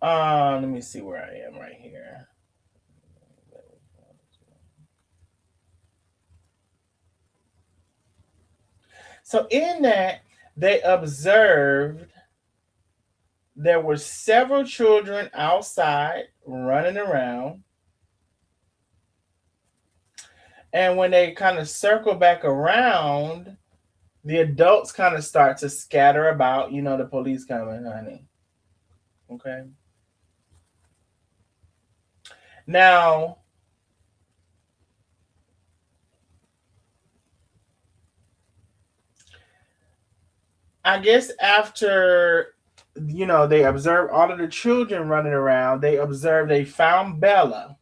let me see where I am right here. So in that, they observed there were several children outside running around. And when they kind of circle back around, the adults kind of start to scatter about, the police coming, honey. Okay. Now, I guess after, they observed all of the children running around, they found Bella.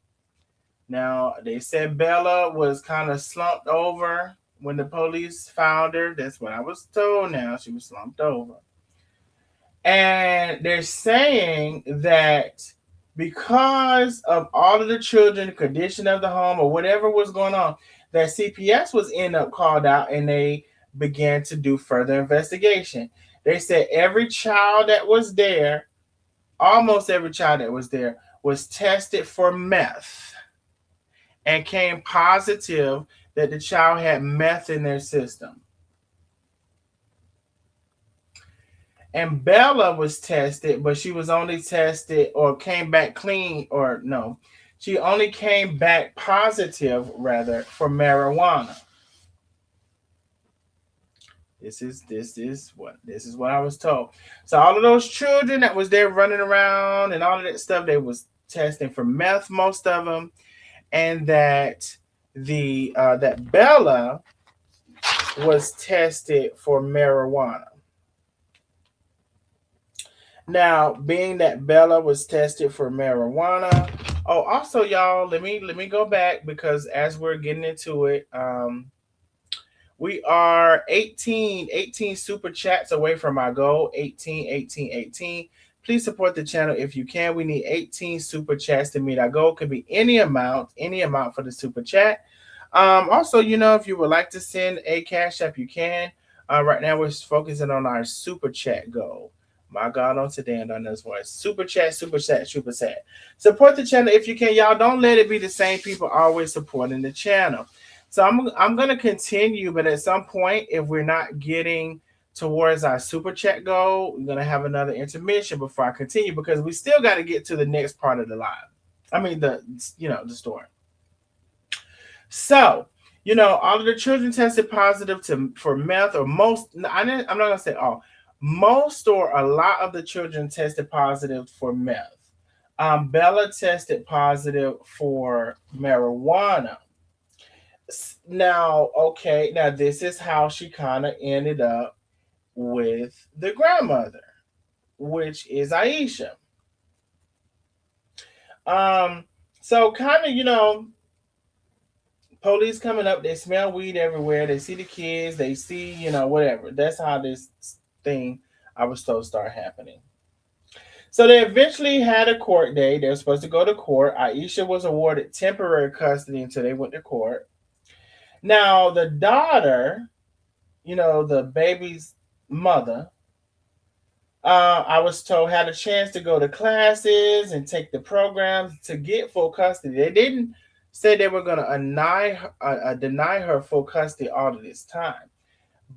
Now, they said Bella was kind of slumped over when the police found her. That's what I was told now. She was slumped over. And they're saying that because of all of the children, condition of the home, or whatever was going on, that CPS was end up called out and they began to do further investigation. They said every child that was there, almost every child that was there, was tested for meth and came positive that the child had meth in their system. And Bella was tested, but she was only tested or came back clean, or no, she only came back positive, rather, for marijuana. This is what I was told. So all of those children that was there running around and all of that stuff, they was testing for meth, most of them, and that that Bella was tested for marijuana. Now, being that Bella was tested for marijuana, oh, also y'all, let me go back because as we're getting into it, we are 18 super chats away from our goal, 18. Please support the channel if you can. We need 18 super chats to meet our goal. Could be any amount for the super chat. Also, if you would like to send a cash app, you can. Right now, we're focusing on our super chat goal. My God, on today and on this voice. Super chat. Support the channel if you can. Y'all, don't let it be the same people always supporting the channel. So I'm going to continue, but at some point, if we're not getting towards our super chat goal, we're going to have another intermission before I continue because we still got to get to the next part of the live. I mean, the story. So, all of the children tested positive for meth, or most. I'm not gonna say all. Most or a lot of the children tested positive for meth. Bella tested positive for marijuana. Now, okay, now this is how she kind of ended up with the grandmother, which is Aisha. Um, so kind of, police coming up, they smell weed everywhere, they see the kids, they see, whatever. That's how this thing I was told start happening. So they eventually had a court day. They were supposed to go to court. Aisha was awarded temporary custody until they went to court. Now the daughter, the baby's mother, I was told had a chance to go to classes and take the programs to get full custody. They didn't say they were going to deny her full custody all of this time,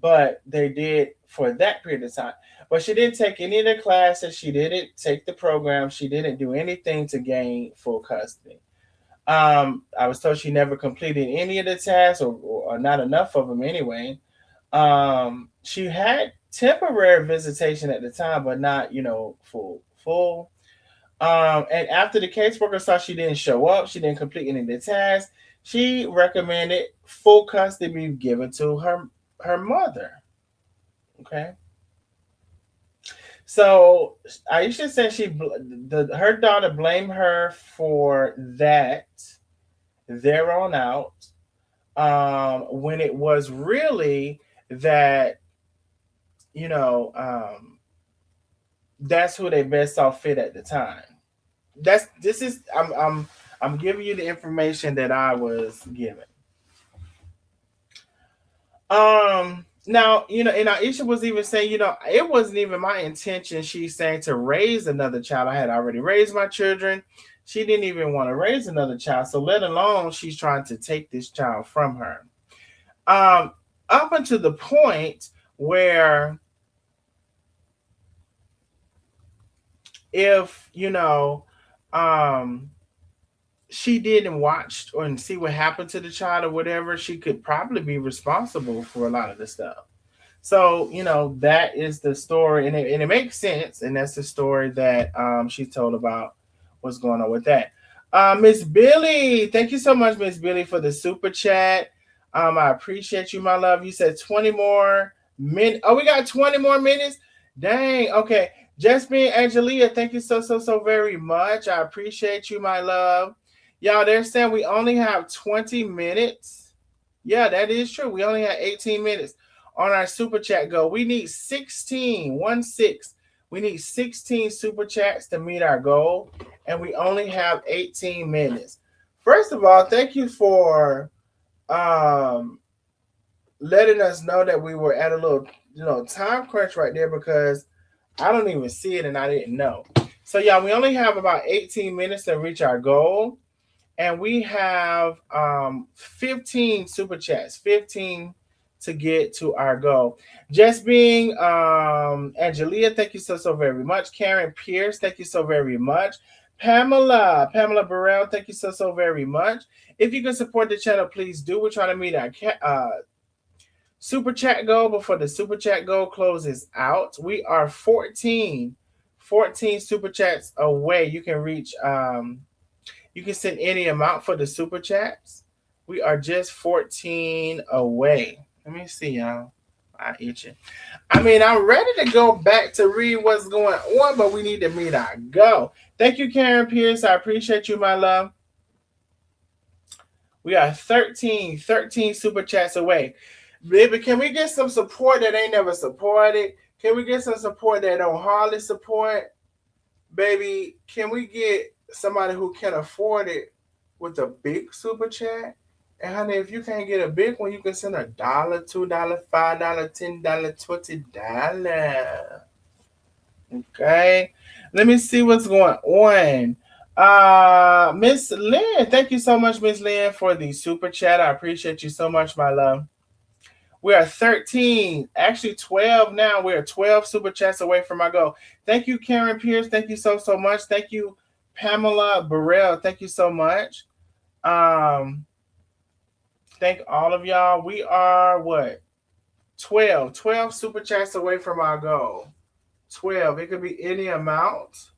but they did for that period of time. But she didn't take any of the classes. She didn't take the program. She didn't do anything to gain full custody. I was told she never completed any of the tasks, or not enough of them anyway. She had temporary visitation at the time, but not, full. And after the caseworker saw she didn't show up, she didn't complete any of the tasks, she recommended full custody be given to her mother. Okay. So Aisha said her daughter blamed her for that there on out, when it was really that, you know, that's who they best saw fit at the time. This is I'm giving you the information that I was given. Now, and Aisha was even saying, it wasn't even my intention, she's saying, to raise another child. I had already raised my children. She didn't even want to raise another child. So let alone she's trying to take this child from her. Up until the point where, if she didn't watch or see what happened to the child or whatever, she could probably be responsible for a lot of the stuff. So, that is the story, and it makes sense, and that's the story that she told about what's going on with that. Miss Billy, thank you so much, Miss Billy, for the super chat. I appreciate you, my love. You said 20 more minutes. Oh, we got 20 more minutes? Dang, okay. Jasmine Angelia, thank you so very much. I appreciate you, my love. Y'all, they're saying we only have 20 minutes. Yeah, that is true. We only have 18 minutes on our super chat goal. We need 16, 1-6. We need 16 super chats to meet our goal, and we only have 18 minutes. First of all, thank you for letting us know that we were at a little, time crunch right there, because I don't even see it and I didn't know. So, y'all, we only have about 18 minutes to reach our goal. And we have 15 super chats, 15 to get to our goal. Just being Angelia, thank you so very much. Karen Pierce, thank you so very much. Pamela Burrell, thank you so very much. If you can support the channel, please do. We're trying to meet our super chat goal before the super chat goal closes out. We are 14 super chats away. You can reach you can send any amount for the super chats. We are just 14 away. Let me see, y'all. I itching. I'm ready to go back to read what's going on, but we need to meet our goal. Thank you, Karen Pierce. I appreciate you, my love. We are 13 super chats away. Baby, can we get some support that ain't never supported? Can we get some support that don't hardly support? Baby, can we get somebody who can afford it with a big super chat? And honey, if you can't get a big one, you can send $1, $2, $5, $10, $20. Okay, let me see what's going on. Miss Lynn, thank you so much, Miss Lynn, for the super chat. I appreciate you so much, my love. We are 13, actually 12 now. We're 12 super chats away from our goal. Thank you, Karen Pierce. Thank you so much. Thank you, Pamela Burrell. Thank you so much. Thank all of y'all. We are what? 12 super chats away from our goal. 12. It could be any amount.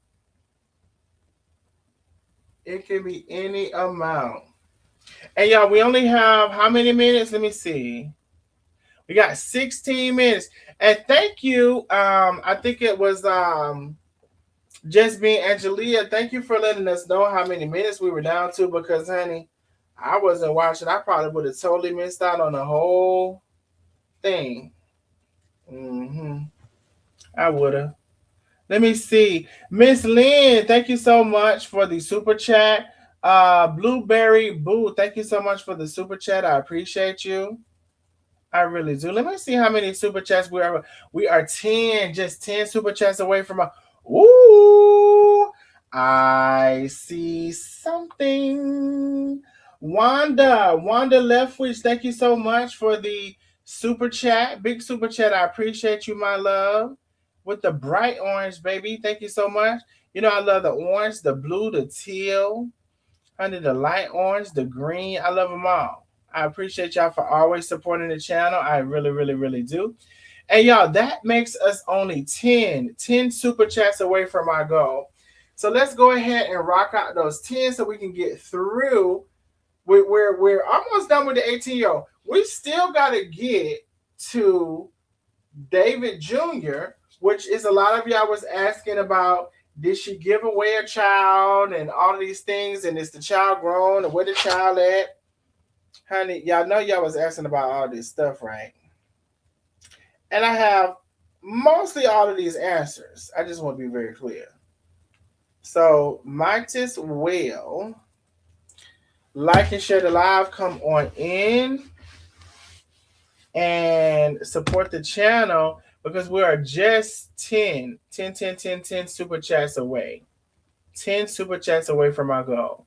It can be any amount. And y'all, we only have how many minutes? Let me see. We got 16 minutes. And thank you. I think it was just being Angelia. Thank you for letting us know how many minutes we were down to because honey, I wasn't watching. I probably would have totally missed out on the whole thing. I would have. Let me see. Miss Lynn, thank you so much for the super chat. Blueberry Boo, thank you so much for the super chat. I appreciate you. I really do. Let me see how many super chats we are. We are 10, just 10 super chats away from a. Ooh, I see something. Wanda Leftwich, thank you so much for the super chat. Big super chat. I appreciate you, my love. With the bright orange, baby. Thank you so much. You know, I love the orange, the blue, the teal, honey, the light orange, the green. I love them all. I appreciate y'all for always supporting the channel. I really, really, really do. And y'all, that makes us only 10 super chats away from our goal. So let's go ahead and rock out those 10 so we can get through. We're almost done with the 18-year-old. We still got to get to David Jr., which is a lot of y'all was asking about. Did she give away a child and all of these things? And is the child grown? And where the child at? Honey, y'all know y'all was asking about all this stuff, right? And I have mostly all of these answers. I just want to be very clear. So, might as well like and share the live. Come on in and support the channel because we are just 10 super chats away. 10 super chats away from our goal.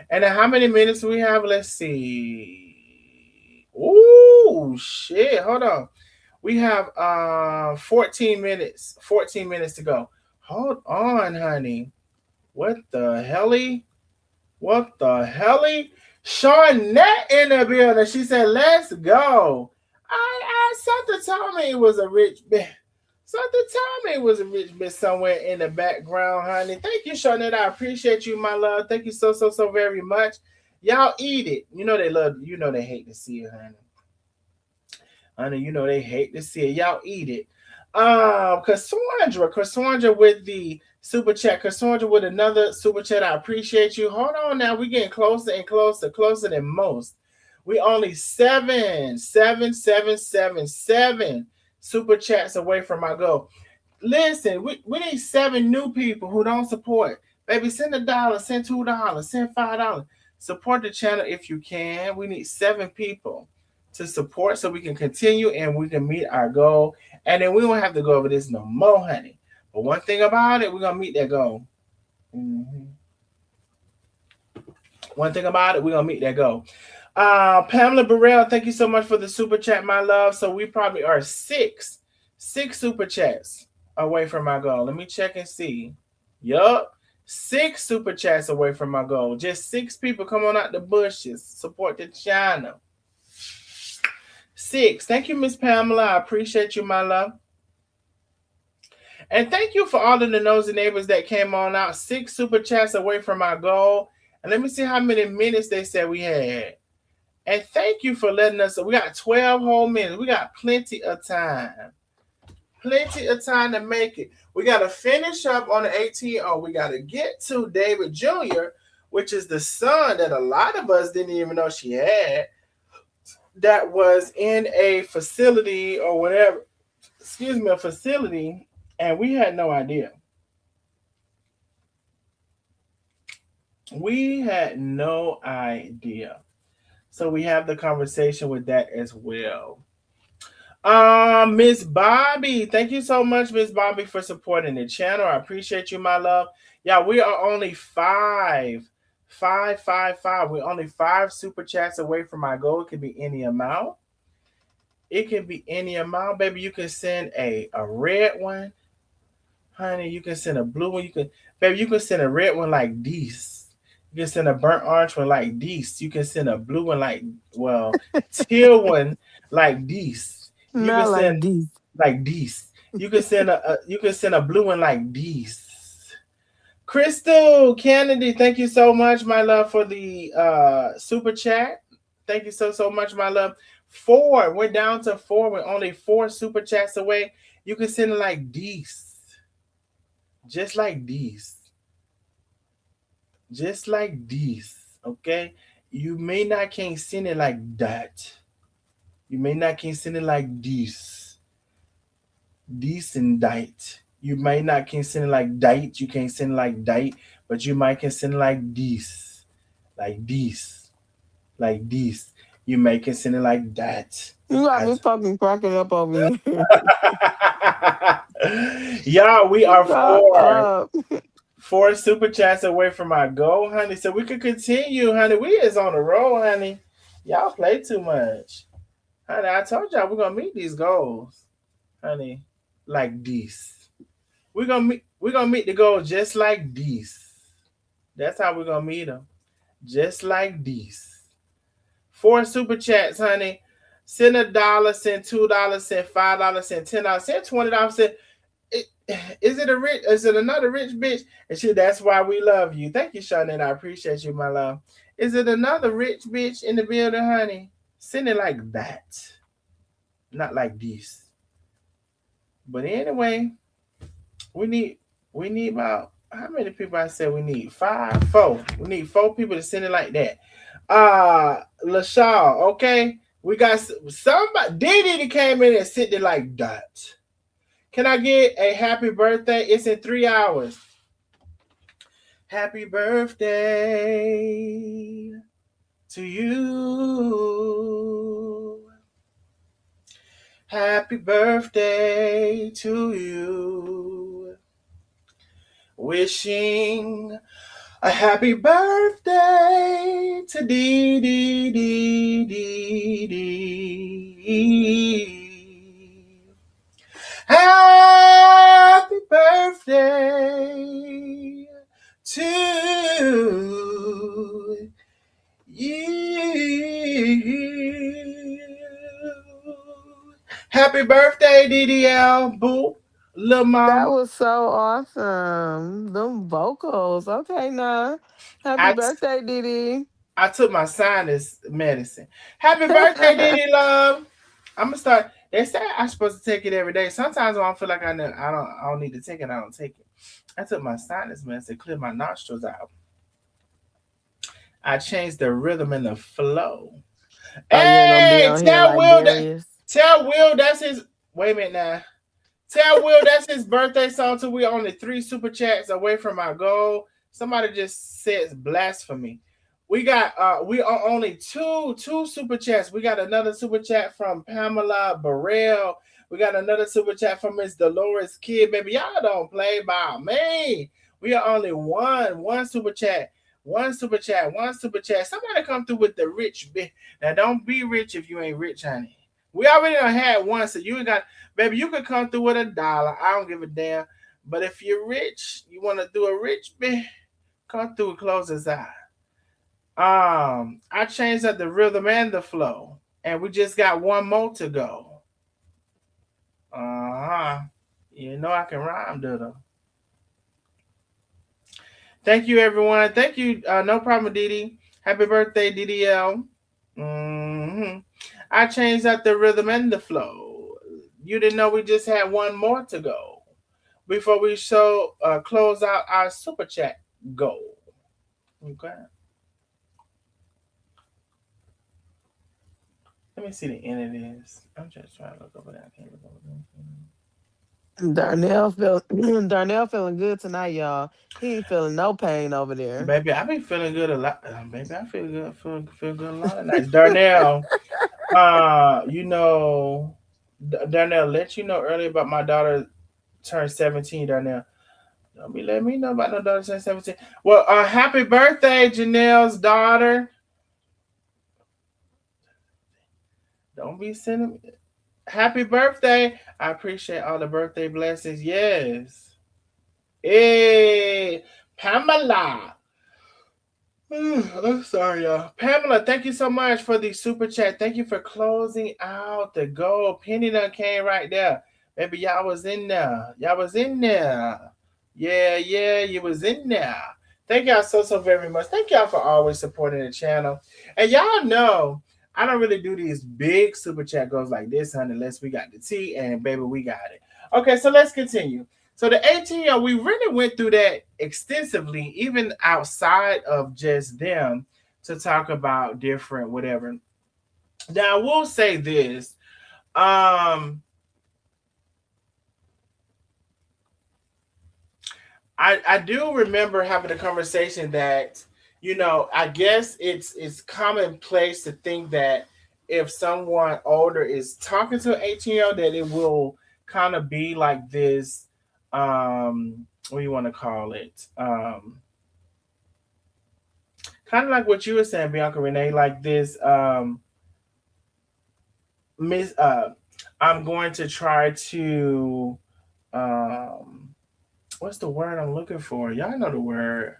And then how many minutes do we have? Let's see. Ooh, shit. Hold on. We have 14 minutes. 14 minutes to go. Hold on, honey. What the helly? What the helly? Shawnette in the building. She said, let's go. Something told me it was a rich bitch. Something told me it was a rich bitch somewhere in the background, honey. Thank you, Shawnette. I appreciate you, my love. Thank you so very much. Y'all eat it. You know they love, you know they hate to see it, honey. Honey, you know they hate to see it. Y'all eat it. Cassandra with the super chat. Cassandra with another super chat. I appreciate you. Hold on now. We're getting closer and closer than most. We only seven super chats away from our goal. Listen, we need 7 new people who don't support. Baby, send $1, send $2, send $5. Support the channel if you can. We need 7 people to support so we can continue and we can meet our goal. And then we won't have to go over this no more, honey. But one thing about it, we're going to meet that goal. One thing about it, we're going to meet that goal. Pamela Burrell, thank you so much for the super chat, my love. So we probably are 6 super chats away from my goal. Let me check and see. Yup. 6 super chats away from my goal. Just 6 people come on out the bushes. Support the channel. 6. Thank you, Miss Pamela. I appreciate you, my love. And thank you for all of the nosy neighbors that came on out. 6 super chats away from our goal. And let me see how many minutes they said we had. And thank you for letting us. We got 12 whole minutes. We got plenty of time. Plenty of time to make it. We got to finish up on the 18. We got to get to David Jr., which is the son that a lot of us didn't even know she had, that was in a facility or whatever. Excuse me, a facility, and we had no idea. We had no idea. So we have the conversation with that as well. Miss Bobby, thank you so much, Miss Bobby, for supporting the channel. I appreciate you, my love. Yeah, we are only 5. We're only 5 super chats away from my goal. It could be any amount. It can be any amount, baby. You can send a red one, honey. You can send a blue one. You can send a red one like this. You can send a burnt orange one like this. You can send a blue one like, well, teal one like this. You can Not like send this. like this. You can send a blue one like this. Crystal Kennedy, thank you so much, my love, for the super chat. Thank you so much, my love. Four. We're down to four. We're only four super chats away. You can send it like these. Just like these. Just like these. Okay? You may not can send it like that. You may not can send it like this. This and that. You might not can send it like that. You can't send it like that, but you might can send it like this. Like this. Like this. You may can send it like that. You got me As fucking cracking up over here. yeah, we are Shut up. four super chats away from our goal, honey. So we could continue, honey. We is on the roll, honey. Y'all play too much. Honey, I told y'all we're gonna meet these goals, honey. Like this. We're gonna meet the goal just like this. That's how we're gonna meet them. Just like this. Four super chats, honey. Send $1, send $2, send $5, send $10, send $20, send it, is it another rich bitch? And she, that's why we love you. Thank you, Shawnee. I appreciate you, my love. Is it another rich bitch in the building, honey? Send it like that. Not like this. But anyway, we need about how many people I said we need? Five, four. We need four people to send it like that. LaShaw, okay? We got somebody Didi came in and sent it like that. Can I get a happy birthday? It's in 3 hours. Happy birthday to you. Happy birthday to you. Wishing a happy birthday to Dee Dee Dee Dee Dee. Happy birthday to you. Happy birthday, DDL. Boo. Little That mama. was so awesome. Them vocals. Okay, now. Happy I, birthday, Didi. I took my sinus medicine. Happy birthday, Didi Love. I'm gonna start. They say I'm supposed to take it every day. Sometimes when I feel like I don't need to take it. I don't take it. I took my sinus medicine to clear my nostrils out. I changed the rhythm and the flow. Oh, you ain't gonna be Hey, on here like Darius. tell Will that's his. Wait a minute now. Tell Will that's his birthday song too. We only 3 super chats away from our goal. Somebody just says blasphemy. We are only two super chats. We got another super chat from Pamela Burrell. We got another super chat from Miss Dolores Kid. Baby, y'all don't play by me. We are only one super chat. One super chat. One super chat. Somebody come through with the rich bit. Now don't be rich if you ain't rich, honey. We already done had one, so you ain't got baby, you could come through with $1. I don't give a damn. But if you're rich, you want to do a rich bit, come through and close his eye. I changed up the rhythm and the flow, and we just got one more to go. Uh-huh. You know I can rhyme, Doodle. Thank you, everyone. Thank you. No problem, Didi. Happy birthday, DDL. I changed up the rhythm and the flow. You didn't know we just had one more to go before we close out our super chat goal. Okay. Let me see the end of this. I'm just trying to look over there. I can't look over Darnell feeling good tonight, y'all. He ain't feeling no pain over there. there. Baby, I be feeling good a lot. Baby, I feel good. Feel good a lot of nights. Darnell, you know, Darnell let you know earlier about my daughter turned 17. Darnell, don't be letting me know about no daughter turned 17. Well, happy birthday, Janelle's daughter. Don't be sending me. Happy birthday. I appreciate all the birthday blessings. Yes. Hey, Pamela. I'm sorry, y'all. Pamela, thank you so much for the super chat. Thank you for closing out the gold. Penny done came right there. Maybe y'all was in there. Y'all was in there. Yeah, yeah, you was in there. Thank y'all so very much. Thank y'all for always supporting the channel. And y'all know I don't really do these big super chat goes like this, honey, unless we got the tea and baby, we got it. Okay, so let's continue. So the 18, we really went through that extensively, even outside of just them, to talk about different whatever. Now I will say this. Um I do remember having a conversation that, I guess it's commonplace to think that if someone older is talking to an 18, that it will kind of be like this, what do you want to call it? Kind of like what you were saying, Bianca Renee, like this, miss I'm going to try to, um what's the word I'm looking for? Y'all know the word.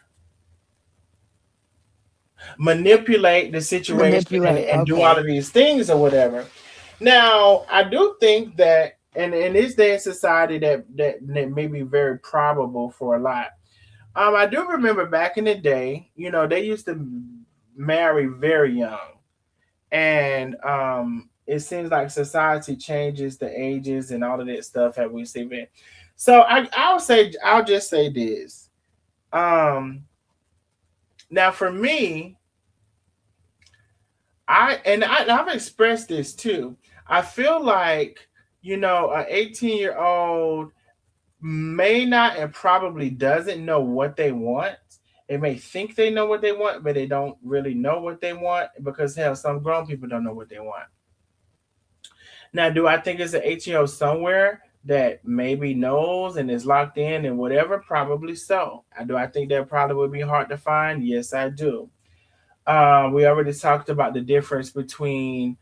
Manipulate the situation and, Manipulate. and do all Okay. of these things or whatever. Now, I do think that, and in this day of society, that may be very probable for a lot. I do remember back in the day, they used to marry very young, and it seems like society changes the ages and all of that stuff that we see. It. So I'll just say this. Um, Now for me, I've expressed this too. I feel like, an 18-year-old may not and probably doesn't know what they want. They may think they know what they want, but they don't really know what they want because hell, some grown people don't know what they want. Now, do I think it's an 18-year-old somewhere that maybe knows and is locked in and whatever? Probably so. Do I think that probably would be hard to find? Yes, I do. We already talked about the difference between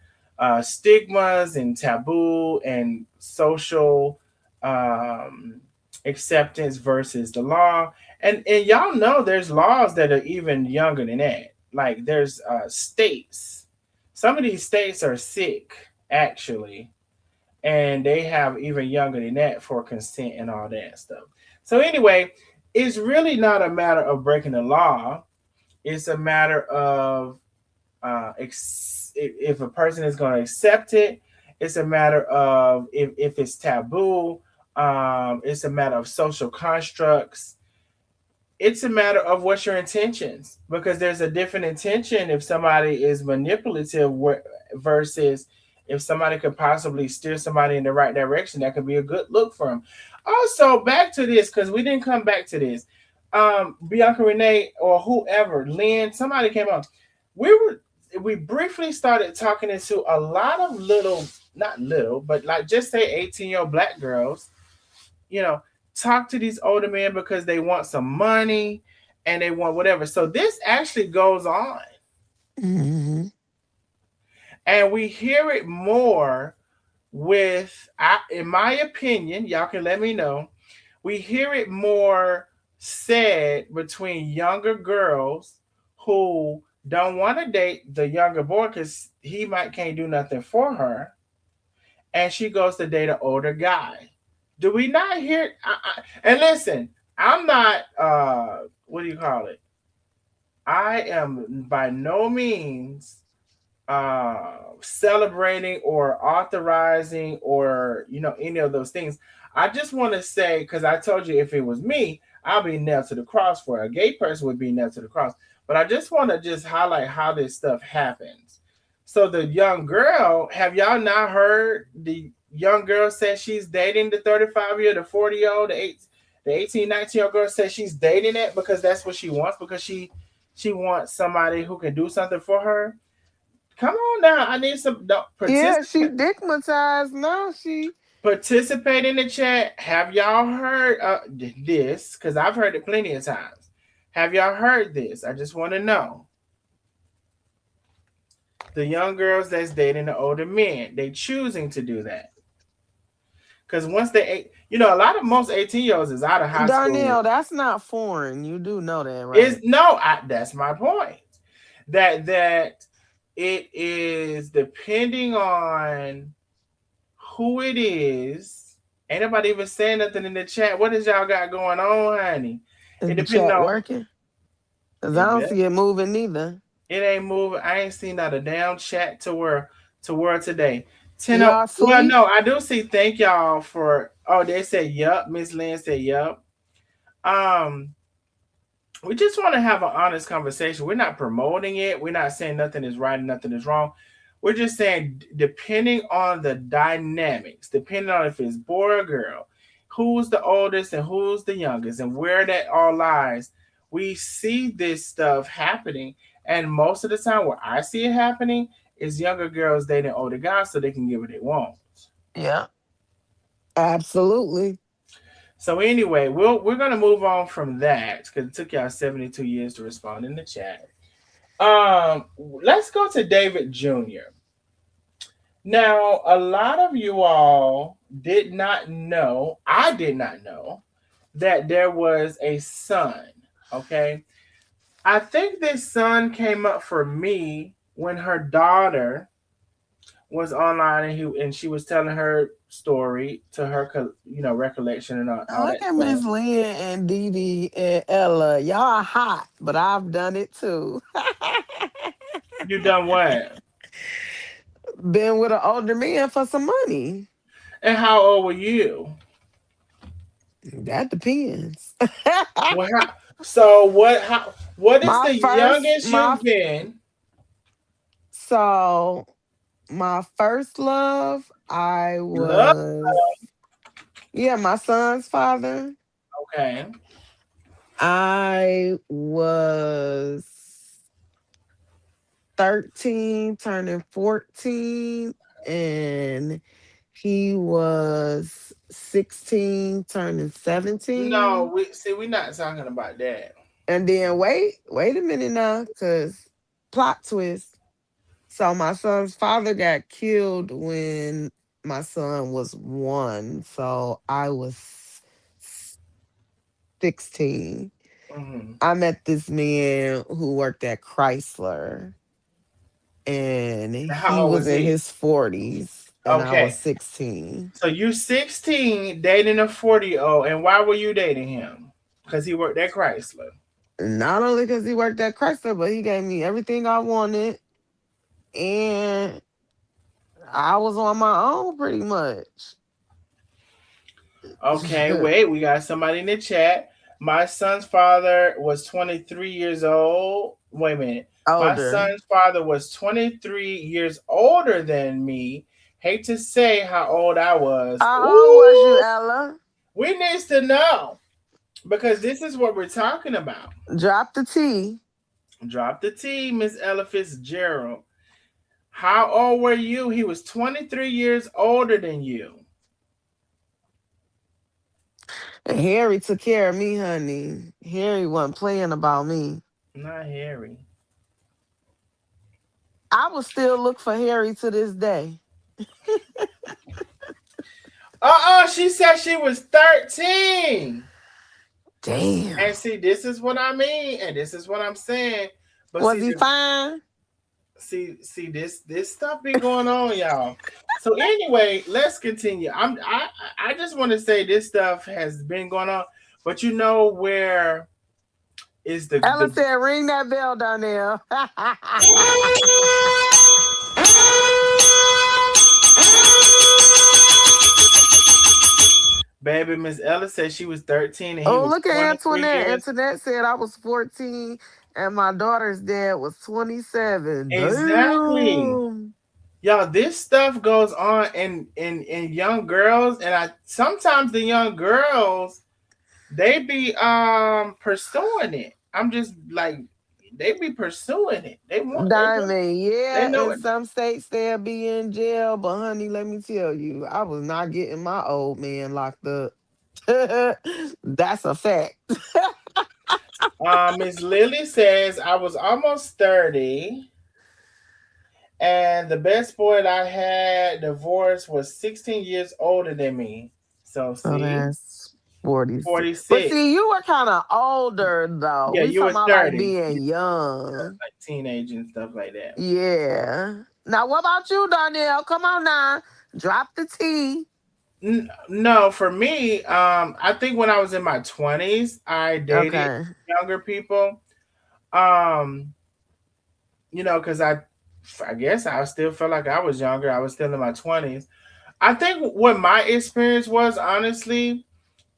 stigmas and taboo and social um, acceptance versus the law. And y'all know there's laws that are even younger than that. Like there's states. Some of these states are sick, actually, and they have even younger than that for consent and all that stuff. So anyway, it's really not a matter of breaking the law. It's a matter of if a person is going to accept it. It's a matter of if it's taboo. It's a matter of social constructs. It's a matter of what's your intentions, because there's a different intention if somebody is manipulative versus if somebody could possibly steer somebody in the right direction. That could be a good look for them. Also, back to this, because we didn't come back to this. Bianca Renee or whoever, Lynn, somebody came on. We briefly started talking into a lot of little, not little, but like just say 18-year-old black girls, you know, talk to these older men because they want some money and they want whatever. So this actually goes on. Mm-hmm. And we hear it more with, in my opinion, y'all can let me know, we hear it more said between younger girls who don't want to date the younger boy because he might can't do nothing for her, and she goes to date an older guy. Do we not hear? And listen, I'm not. What do you call it? I am by no means celebrating or authorizing or any of those things. I just want to say, because I told you if it was me, I'll be nailed to the cross for it. A gay person would be nailed to the cross. But I just want to just highlight how this stuff happens. So the young girl, have y'all not heard the young girl says she's dating the 35-year, the 40-year-old, the 18, 19-year-old girl says she's dating it because that's what she wants, because she wants somebody who can do something for her. Come on now, I need some. No, Yeah, she participate. digmatized. No, she. Participate in the chat. Have y'all heard this? Because I've heard it plenty of times. Have y'all heard this? I just want to know. The young girls that's dating the older men, they choosing to do that. Because once they, a lot of most 18-year-olds is out of high school. Darnell, that's not foreign. You do know that, Is right? no, that's my point. That it is depending on who it is. Ain't nobody even saying nothing in the chat. What is y'all got going on, honey? Is It the depends chat on working? Because I it. don't see it moving neither. It ain't moving. I ain't seen not a damn chat to where today. 10 oh, Y'all well, sleep? no, I do see thank y'all for they said yup. Miss Lynn said yup. Um, we just want to have an honest conversation. We're not promoting it. We're not saying nothing is right and nothing is wrong. We're just saying, depending on the dynamics, depending on if it's boy or girl, who's the oldest and who's the youngest, and where that all lies, we see this stuff happening. And most of the time, where I see it happening is younger girls dating older guys so they can get what they want. Yeah, absolutely. So anyway, we're gonna move on from that because it took y'all 72 years to respond in the chat. Let's go to David Jr. Now, a lot of you all did not know, I did not know, that there was a son. Okay. I think this son came up for me when her daughter was online and she was telling her story to her, recollection and all Look that at stuff. Miss Lynn and Dee Dee and Ella. Y'all are hot, but I've done it too. You done what? Been with an older man for some money. And how old were you? That depends. Well, so what is my the first, youngest my you've been? so my first love, I Love. was my son's father. Okay. I was 13, turning 14, and he was 16, turning No, 17. we're not talking about that. And then wait a minute now, because plot twist. So my son's father got killed when my son was 1. So I was 16. Hmm. I met this man who worked at Chrysler, and How he old was was in he? his 40s and I was Okay. 16. So you 16 dating a 40-year-old, and why were you dating him? Because he worked at Chrysler. Not only because he worked at Chrysler, but he gave me everything I wanted, and I was on my own pretty much. Okay, wait, we got somebody in the chat. My son's father was 23 years old. Wait a minute. My Older. son's father was 23 years older than me. Hate to say how old I was. How old was you, Ooh, Ella? we needs to know because this is what we're talking about. Drop the T. Drop the T, Miss Ella Fitzgerald. How old were you? He was 23 years older than you. And Harry took care of me, honey. Harry wasn't playing about me. Not Harry. I would still look for Harry to this day. She said she was 13. Damn. And see, this is what I mean, and this is what I'm saying. But Was he fine? see this stuff be going on, y'all. So anyway, let's continue. I just want to say this stuff has been going on, but you know where is Ella the said, ring that bell down there. baby Miss Ella said she was 13 and he Oh, was look at 23 Antoinette. years. Antoinette said I was 14 and my daughter's dad was 27. Exactly. Damn. Y'all, this stuff goes on in young girls, and I sometimes the young girls they be pursuing it. I'm just like they be pursuing it. Diamond, They yeah, know in it. some states they'll be in jail, but honey, let me tell you, I was not getting my old man locked up. That's a fact. Miss Lily says I was almost 30, and the best boy that I had divorced was 16 years older than me. So So see, that's 46. But 46. see, you were kind of older though. Yeah, We you talking were about like 30. being Yeah, young. like teenage and stuff like that. Yeah. Now, what about you, Darnell? Come on now. Drop the T. No, for me, I think when I was in my 20s, I dated Okay. younger people. Um, because I guess I still felt like I was younger. I was still in my 20s. I think what my experience was, honestly,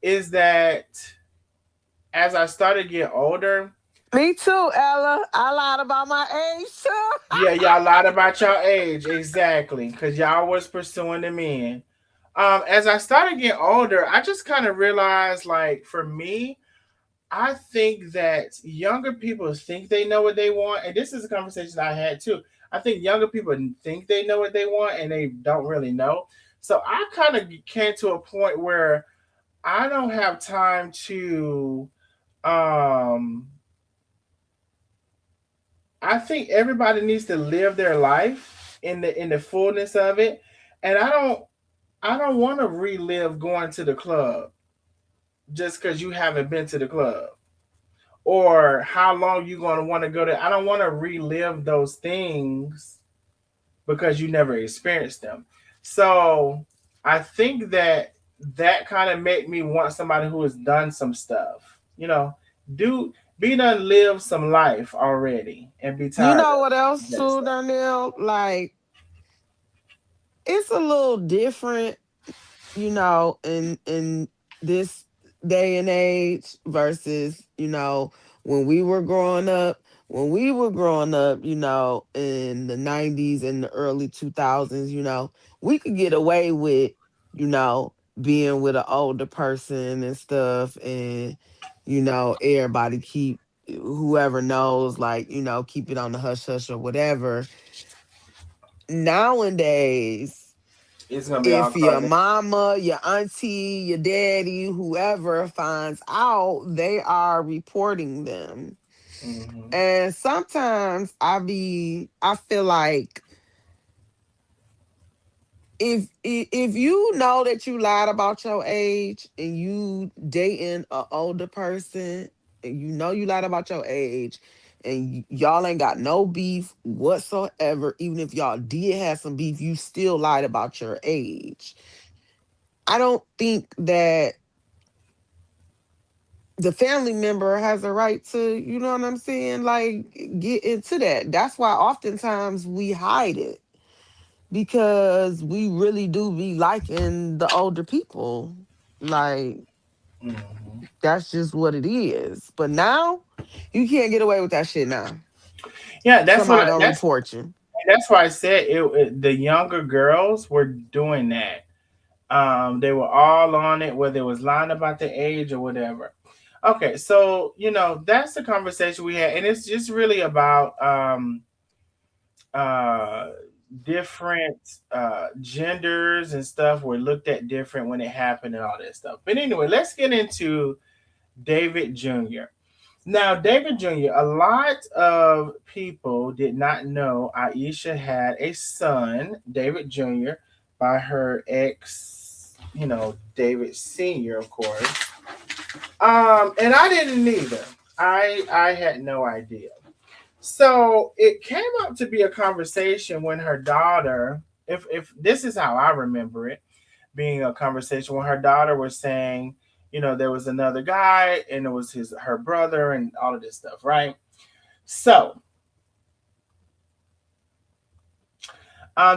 is that as I started to get older, Me too, Ella. I lied about my age too. yeah, y'all lied about your age, exactly, because y'all was pursuing the men. As I started getting older, I just kind of realized, like, for me, I think that younger people think they know what they want, and this is a conversation I had too. I think younger people think they know what they want, and they don't really know. So I kind of came to a point where I don't have time to. Um, I think everybody needs to live their life in the fullness of it, and I don't want to relive going to the club just because you haven't been to the club, or how long you going to want to go there. I don't want to relive those things because you never experienced them. So I think that kind of made me want somebody who has done some stuff. Do be done live some life already and be You tired know what of else that too, stuff. Darnell? Like, it's a little different, in this day and age versus, when we were growing up. When we were growing up, in the 90s and the early 2000s, we could get away with, you know, being with an older person and stuff, and everybody keep, whoever knows, like, keep it on the hush hush or whatever. Nowadays, It's gonna be all if your crazy. mama, your auntie, your daddy, whoever finds out, they are reporting them. Hmm. And sometimes I feel like if you know that you lied about your age and you dating an older person and you know you lied about your age and y'all ain't got no beef whatsoever, even if y'all did have some beef, you still lied about your age. I don't think that the family member has a right to, you know what I'm saying, like, get into that. That's why oftentimes we hide it, because we really do be liking the older people. Like, Hmm. that's just what it is. But now you can't get away with that shit now. Yeah, Somebody gonna report you. that's why I said the younger girls were doing that. They were all on it, whether it was lying about the age or whatever. Okay, so that's the conversation we had, and it's just really about uh, different genders and stuff were looked at different when it happened and all that stuff. But anyway, let's get into David Jr. Now, David Jr., a lot of people did not know Aisha had a son, David Jr., by her ex, David Sr., of course. And I didn't either. I had no idea. So it came up to be a conversation when her daughter, if this is how I remember it, being a conversation when her daughter was saying, there was another guy and it was her brother and all of this stuff, right? So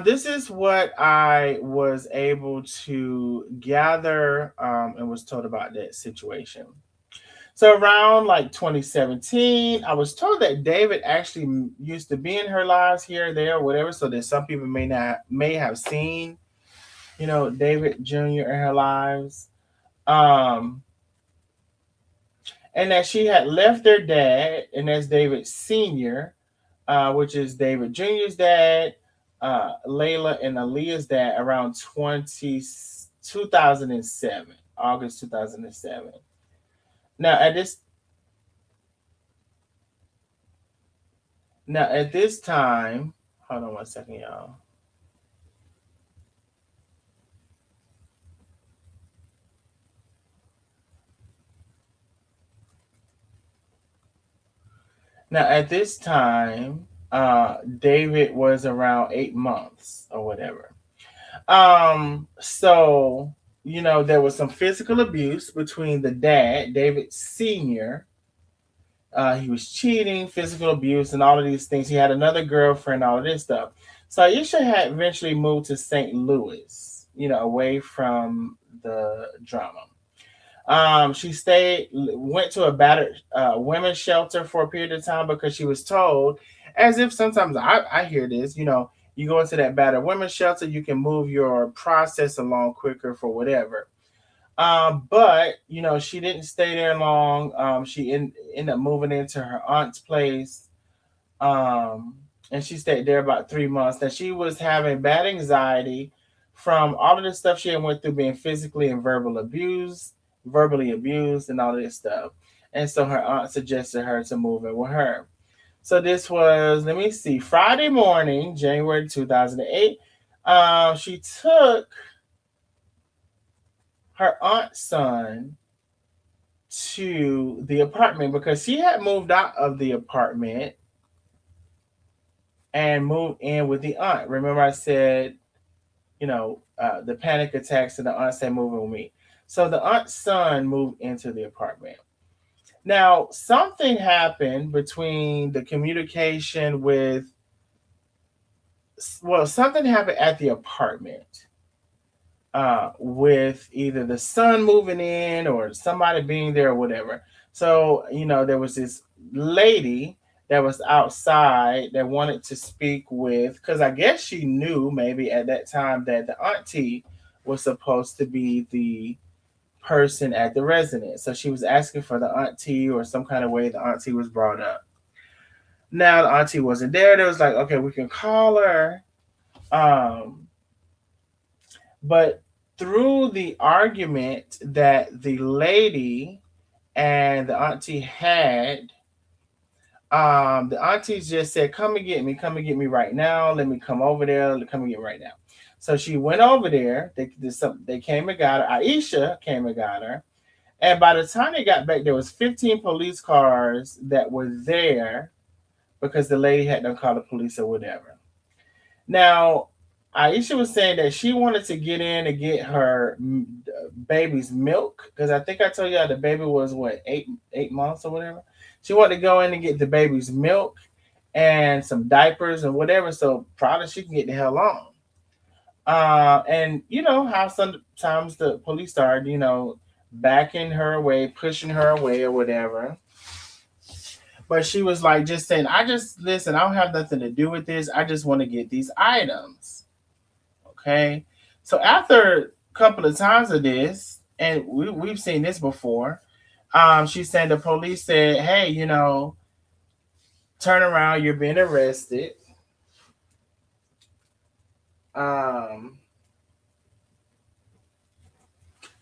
this is what I was able to gather and was told about that situation. So around like 2017, I was told that David actually used to be in her lives here, there, whatever. So that some people may have seen, David Jr. in her lives. Um, and that she had left their dad, and that's David Sr., which is David Jr.'s dad, Layla and Aaliyah's dad, around 2007, August 2007. Now at this now at this time, hold on one second, y'all. Now, at this time, David was around 8 months or whatever. So, there was some physical abuse between the dad, David Sr. He was cheating, physical abuse, and all of these things. He had another girlfriend, all of this stuff. So Aisha had eventually moved to St. Louis, away from the drama. She went to a battered women's shelter for a period of time because she was told, as if sometimes I hear this, you go into that battered women's shelter, you can move your process along quicker for whatever. But she didn't stay there long. Ended up moving into her aunt's place. Um, and she stayed there about 3 months. Now she was having bad anxiety from all of the stuff she had went through, being physically and verbally abused, and all of this stuff. And so her aunt suggested her to move in with her. So this was, let me see, Friday morning, January 2008. She took her aunt's son to the apartment because she had moved out of the apartment and moved in with the aunt. Remember, I said, the panic attacks, and the aunt said, moving with me. So the aunt's son moved into the apartment. Now, something happened between the communication something happened at the apartment with either the son moving in or somebody being there or whatever. So, there was this lady that was outside that wanted to speak with, because I guess she knew maybe at that time that the auntie was supposed to be the person at the residence. So she was asking for the auntie, or some kind of way the auntie was brought up. Now the auntie wasn't there. They was like, okay, we can call her. Um, but through the argument that the lady and the auntie had, the auntie just said, come and get me right now. Let me come over there. Come and get me right now. So she went over there. They came and got her. Aisha came and got her. And by the time they got back, there was 15 police cars that were there because the lady had done call the police or whatever. Now, Aisha was saying that she wanted to get in and get her baby's milk, because I think I told you the baby was what, 8 months or whatever. She wanted to go in and get the baby's milk and some diapers and whatever, so probably she can get the hell on. And you know how sometimes the police started, backing her away, pushing her away or whatever. But she was like, just saying, listen, I don't have nothing to do with this. I just want to get these items. Okay. So after a couple of times of this, and we've seen this before, she said the police said, hey, turn around, you're being arrested. Um,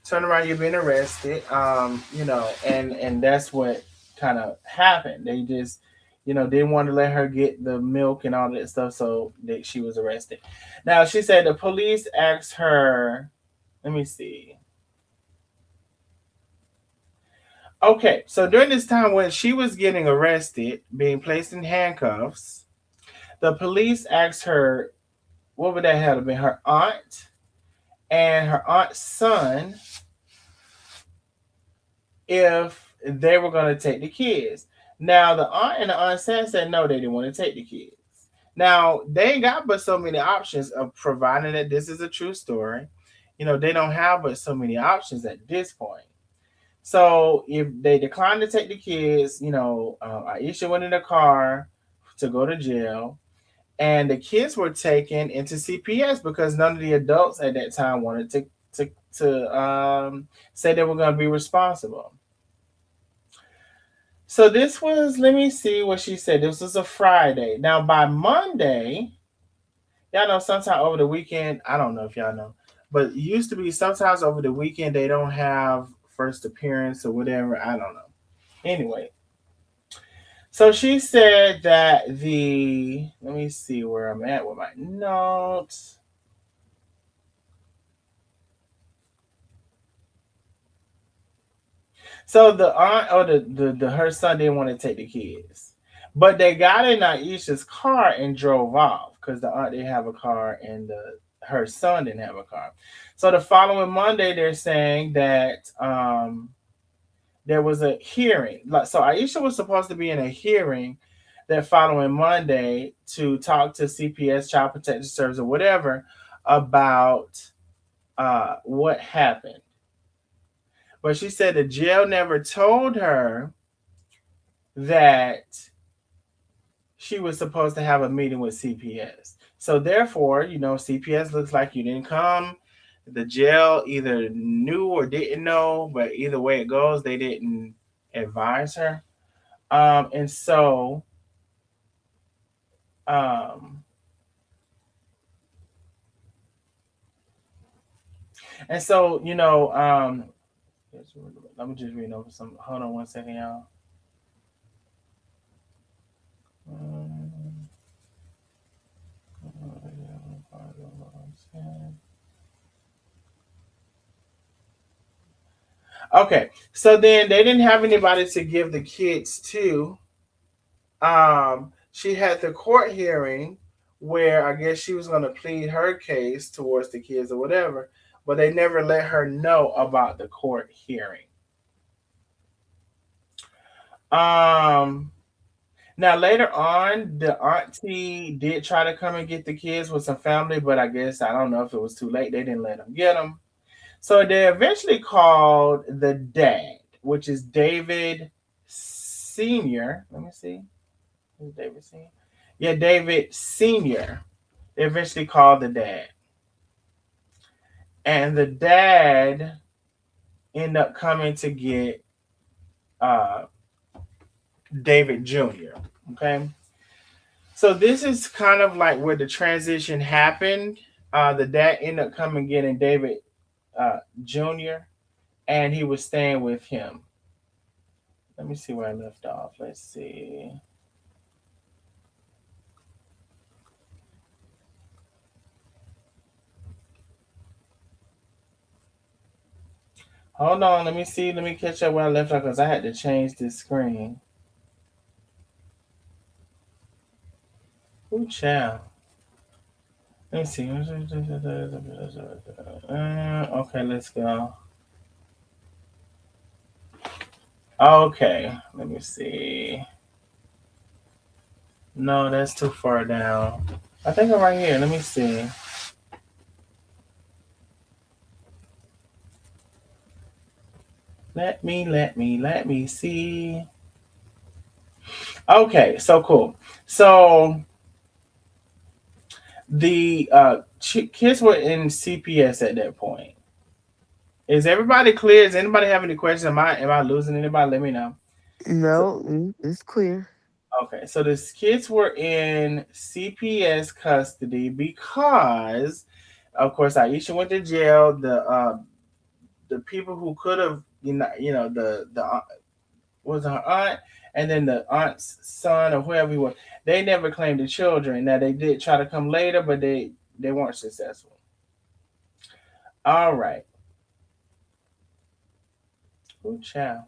Turn around, you're being arrested. And that's what kind of happened. They just, didn't want to let her get the milk and all that stuff, so she was arrested. Now she said the police asked her. Let me see. Okay, so during this time when she was getting arrested, being placed in handcuffs, the police asked her, what would that have been? Her aunt and her aunt's son, if they were going to take the kids. Now, the aunt and the aunt said no, they didn't want to take the kids. Now, they ain't got but so many options of providing that this is a true story. They don't have but so many options at this point. So if they declined to take the kids, Aisha went in the car to go to jail, and the kids were taken into CPS because none of the adults at that time wanted to say they were going to be responsible. So this was, let me see what she said. This was a Friday. Now by Monday, y'all know sometimes over the weekend, I don't know if y'all know, but it used to be sometimes over the weekend they don't have first appearance or whatever. I don't know. Anyway, so she said that let me see where I'm at with my notes. So the aunt or the her son didn't want to take the kids. But they got in Aisha's car and drove off because the aunt didn't have a car and her son didn't have a car. So the following Monday, they're saying that there was a hearing. So Aisha was supposed to be in a hearing that following Monday to talk to CPS, Child Protective Service, or whatever about what happened. But she said the jail never told her that she was supposed to have a meeting with CPS. So therefore, CPS looks like you didn't come. The jail either knew or didn't know, but either way it goes, they didn't advise her. And so, um, let me just read over some. Hold on one second, y'all. Um, Okay, so then they didn't have anybody to give the kids to. She had the court hearing where I guess she was going to plead her case towards the kids or whatever, but they never let her know about the court hearing. Um, Now later on, the auntie did try to come and get the kids with some family, but I guess I don't know if it was too late. They didn't let them get them. So they eventually called the dad, which is David Senior. Let me see. Who's David Senior? Yeah, David Senior. They eventually called the dad, and the dad ended up coming to get uh, David Junior. Okay, so this is kind of like where the transition happened. The dad ended up coming getting David Junior, and he was staying with him. Let me see where I left off. Let's see. Hold on, let me see. Let me catch up where I left off because I had to change this screen. Ooh, child. Let me see. Okay, let's go. Okay, let me see. No, that's too far down. I think I'm right here. Let me see. Let me see. Okay, so cool. So the kids were in CPS at that point. Is everybody clear? Does anybody have any questions? Am I losing anybody? Let me know. So, No, it's clear. okay, so the kids were in CPS custody because, of course, Aisha went to jail. The people who could have, the was her aunt, and then the aunt's son or whoever he was. They never claimed the children. Now they did try to come later, but they weren't successful. All right. Ooh, child.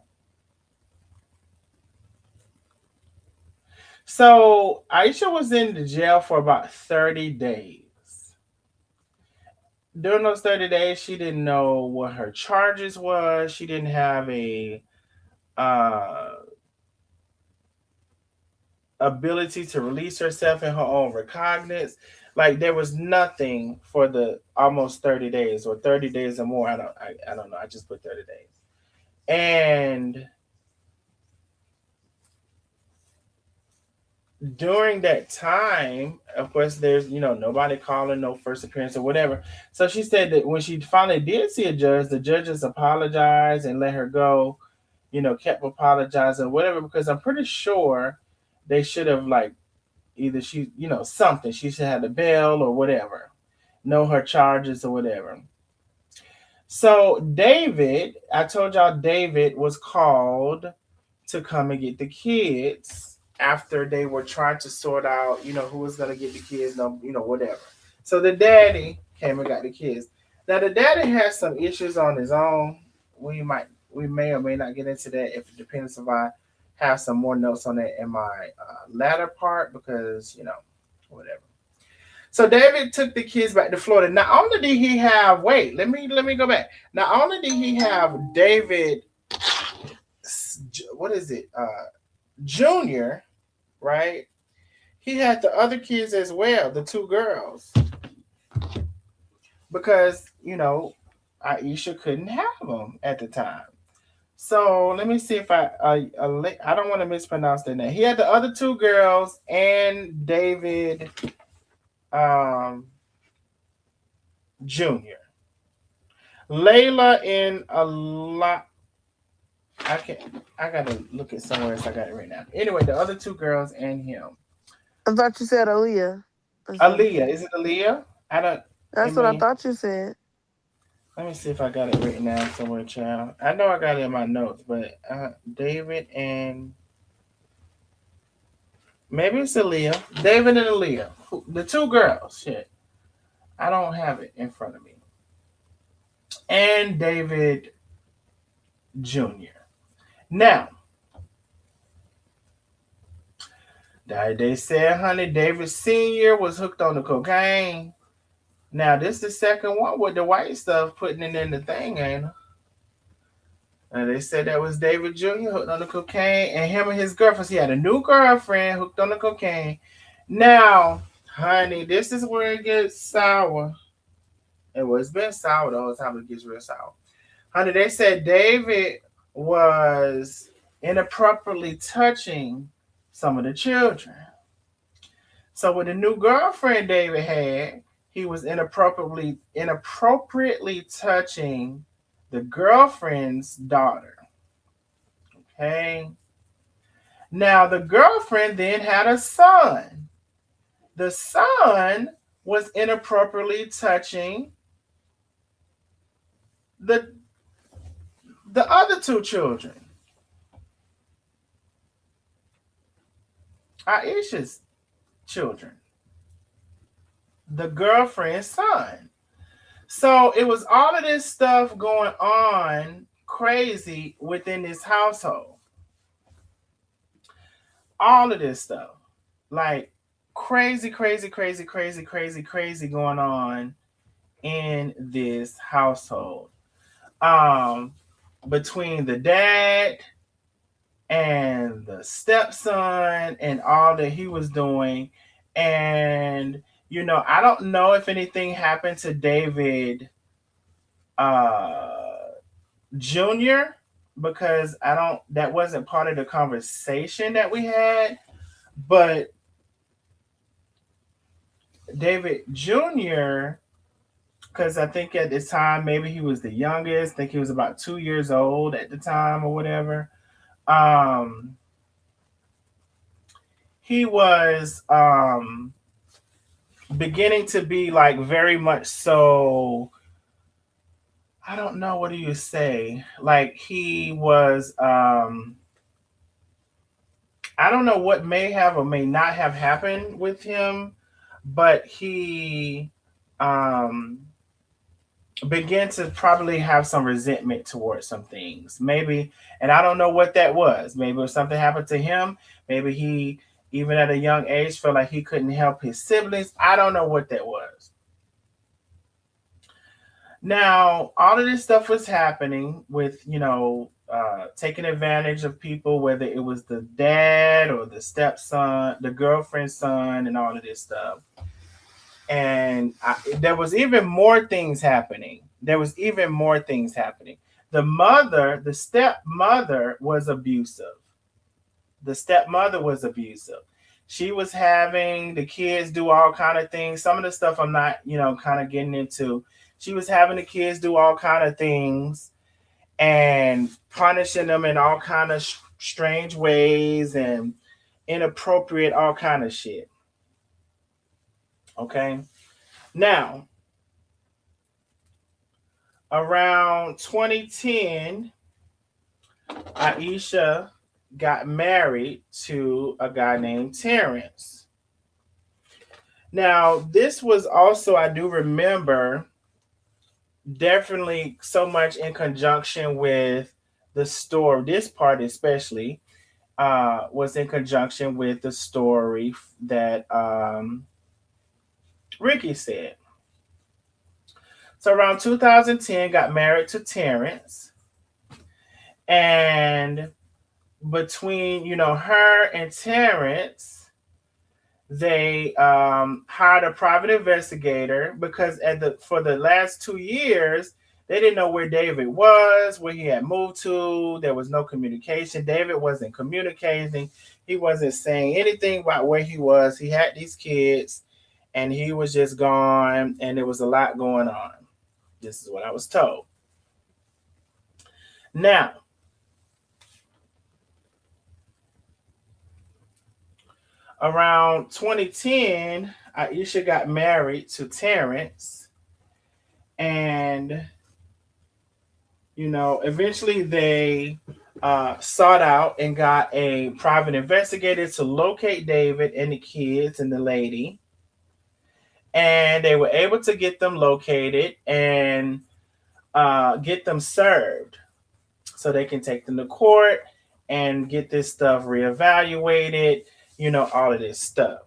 So Aisha was in the jail for about 30 days. During those 30 days, she didn't know what her charges was. She didn't have a uh, ability to release herself in her own recognizance. Like there was nothing for the almost 30 days or 30 days or more. I don't know. I just put 30 days. And during that time, of course, there's nobody calling, no first appearance or whatever. So she said that when she finally did see a judge, the judges apologized and let her go. Kept apologizing, whatever, because I'm pretty sure they should have like either something. She should have the bail or whatever, know her charges or whatever. So David, I told y'all David was called to come and get the kids after they were trying to sort out, who was gonna get the kids, whatever. So the daddy came and got the kids. Now the daddy has some issues on his own. We may or may not get into that if it depends on have some more notes on that in my latter part because whatever. So David took the kids back to Florida. Not only did he have wait, let me go back. Not only did he have David, what is it, Junior, right? He had the other kids as well, the two girls, because Aisha couldn't have them at the time. So let me see if I don't want to mispronounce their name. He had the other two girls and David Jr. Layla and a lot. I can't. I gotta look at somewhere else. I got it right now. Anyway, the other two girls and him. I thought you said Aaliyah or something. Aaliyah, is it Aaliyah? I don't. I That's what I mean, thought you said. let me see if I got it written down somewhere, child. I know I got it in my notes, but David and maybe it's Aaliyah. David and Aaliyah, the two girls. Shit, I don't have it in front of me. And David Jr. Now, they said, honey, David Sr. was hooked on the cocaine. Now, this is the second one with the white stuff putting it in the thing, ain't it? And they said that was David Jr. hooked on the cocaine, and him and his girlfriend. He had a new girlfriend hooked on the cocaine. Now, honey, this is where it gets sour. It's been sour the whole time. It gets real sour. Honey, they said David was inappropriately touching some of the children. So with the new girlfriend David had, he was inappropriately touching the girlfriend's daughter. Okay. Now the girlfriend then had a son. The son was inappropriately touching the other two children. Aisha's children. The girlfriend's son. So it was all of this stuff going on crazy within this household. All of this stuff. Like crazy, crazy, crazy, crazy, crazy, crazy going on in this household. Between the dad and the stepson and all that he was doing. And I don't know if anything happened to David Jr. because that wasn't part of the conversation that we had. But David Jr., because I think at this time, maybe he was the youngest. I think he was about 2 years old at the time or whatever. He was beginning to be like very much so, I don't know, what do you say? Like he was, I don't know what may have or may not have happened with him, but he began to probably have some resentment towards some things. Maybe, and I don't know what that was. Maybe if something happened to him, maybe he, even at a young age, felt like he couldn't help his siblings. I don't know what that was. Now, all of this stuff was happening with, taking advantage of people, whether it was the dad or the stepson, the girlfriend's son, and all of this stuff. And there was even more things happening. The stepmother was abusive. She was having the kids do all kind of things. Some of the stuff I'm not, kind of getting into. She was having the kids do all kind of things and punishing them in all kind of strange ways and inappropriate, all kind of shit. Okay. Now, around 2010, Aisha got married to a guy named Terrence. Now, this was also, I do remember, definitely so much in conjunction with the story, this part especially, was in conjunction with the story that Ricky said. So around 2010, got married to Terrence, and between her and Terrence, they hired a private investigator because at the for the last 2 years they didn't know where David was, where he had moved to. There was no communication. David wasn't communicating. He wasn't saying anything about where he was. He had these kids, and he was just gone. And there was a lot going on. This is what I was told. Now, around 2010, Aisha got married to Terrence, and eventually they sought out and got a private investigator to locate David and the kids and the lady, and they were able to get them located and get them served so they can take them to court and get this stuff reevaluated, all of this stuff.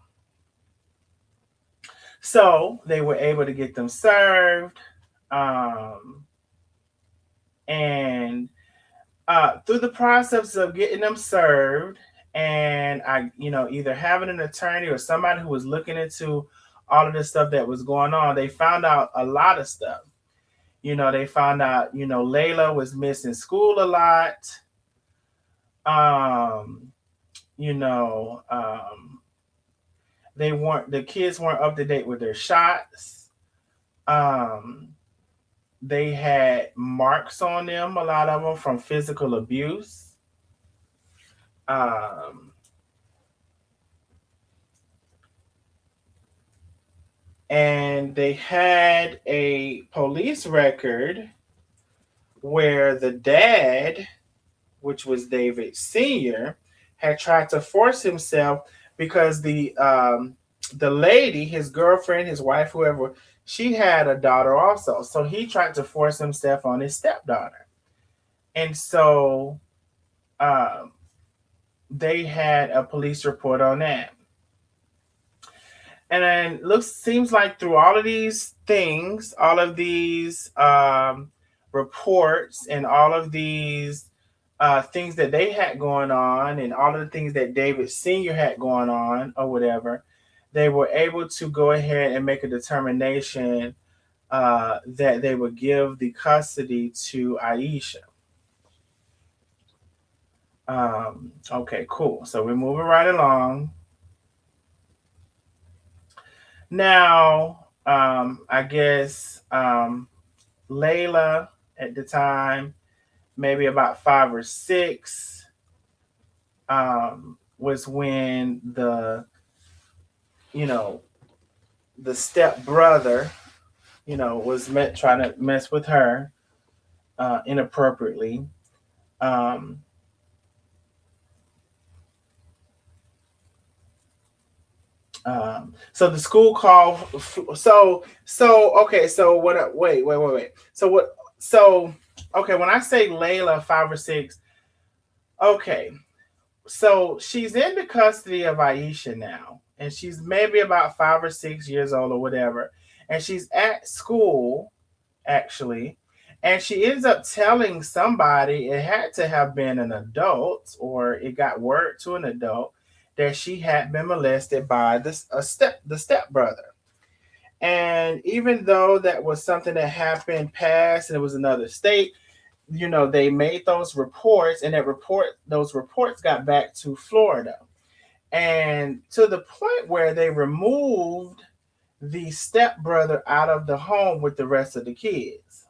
So they were able to get them served. And through the process of getting them served, and either having an attorney or somebody who was looking into all of the stuff that was going on, they found out a lot of stuff. They found out, Layla was missing school a lot. Um, you know, the kids weren't up to date with their shots. Um, they had marks on them, a lot of them from physical abuse. Um, and they had a police record where the dad, which was David Sr., had tried to force himself because the lady, his girlfriend, his wife, whoever, she had a daughter also. So he tried to force himself on his stepdaughter. And so um, they had a police report on that. And then seems like through all of these things, all of these reports, and all of these things that they had going on, and all of the things that David Sr. had going on, or whatever, they were able to go ahead and make a determination that they would give the custody to Aisha. Okay, cool. So we're moving right along. Now, I guess Layla at the time, maybe about 5 or 6, was when you know, the step brother, was trying to mess with her inappropriately. Um, so the school called. So okay. So what? Wait. So what? So okay. When I say Layla 5 or 6, okay. So she's in the custody of Aisha now, and she's maybe about 5 or 6 years old or whatever, and she's at school actually, and she ends up telling somebody, it had to have been an adult or it got word to an adult, that she had been molested by the step brother. And even though that was something that happened past and it was another state, they made those reports, and those reports got back to Florida, and to the point where they removed the stepbrother out of the home with the rest of the kids.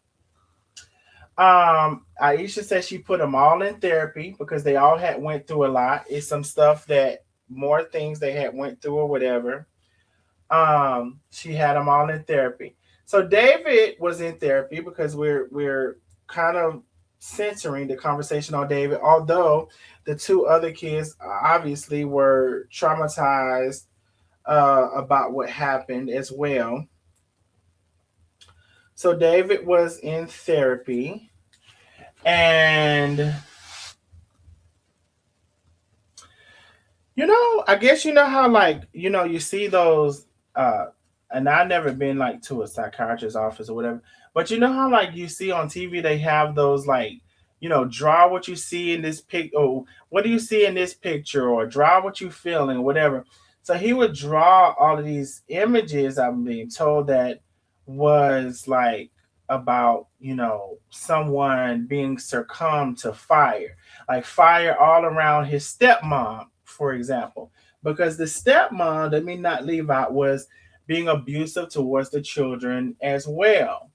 Aisha said she put them all in therapy because they all had went through a lot. It's some stuff that more things they had went through or whatever. She had them all in therapy. So David was in therapy because we're kind of censoring the conversation on David, although the 2 other kids obviously were traumatized about what happened as well. So David was in therapy, and I guess you know how like you see those and I've never been like to a psychiatrist's office or whatever, but you know how like you see on TV they have those like draw what you see in this pic or what do you see in this picture or draw what you feeling or whatever. So he would draw all of these images. I'm being told that was like about someone being succumbed to fire, like fire all around his stepmom, for example, because the stepmom, let me not leave out, was being abusive towards the children as well.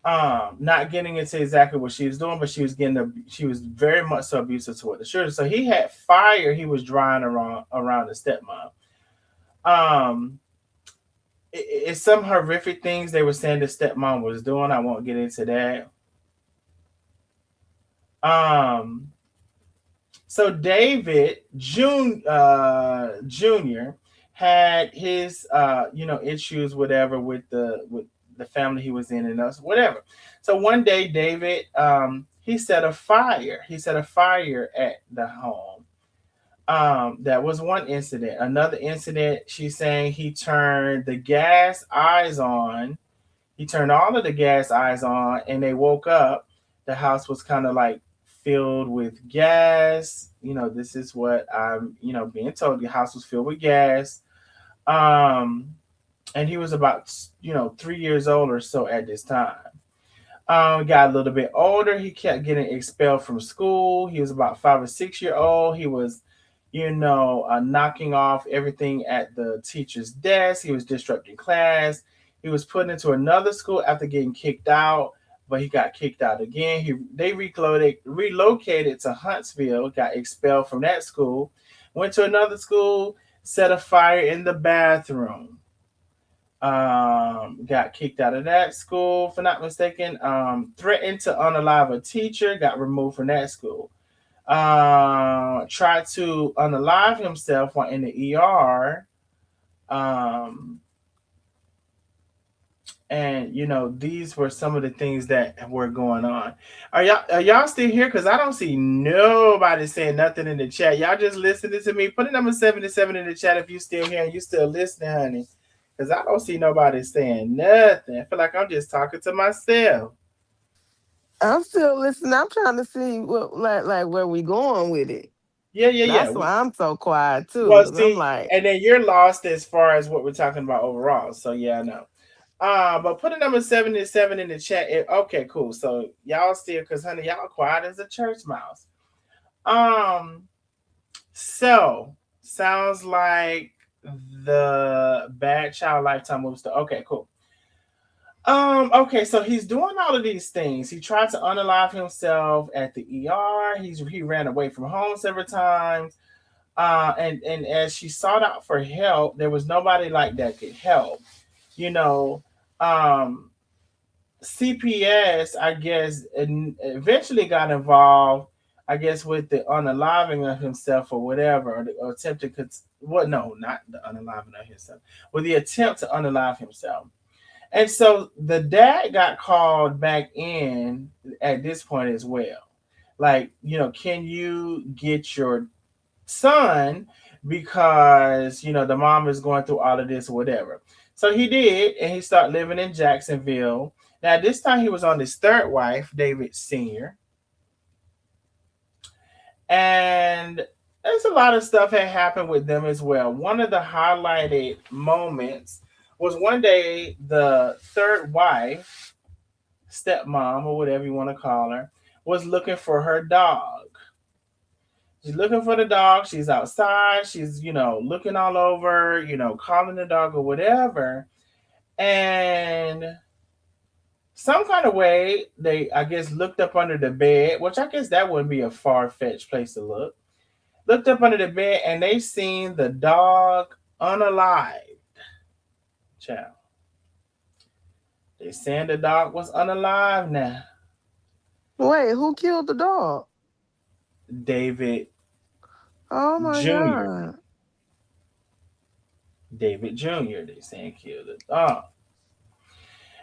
Not getting into exactly what she was doing, but she was very much so abusive toward the children. So he had fire he was drawing around the stepmom. Um, it's some horrific things they were saying the stepmom was doing. I won't get into that. Um, So David Junior had his issues whatever with the family he was in and us whatever. So one day David he set a fire. He set a fire at the home. That was one incident. Another incident, she's saying he turned the gas eyes on. He turned all of the gas eyes on and they woke up. The house was kind of like filled with gas. This is what I'm, being told. The house was filled with gas. Um, and he was about, 3 years old or so at this time. Got a little bit older. He kept getting expelled from school. He was about 5 or 6 year old. He was, knocking off everything at the teacher's desk. He was disrupting class. He was put into another school after getting kicked out, but he got kicked out again. They relocated to Huntsville, got expelled from that school, went to another school, set a fire in the bathroom. Got kicked out of that school, if I'm not mistaken. Threatened to unalive a teacher, got removed from that school. Tried to unalive himself while in the ER. Um, and these were some of the things that were going on. Are y'all still here? Because I don't see nobody saying nothing in the chat. Y'all just listening to me. Put a number 77 in the chat if you still here and you still listening, honey. Because I don't see nobody saying nothing. I feel like I'm just talking to myself. I'm still listening. I'm trying to see what like where we going with it. Yeah. That's why I'm so quiet too. Well, Because I'm see, like, and then you're lost as far as what we're talking about overall. So yeah, I know. But put a number 77 in the chat. Okay, cool. So y'all still, cause honey, y'all quiet as a church mouse. Um, so sounds like the Bad Child Lifetime movie star. Okay, cool. Okay, so he's doing all of these things. He tried to unalive himself at the ER. He ran away from home several times. And as she sought out for help, there was nobody like that could help. You know, um, CPS, I guess, eventually got involved. I guess with the unaliving of himself or whatever, or attempted. What? No, not the unaliving of himself. With the attempt to unalive himself. And so the dad got called back in at this point as well. Like, can you get your son because, the mom is going through all of this or whatever. So he did, and he started living in Jacksonville. Now, this time he was on his third wife, David Sr. And there's a lot of stuff that happened with them as well. One of the highlighted moments was one day the third wife, stepmom, or whatever you want to call her, was looking for her dog. She's looking for the dog. She's outside. She's, looking all over, calling the dog or whatever. And some kind of way, they, I guess, looked up under the bed, which I guess that wouldn't be a far-fetched place to look. Looked up under the bed and they seen the dog unalive. Child. They saying the dog was unalive now. wait, who killed the dog? David Oh my Jr. God. David Jr. They saying killed the dog.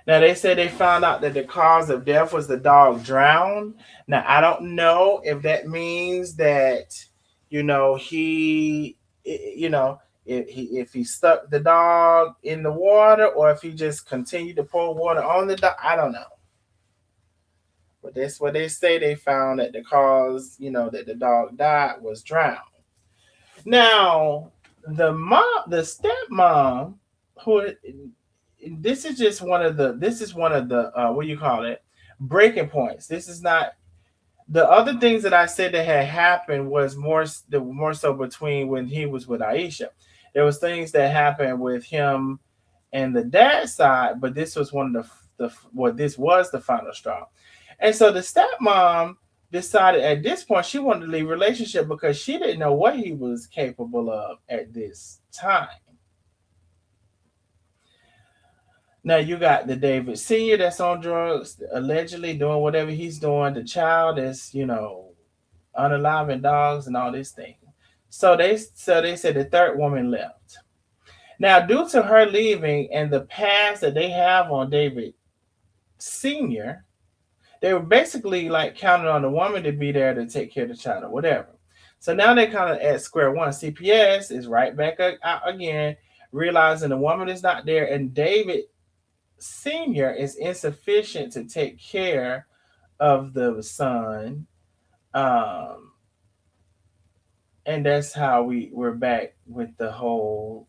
Now they said they found out that the cause of death was the dog drowned. Now I don't know if that means that he you know, if he stuck the dog in the water or if he just continued to pour water on the dog. I don't know. But that's what they say. They found that the cause, that the dog died was drowned. Now, the stepmom, who this is one of the what do you call it, breaking points. This is not the other things that I said that had happened was more so between when he was with Aisha. There was things that happened with him and the dad side, but this was one of this was the final straw. And so the stepmom decided at this point she wanted to leave relationship because she didn't know what he was capable of at this time. Now you got the David Senior that's on drugs, allegedly doing whatever he's doing. The child is, unaliving dogs and all this thing. So they said the third woman left. Now, due to her leaving and the past that they have on David Senior, they were basically like counting on the woman to be there to take care of the child or whatever. So now they kind of at square one. CPS is right back out again, realizing the woman is not there, and David Senior is insufficient to take care of the son. Um, and that's how we're back with the whole,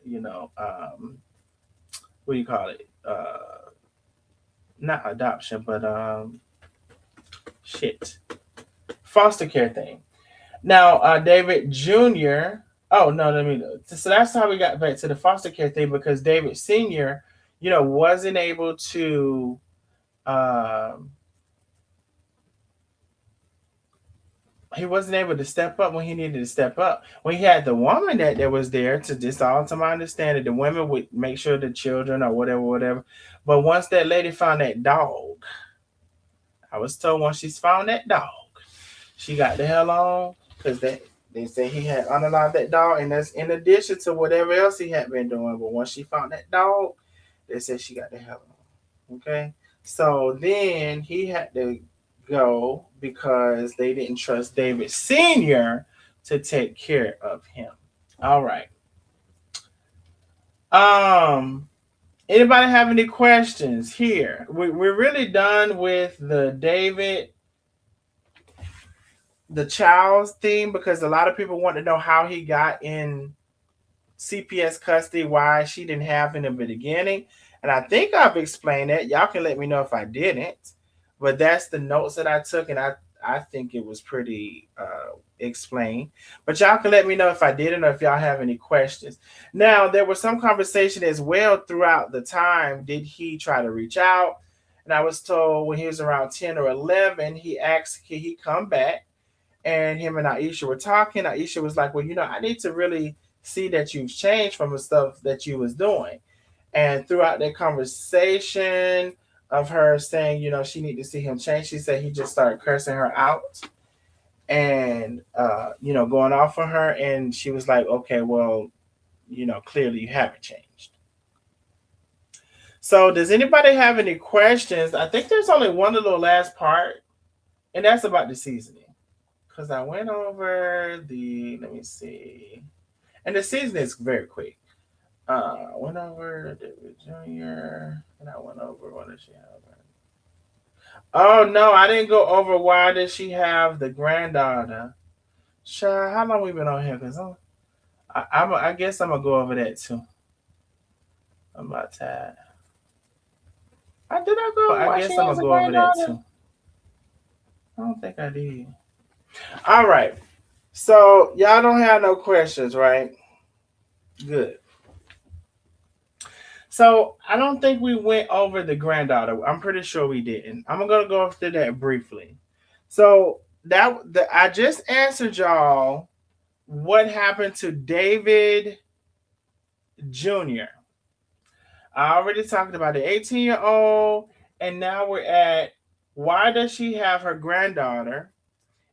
what do you call it? Not adoption, but shit, foster care thing. Now, David Jr. Oh no, let me. So that's how we got back to the foster care thing because David Senior, wasn't able to. Um, he wasn't able to step up when he needed to step up. When he had the woman that was there to just all to my understanding, the women would make sure the children or whatever, whatever. But once that lady found that dog, I was told once she's found that dog, she got the hell on because they say he had unalived that dog, and that's in addition to whatever else he had been doing. But once she found that dog, they said she got the hell on. Okay, so then he had to go because they didn't trust David Senior to take care of him. All right. Anybody have any questions here? We're really done with the child's theme because a lot of people want to know how he got in CPS custody, why she didn't have him in the beginning. And I think I've explained that. Y'all can let me know if I didn't. But that's the notes that I took, and I think it was pretty explained. But y'all can let me know if I didn't or if y'all have any questions. Now, there was some conversation as well throughout the time. Did he try to reach out? And I was told when he was around 10 or 11, he asked, can he come back? And him and Aisha were talking. Aisha was like, well, I need to really see that you've changed from the stuff that you was doing. And throughout that conversation of her saying, she need to see him change, she said he just started cursing her out and, going off on her. And she was like, okay, well, clearly you haven't changed. So does anybody have any questions? I think there's only one little last part, and that's about the seasoning. Because I went over let me see. And the seasoning is very quick. Went over David Jr. and I went over what does she have? Oh no, I didn't go over why does she have the granddaughter. Sure, how long we been on here? Because I guess I'm gonna go over that too. I'm about tired. Did I go? I guess I'm gonna go over that too. I don't think I did. All right. So y'all don't have no questions, right? Good. So I don't think we went over the granddaughter. I'm pretty sure we didn't. I'm gonna go through that briefly. So I just answered y'all what happened to David Jr. I already talked about the 18-year-old, and now we're at why does she have her granddaughter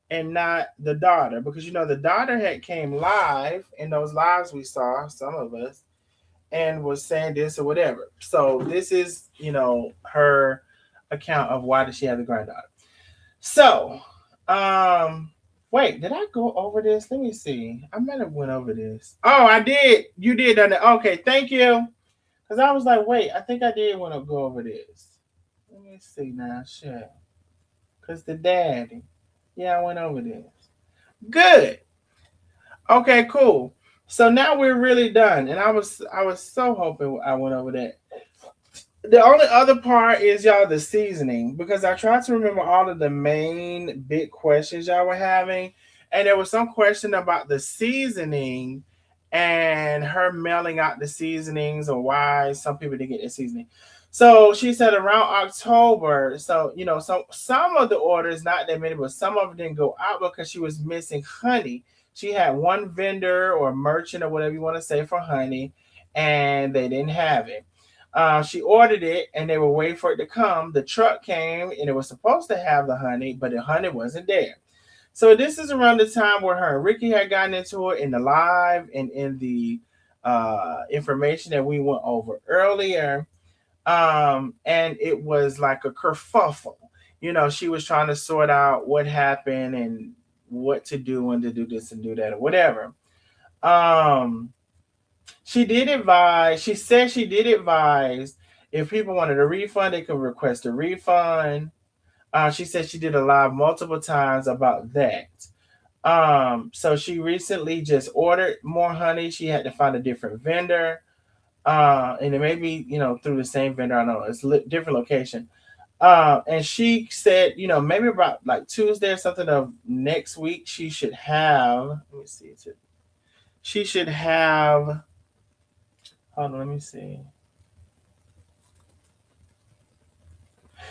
and not the daughter? Because the daughter had came live in those lives we saw, some of us, and was saying this or whatever. So this is, her account of why does she have the granddaughter. So, Wait, did I go over this? Let me see. I might have went over this. Oh, I did. You did done it. Okay, thank you. Because I was like, wait, I think I did want to go over this. Let me see now. Shit. Because the daddy. Yeah, I went over this. Good. Okay, cool. So now we're really done. And I was so hoping I went over that. The only other part is y'all the seasoning because I tried to remember all of the main big questions y'all were having, and there was some question about the seasoning and her mailing out the seasonings or why some people didn't get the seasoning. So she said around October. So some of the orders, not that many, but some of them didn't go out because she was missing honey. She had one vendor or merchant or whatever you want to say for honey, and they didn't have it. She ordered it and they were waiting for it to come. The truck came and it was supposed to have the honey, but the honey wasn't there. So this is around the time where her and Ricky had gotten into it in the live and in the information that we went over earlier. And it was like a kerfuffle. She was trying to sort out what happened and what to do and to do this and do that or whatever. Um, she said she did advise if people wanted a refund, they could request a refund. She said she did a live multiple times about that. So she recently just ordered more honey. She had to find a different vendor. And it may be, through the same vendor. I don't know. It's different location. And she said, maybe about like Tuesday or something of next week, she should have, let me see. She should have, hold on, let me see.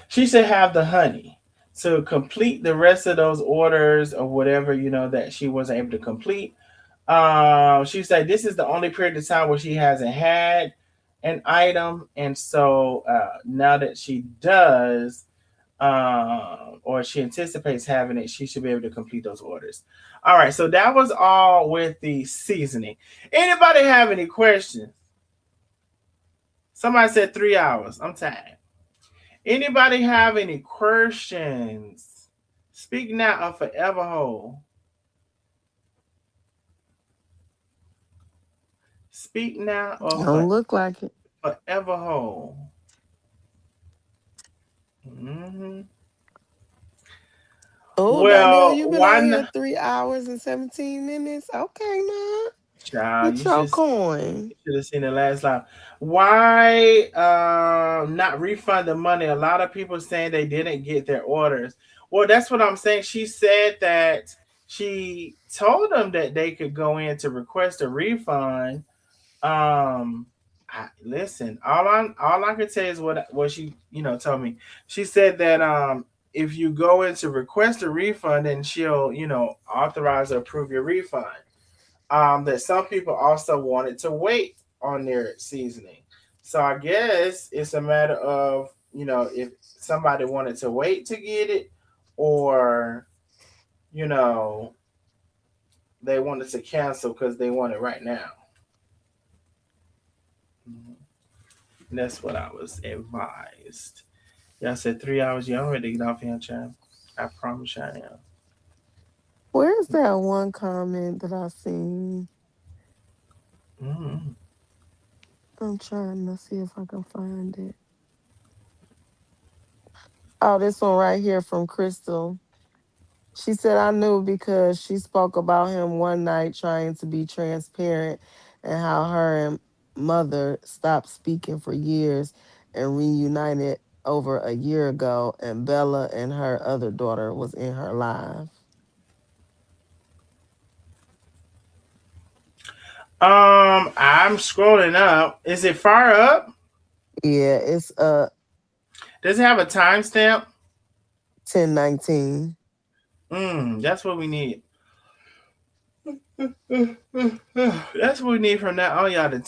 She should have the honey to complete the rest of those orders or whatever that she wasn't able to complete. She said this is the only period of time where she hasn't had an item, and so now that she does, or she anticipates having it, she should be able to complete those orders. All right, so that was all with the seasoning. Anybody have any questions? Somebody said 3 hours. I'm tired. Anybody have any questions? Speak now or forever hold. Speak now or Don't look like it. forever hold. Mm-hmm. Oh, Darnell, Well, you've been why on here not? 3 hours and 17 minutes. Okay, man. Child, Get your coin. you should have seen the last live. Why not refund the money? A lot of people saying they didn't get their orders. Well, that's what I'm saying. She said that she told them that they could go in to request a refund. Listen, all I can say is what she told me. She said that if you go in to request a refund, then she'll authorize or approve your refund. That some people also wanted to wait on their seasoning. So I guess it's a matter of, if somebody wanted to wait to get it or, you know, they wanted to cancel because they want it right now. Mhm. And that's what I was advised. Y'all said 3 hours. Yeah, I'm ready to get off here, champ. I promise you I am. Where's that one comment that I seen? Mm-hmm. I'm trying to see if I can find it. Oh, this one right here from Crystal. She said, I knew because she spoke about him one night trying to be transparent and how her and mother stopped speaking for years and reunited over a year ago. And Bella and her other daughter was in her live. I'm scrolling up. Is it far up? Yeah, it's Does it have a timestamp? 10:19. That's what we need. That's what we need from now on, y'all. The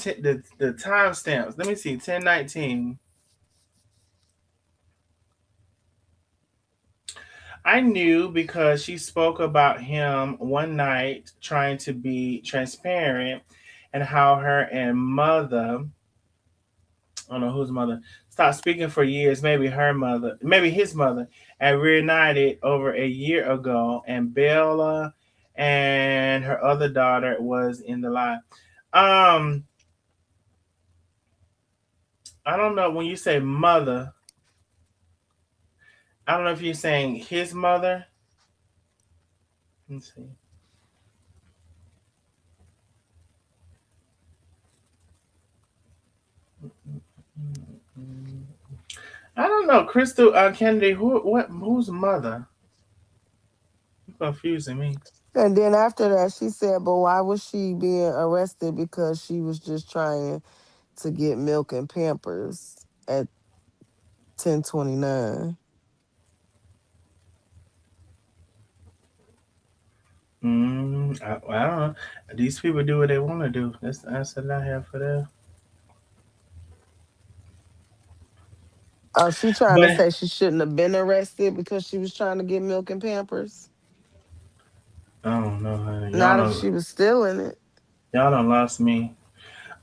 timestamps. Let me see. 10:19. I knew because she spoke about him one night trying to be transparent and how her and mother, I don't know whose mother, stopped speaking for years, maybe her mother, maybe his mother, and reunited over a year ago. And Bella and her other daughter was in the line. Um, I don't know when you say mother. I don't know if you're saying his mother. Let's see. I don't know, Crystal Kennedy. Whose mother? You're confusing me. And then after that, she said, but why was she being arrested? Because she was just trying to get milk and Pampers at 10:29. I don't know. These people do what they want to do. That's the answer that I have for that. Oh, she trying to But say she shouldn't have been arrested because she was trying to get milk and Pampers. I don't know, honey. Not if she was stealing it. Y'all done lost me.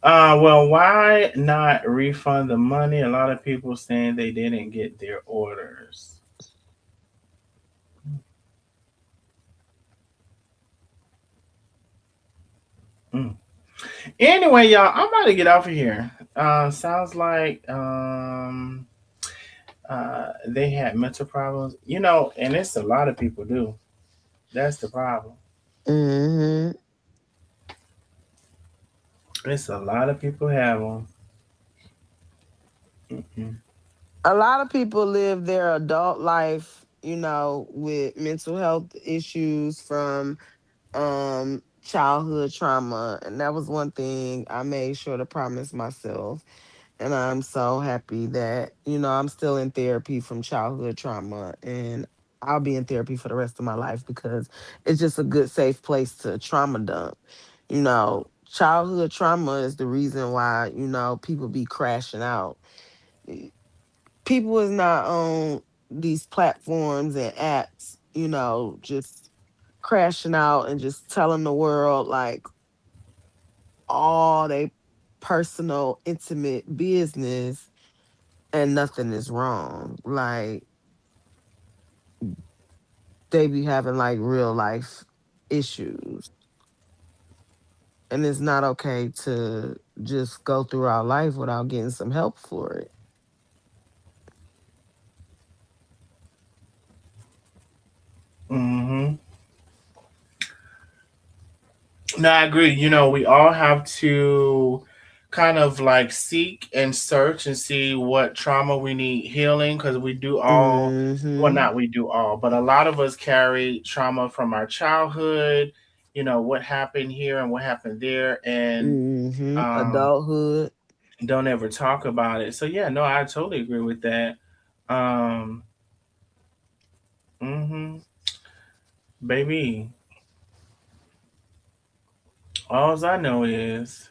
Well, why not refund the money? A lot of people saying they didn't get their orders. Mm. Anyway, y'all, I'm about to get off of here. Sounds like they had mental problems, and it's a lot of people do. That's the problem. Hmm. It's a lot of people have them. Mm-mm. A lot of people live their adult life, with mental health issues from childhood trauma. And that was one thing I made sure to promise myself. And I'm so happy that, I'm still in therapy from childhood trauma, and I'll be in therapy for the rest of my life because it's just a good, safe place to trauma dump. Childhood trauma is the reason why, people be crashing out. People is not on these platforms and apps, just crashing out and just telling the world like all they personal, intimate business, and nothing is wrong. Like they be having like real life issues. And it's not okay to just go through our life without getting some help for it. Hmm. No, I agree. We all have to kind of like seek and search and see what trauma we need healing because we do all, well, Hmm. not we do all, but a lot of us carry trauma from our childhood, what happened here and what happened there, and um, Adulthood. don't ever talk about it. So, yeah, no, I totally agree with that. Um, hmm Baby, all I know is.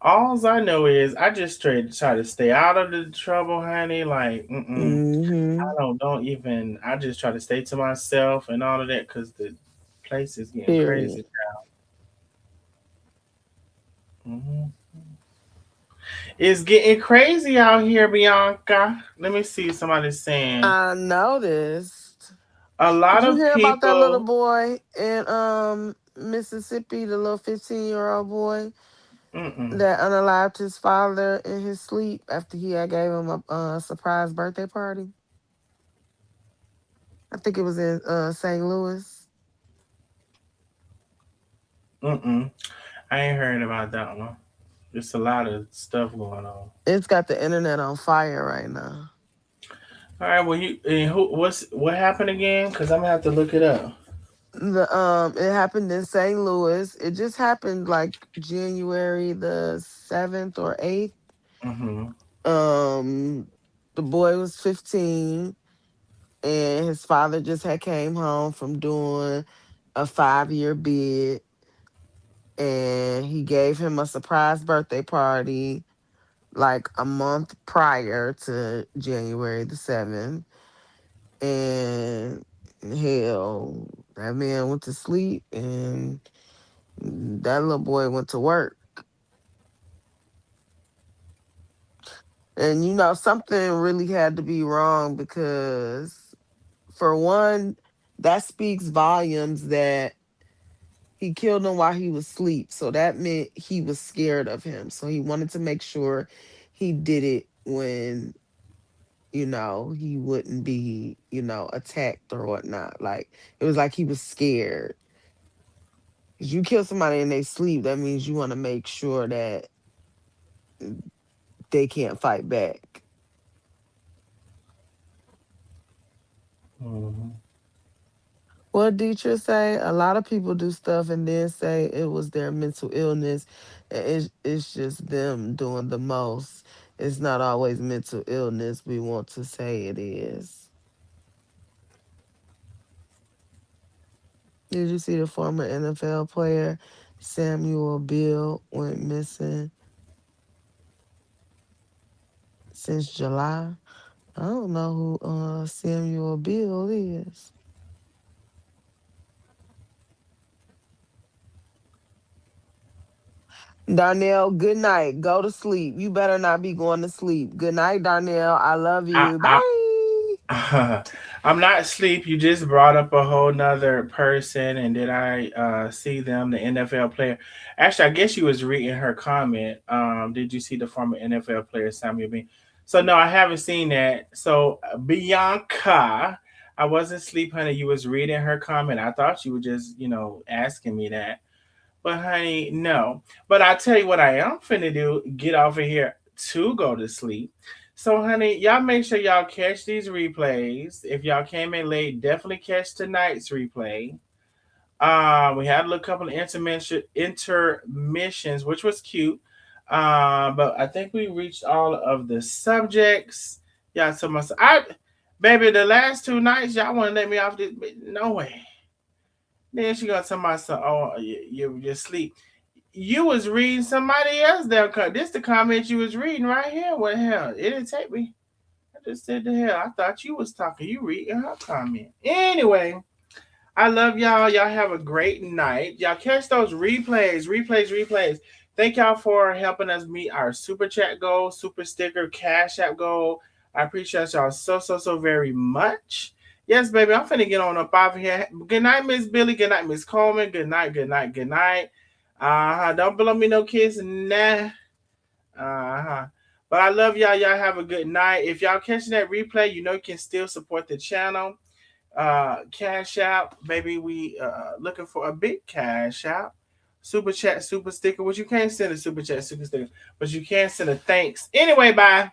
I know is I just straight try to stay out of the trouble, honey. Like, Hmm. don't even. I just try to stay to myself and all of that because the place is getting Period. crazy. Hmm. It's getting crazy out here, Bianca. Let me see. Somebody's saying I noticed. a Did lot you of hear about that little people. boy in Mississippi, the little 15-year-old boy Mm-mm, that unalived his father in his sleep after he had gave him a surprise birthday party? I think it was in St. Louis. mm-mm. I ain't heard about that one. There's a lot of stuff going on. It's got the internet on fire right now. All right. Well, what happened again? Because I'm gonna have to look it up. It happened in St. Louis. It just happened like January the 7th or 8th. Mm-hmm. Um the boy was 15, and his father just had came home from doing a 5-year bid, and he gave him a surprise birthday party like a month prior to January the 7th. And hell, that man went to sleep, and that little boy went to work. And something really had to be wrong because, for one, that speaks volumes that he killed him while he was asleep. So that meant he was scared of him. So he wanted to make sure he did it when, he wouldn't be, attacked or whatnot. Like it was like he was scared. 'Cause you kill somebody and they sleep, that means you want to make sure that they can't fight back. Mhm. What Dietrich say? A lot of people do stuff and then say it was their mental illness. And it's just them doing the most. It's not always mental illness we want to say it is. Did you see the former NFL player Samuel Bill went missing since July? I don't know who Samuel Bill is. Darnell, good night. Go to sleep. You better not be going to sleep. Good night, Darnell. I love I, you. I Bye. I'm not asleep. You just brought up a whole nother person, and did I see them, the NFL player? Actually, I guess you was reading her comment. Did you see the former NFL player Samuel Bean? So no, I haven't seen that. So Bianca, I wasn't asleep, honey. You was reading her comment. I thought you were just, asking me that. But honey, no. But I tell you what I am finna do, get off of here to go to sleep. So honey, y'all make sure y'all catch these replays. If y'all came in late, definitely catch tonight's replay. We had a little couple of intermissions, which was cute. But I think we reached all of the subjects. Y'all so much. Baby, the last two nights, y'all want to let me off this? No way. Then she gonna tell myself, "Oh, you sleep." You was reading somebody else there. This the comment you was reading right here. What the hell? It didn't take me. I just said the hell. I thought you was talking. You reading her comment. Anyway, I love y'all. Y'all have a great night. Y'all catch those replays. Thank y'all for helping us meet our super chat goal, super sticker, cash app goal. I appreciate y'all so very much. Yes, baby, I'm finna get on up out of here. Good night, Miss Billy. Good night, Miss Coleman. Good night. Don't blow me no kiss. Nah. Uh-huh. But I love y'all. Y'all have a good night. If y'all catching that replay, you can still support the channel. Cash out, baby. We looking for a big cash out. Super chat, super sticker. Which you can't send a super chat, super sticker, but you can send a thanks. Anyway, bye.